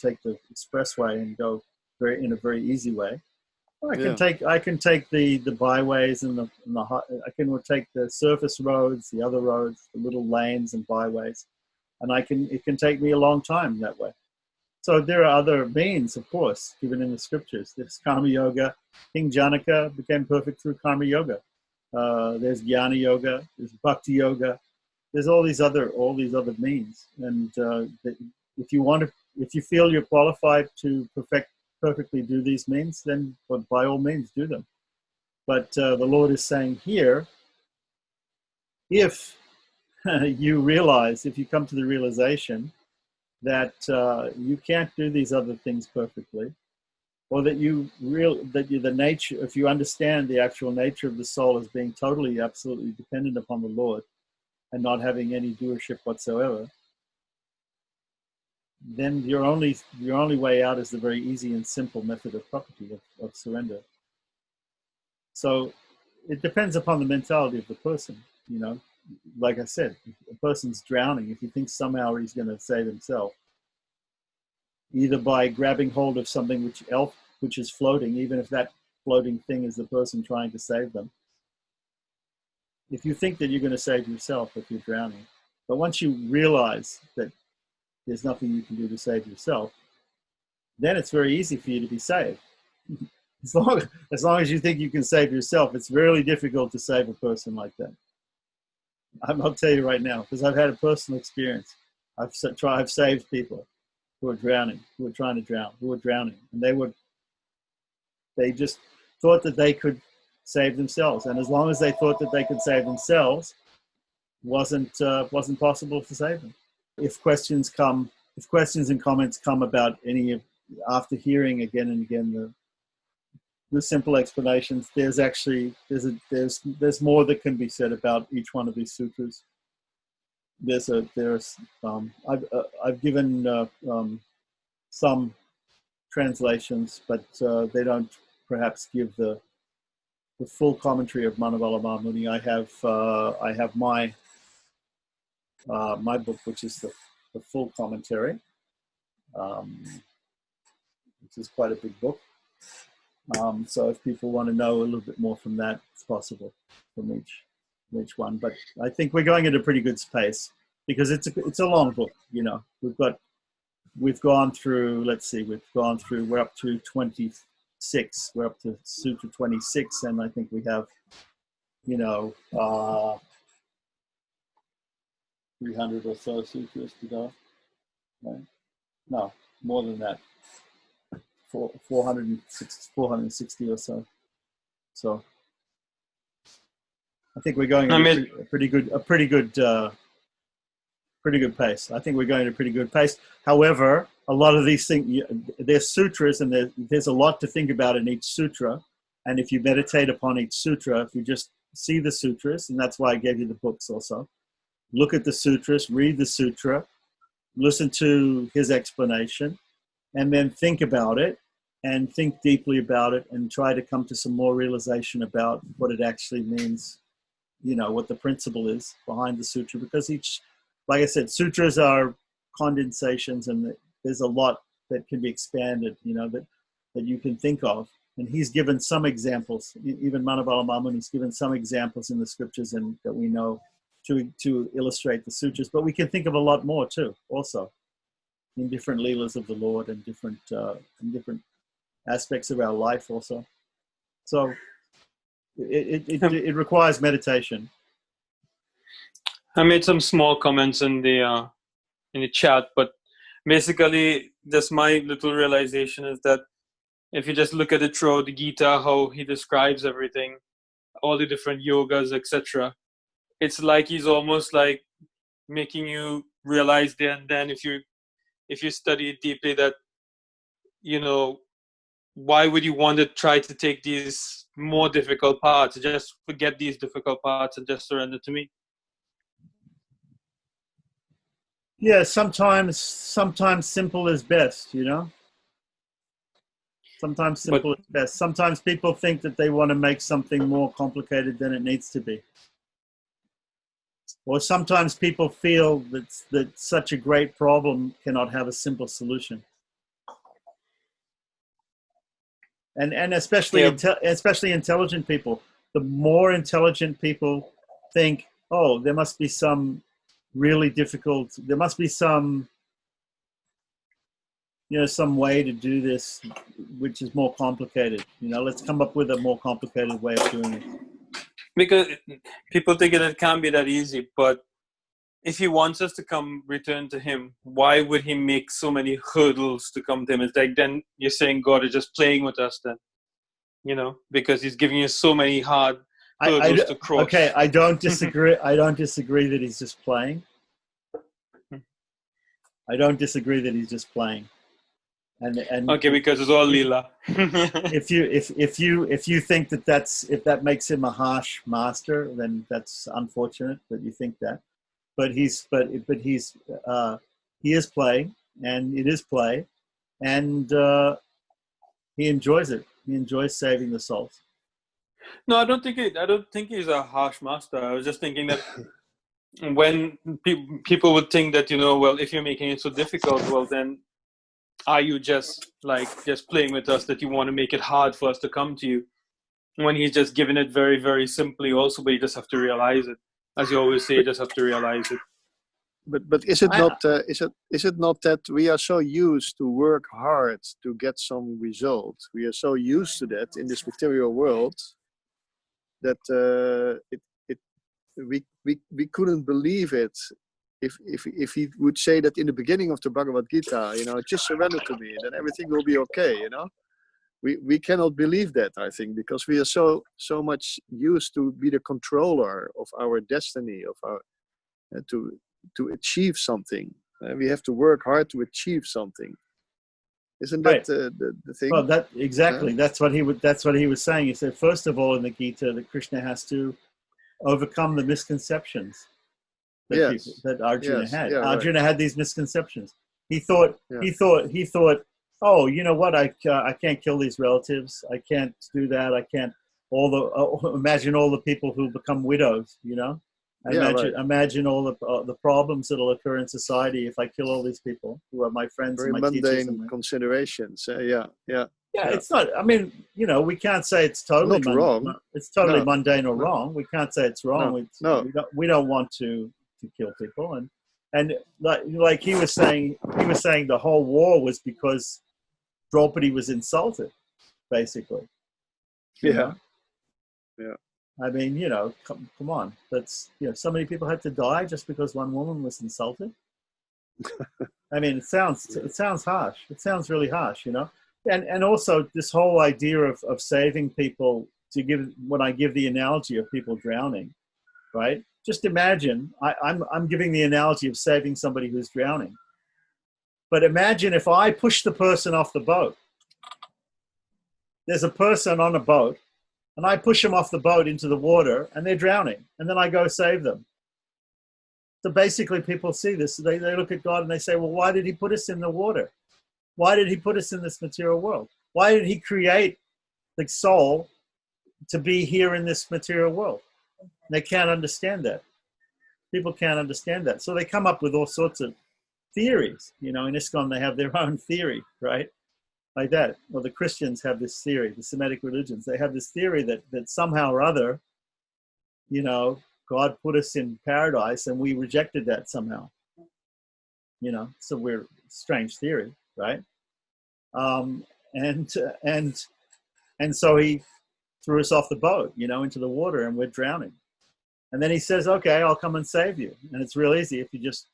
take the expressway and go in a very easy way. Or I can take the byways and I can take the surface roads, the other roads, the little lanes and byways, and it can take me a long time that way. So there are other means, of course, given in the scriptures. There's Karma Yoga. King Janaka became perfect through Karma Yoga. There's Jnana Yoga. There's Bhakti Yoga. There's all these other means. And if you feel you're qualified to perfectly do these means, then by all means do them. But the Lord is saying here, if you come to the realization that you can't do these other things perfectly, or that the nature, if you understand the actual nature of the soul as being totally, absolutely dependent upon the Lord and not having any doership whatsoever, then your only way out is the very easy and simple method of property, of surrender. So it depends upon the mentality of the person, you know. Like I said, if a person's drowning, if he thinks somehow he's going to save himself, either by grabbing hold of something which is floating, even if that floating thing is the person trying to save them. If you think that you're going to save yourself if you're drowning, but once you realize that there's nothing you can do to save yourself, then it's very easy for you to be saved. As long as you think you can save yourself, it's really difficult to save a person like that. I'll tell you right now, because I've had a personal experience. I've saved people who are drowning, who are trying to drown, who are drowning, and they just thought that they could save themselves, and as long as they thought that they could save themselves, wasn't possible to save them. If questions and comments come about any of, after hearing again and again the simple explanations, there's more that can be said about each one of these sutras. I've given some translations, but they don't perhaps give the full commentary of Manavala Muni. I have my book, which is the full commentary, which is quite a big book. So if people want to know a little bit more from that, it's possible from each one. But I think we're going at a pretty good pace because it's a long book. You know, we've gone through. Let's see, we're up to 26. We're up to Sutra 26, and I think we have, 300 or so sutras to go. Right? No, more than that. 460 or so. So I think we're going at a pretty good pace. I think we're going at a pretty good pace. However, a lot of these things, there's sutras, and there's a lot to think about in each sutra. And if you meditate upon each sutra, if you just see the sutras, and that's why I gave you the books also, look at the sutras, read the sutra, listen to his explanation, and then think about it, and think deeply about it, and try to come to some more realization about what it actually means, what the principle is behind the sutra. Because like I said, sutras are condensations, and there's a lot that can be expanded, that you can think of. And he's given some examples, even Manavala Mamuni's given some examples in the scriptures and that we know to illustrate the sutras. But we can think of a lot more too, also, in different leelas of the Lord and different aspects of our life also. So it requires meditation. I made some small comments in the chat, but basically just my little realization is that if you just look at it throughout the Gita, how he describes everything, all the different yogas, etc., it's like he's almost like making you realize there and then, if you study it deeply, that why would you want to try to take these more difficult parts? Just forget these difficult parts and just surrender to me. Yeah, sometimes simple is best, Sometimes simple is best. Sometimes people think that they want to make something more complicated than it needs to be. Or sometimes people feel that such a great problem cannot have a simple solution. And especially especially intelligent people. The more intelligent people think, oh, there must be some really difficult, there must be some way to do this which is more complicated. Let's come up with a more complicated way of doing it. Because people think it can't be that easy, but if he wants us to return to him, why would he make so many hurdles to come to him? It's like, then you're saying God is just playing with us then, because he's giving you so many hard hurdles to cross. Okay, I don't disagree. I don't disagree that he's just playing. I don't disagree that he's just playing. And Okay, because it's all lila. if you think if that makes him a harsh master, then that's unfortunate that you think that. But he is playing, and it is play, and he enjoys it. He enjoys saving the souls. No, I don't think he's a harsh master. I was just thinking that when people would think that, well, if you're making it so difficult, well, then are you just playing with us, that you want to make it hard for us to come to you? When he's just giving it very, very simply also, but you just have to realize it. As you always say, you just have to realize it. But is it not that we are so used to work hard to get some result? We are so used to that in this material world that we couldn't believe it if he would say that in the beginning of the Bhagavad Gita, just surrender to me, then everything will be okay. We cannot believe that, I think, because we are so much used to be the controller of our destiny, of our to achieve something. We have to work hard to achieve something. Isn't that Right. the thing? Well, exactly. That's what he was saying. He said, first of all, in the Gita, that Krishna has to overcome the misconceptions that Arjuna had. Yeah, Arjuna right. had these misconceptions. He thought, oh, you know what? I can't kill these relatives. I can't do that. I can't. Imagine all the people who become widows. Imagine all the problems that'll occur in society if I kill all these people who are my friends Very and my teachers. mundane considerations. Yeah. It's not. I mean, we can't say it's totally Not wrong. It's totally No. mundane or wrong. We can't say it's wrong. No. We don't want to kill people. And like he was saying the whole war was because Draupadi was insulted, basically. Yeah. I mean, come on. That's so many people had to die just because one woman was insulted. I mean, it sounds harsh. It sounds really harsh, And also this whole idea of saving people, when I give the analogy of people drowning, right? Just imagine, I'm giving the analogy of saving somebody who's drowning. But imagine if I push the person off the boat. There's a person on a boat, and I push them off the boat into the water, and they're drowning, and then I go save them. So basically people see this, they look at God and they say, well, why did he put us in the water? Why did he put us in this material world? Why did he create the soul to be here in this material world? They can't understand that. People can't understand that. So they come up with all sorts of theories. In ISKCON, they have their own theory, right? Like that. Well, the Christians have this theory, the Semitic religions, they have this theory that somehow or other, God put us in paradise and we rejected that somehow. So we're strange theory, right? And so he threw us off the boat, into the water, and we're drowning. And then he says, okay, I'll come and save you. And it's real easy. If you just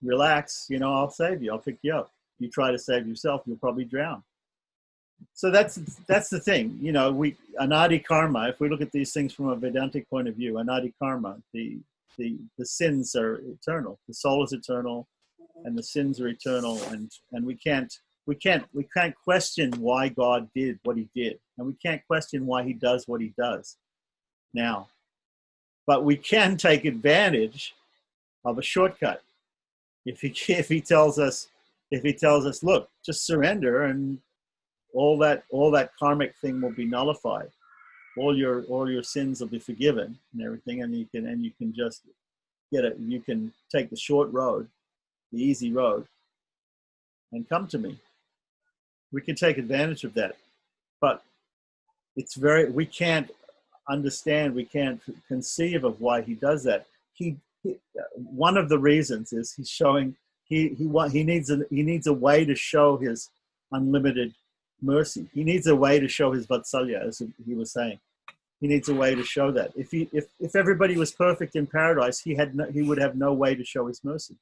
relax, I'll save you. I'll pick you up. If you try to save yourself, you'll probably drown. So that's the thing. Anadi karma, if we look at these things from a Vedantic point of view, anadi karma, the sins are eternal. The soul is eternal and the sins are eternal, and we can't question why God did what he did, and we can't question why he does what he does now. But we can take advantage of a shortcut. If he tells us, look, just surrender, and all that karmic thing will be nullified. All your sins will be forgiven and everything, and you can just get it. You can take the short road, the easy road, and come to me. We can take advantage of that, but we can't understand, we can't conceive of why he does that. One of the reasons is he's showing he needs a way to show his unlimited mercy. He needs a way to show his vatsalya, as he was saying. He needs a way to show that. If everybody was perfect in paradise, he would have no way to show his mercy.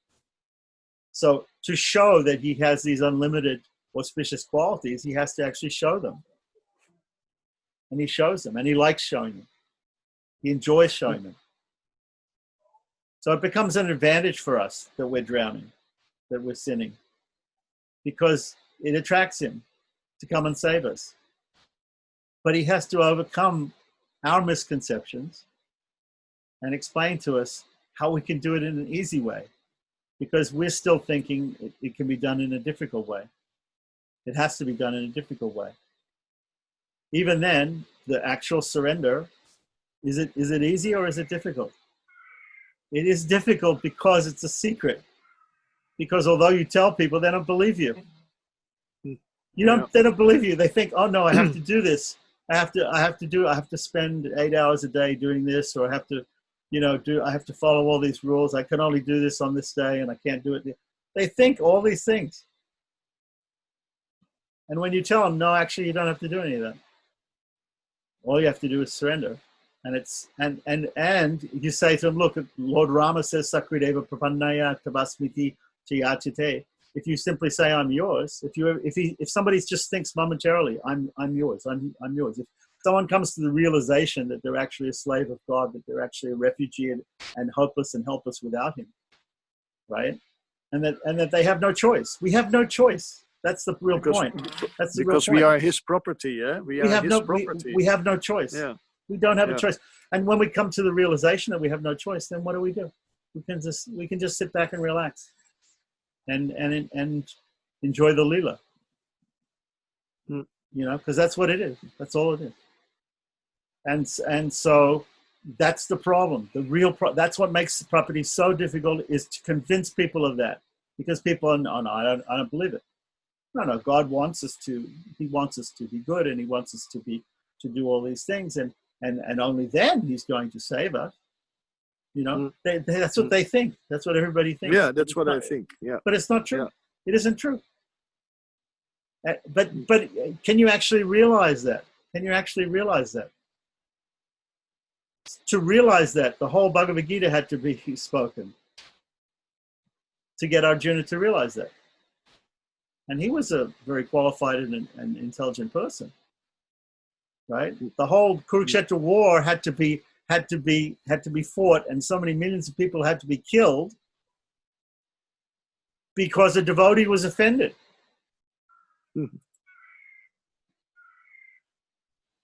So to show that he has these unlimited auspicious qualities, he has to actually show them. And he shows them, and he likes showing them. He enjoys showing them. So it becomes an advantage for us that we're drowning, that we're sinning. Because it attracts him to come and save us. But he has to overcome our misconceptions and explain to us how we can do it in an easy way, because we're still thinking it can be done in a difficult way. It has to be done in a difficult way. Even then, the actual surrender, is it easy or is it difficult? It is difficult because it's a secret. Because although you tell people, they don't believe you. They don't believe you. They think, oh no, I have to do this. I have to spend 8 hours a day doing this, or I have to, I have to follow all these rules. I can only do this on this day and I can't do it. They think all these things. And when you tell them, no, actually, you don't have to do any of that. All you have to do is surrender. And it's and you say to them, look, Lord Rama says, Sakrideva Prapannaya Tabasmiti Chayachite. If you simply say I'm yours, if somebody just thinks momentarily, I'm yours, I'm yours. If someone comes to the realization that they're actually a slave of God, that they're actually a refugee and hopeless and helpless without him, right? And that they have no choice. We have no choice. That's the real point. That's the real point. Because we are his property, yeah? We have his property. We have no choice. Yeah. We don't have a choice. And when we come to the realization that we have no choice, then what do? We can just sit back and relax and enjoy the lila. Because that's what it is. That's all it is. And so that's the problem. The real that's what makes the property so difficult, is to convince people of that, because people are, no, I don't believe it. No, God wants us to. He wants us to be good, and he wants us to do all these things, and only then he's going to save us. That's what they think. That's what everybody thinks. Yeah, that's what I think. Yeah, but it's not true. Yeah. It isn't true. But can you actually realize that? Can you actually realize that? To realize that, the whole Bhagavad Gita had to be spoken to get Arjuna to realize that. And he was a very qualified and intelligent person, right? The whole Kurukshetra war had to be fought, and so many millions of people had to be killed because a devotee was offended. Mm-hmm.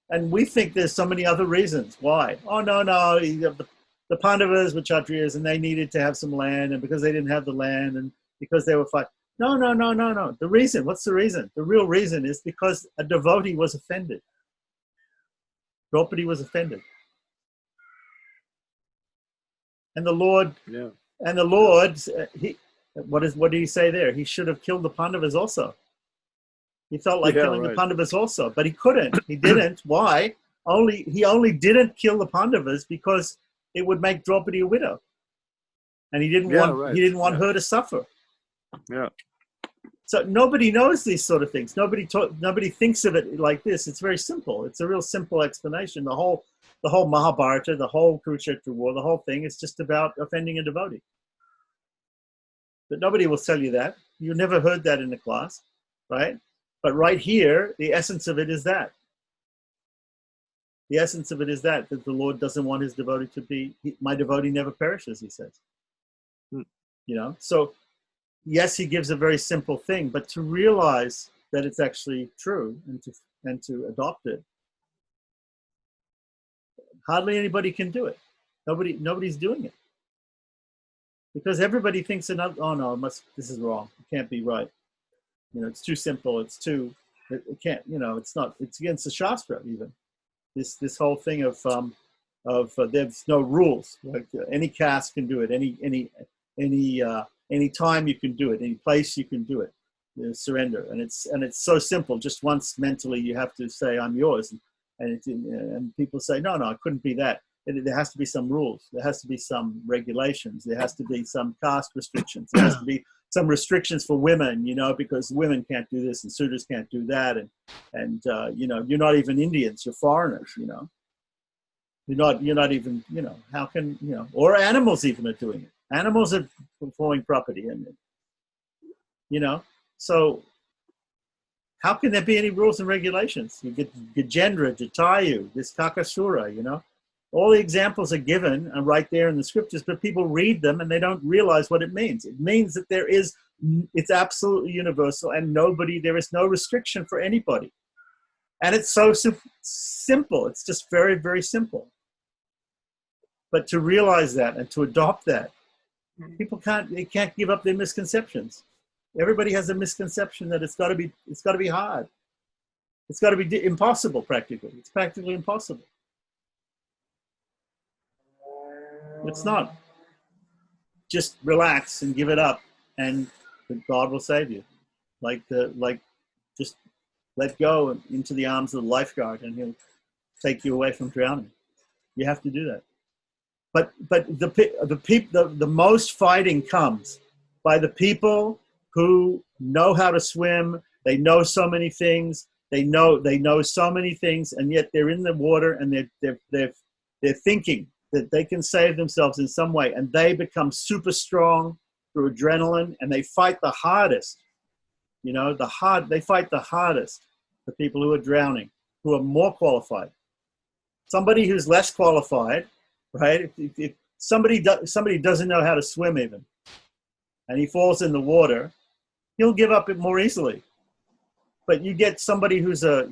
And we think there's so many other reasons why. Oh, no, the Pandavas were Kshatriyas and they needed to have some land, and because they didn't have the land and because they were fighting. No. The reason, what's the reason? The real reason is because a devotee was offended. Draupadi was offended. And the Lord, what did he say there? He should have killed the Pandavas also. He felt like killing the Pandavas also, but he couldn't. He didn't. Why? He only didn't kill the Pandavas because it would make Draupadi a widow, and he didn't want her to suffer. Yeah. So nobody knows these sort of things. Nobody thinks of it like this. It's very simple. It's a real simple explanation. The whole Mahabharata, the whole Kurukshetra war, the whole thing is just about offending a devotee. But nobody will tell you that. You never heard that in the class, right? But right here, the essence of it is that. The essence of it is that the Lord doesn't want his devotee to be, my devotee never perishes, he says. So yes, he gives a very simple thing, but to realize that it's actually true and to adopt it, hardly anybody can do it. Nobody's doing it. Because everybody thinks this is wrong. It can't be right. It's too simple. It can't, it's not, it's against the Shastra even. This whole thing of there's no rules. Like any caste can do it. Any time you can do it. Any place you can do it. Surrender. And it's so simple. Just once mentally you have to say, I'm yours. And people say, no, I couldn't be that. There has to be some rules. There has to be some regulations. There has to be some caste restrictions. There has to be some restrictions for women, because women can't do this and suitors can't do that. And you're not even Indians, you're foreigners, You're not even, how can, or animals even are doing it. Animals are performing property. And, so how can there be any rules and regulations? You get Gajendra, Jatayu, this Kakasura, All the examples are given and right there in the scriptures, but people read them and they don't realize what it means. It means that there is It's absolutely universal, and there is no restriction for anybody. And it's so simple. It's just very, very simple. But to realize that and to adopt that, people can't give up their misconceptions. Everybody has a misconception that it's got to be hard. It's got to be impossible, practically. It's practically impossible. It's not. Just relax and give it up, and God will save you. Just let go into the arms of the lifeguard, and he'll take you away from drowning. You have to do that. But the most fighting comes by the people who know how to swim. They know so many things. They know so many things, and yet they're in the water, and they're thinking that they can save themselves in some way, and they become super strong through adrenaline, and they fight the hardest. They fight the hardest. The people who are drowning, who are more qualified. Somebody who's less qualified, right? If somebody doesn't know how to swim even, and he falls in the water, he'll give up it more easily. But you get somebody who's he's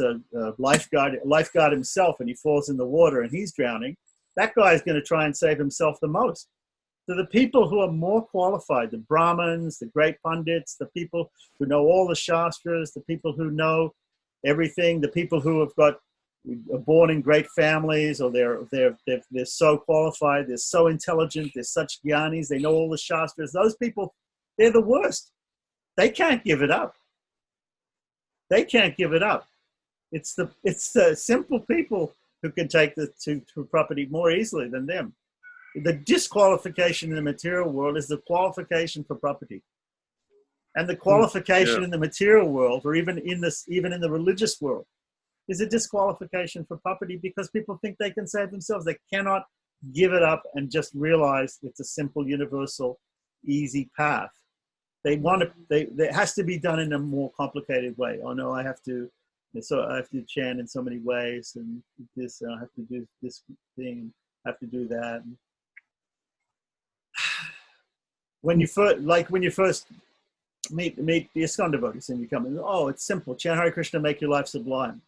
a lifeguard himself, and he falls in the water and he's drowning. That guy's going to try and save himself the most. So the people who are more qualified, the Brahmins, the great pundits, the people who know all the Shastras, the people who know everything, the people who are born in great families, or they're so qualified, they're so intelligent, they're such jnanis, they know all the Shastras. Those people, they're the worst. They can't give it up. They can't give it up. It's the simple people who can take to property more easily than them. The disqualification in the material world is the qualification for property. And the qualification in the material world, or even in the religious world, is a disqualification for property, because people think they can save themselves. They cannot give it up and just realize it's a simple, universal, easy path. It has to be done in a more complicated way. Oh no, I have to chant in so many ways, and this, and I have to do this thing, I have to do that. When you first meet the ISKCON devotees, and you come in, oh, it's simple. Chant Hare Krishna, make your life sublime.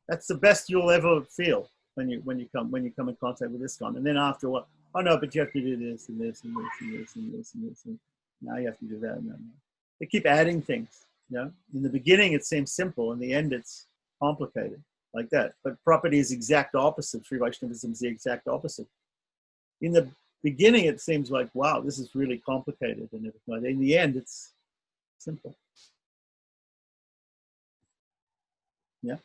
That's the best you'll ever feel when you come in contact with ISKCON. And then after what? Oh no, but you have to do this and this and this and this and this and this, and now you have to do that. And they keep adding things. In the beginning it seems simple, in the end it's complicated, like that. But property is the exact opposite. Sri Vaishnavism is the exact opposite. In the beginning it seems like, wow, this is really complicated and everything. In the end it's simple. Yeah.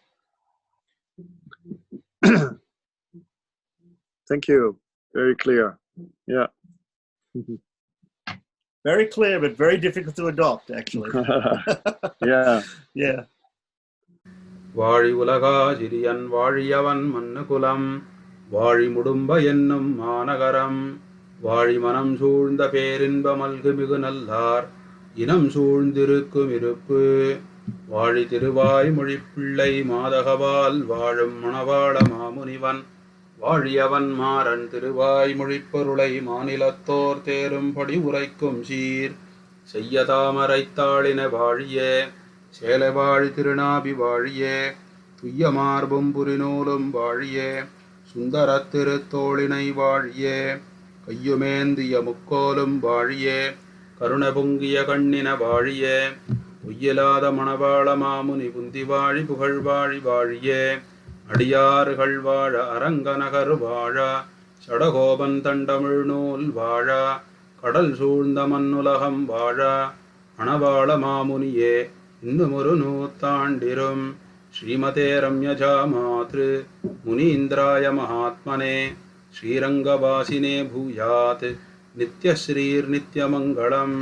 Thank you. Very clear. Yeah. Very clear, but very difficult to adopt, actually. Yeah. Yeah. வாழி உலகாசிரியன் வாழியவன் மன்னுகுலம் வாழி முடும்ப என்னும் மாநகரம் வாழி மனம் சூழ்ந்த பேரின்ப மல்கு மிகு நல்லார் இனம் சூழ்ந்திருக்கும் இருப்பு வாழி திருவாய் மொழிப்பிள்ளை மாதகவால் வாழும் மணவாள மாமுனிவன் வாழியவன் மாறன் திருவாய் மொழிப்பொருளை மாநிலத்தோர் தேரும்படி உரைக்கும் சீர் செய்ய தாமரைத்தாளின வாழியே சேலவாழி திருநாபி வாழியே துய்ய மார்பும் புரிநூலும் வாழியே சுந்தரத் திருத்தோளினை வாழியே கையுமேந்திய முக்கோலும் வாழியே கருண பொங்கிய கண்ணின வாழியே பொய்யிலாத மணவாள மாமுனி புந்தி வாழி புகழ் வாழி வாழியே அடியார்கள் வாழ அரங்கநகர் வாழ சடகோபன் தண்டமிழ் நூல் வாழ கடல் சூழ்ந்த மண்ணுலகம் வாழ மணவாள மாமுனியே இன்னுமொரு நூத்தாண்டிரும் ஸ்ரீமதே ரம்யஜா மாத்ரு முனீந்திராய மகாத்மனே ஸ்ரீரங்கவாசினே பூயாத் நித்யஸ்ரீர் நித்யமங்களம்.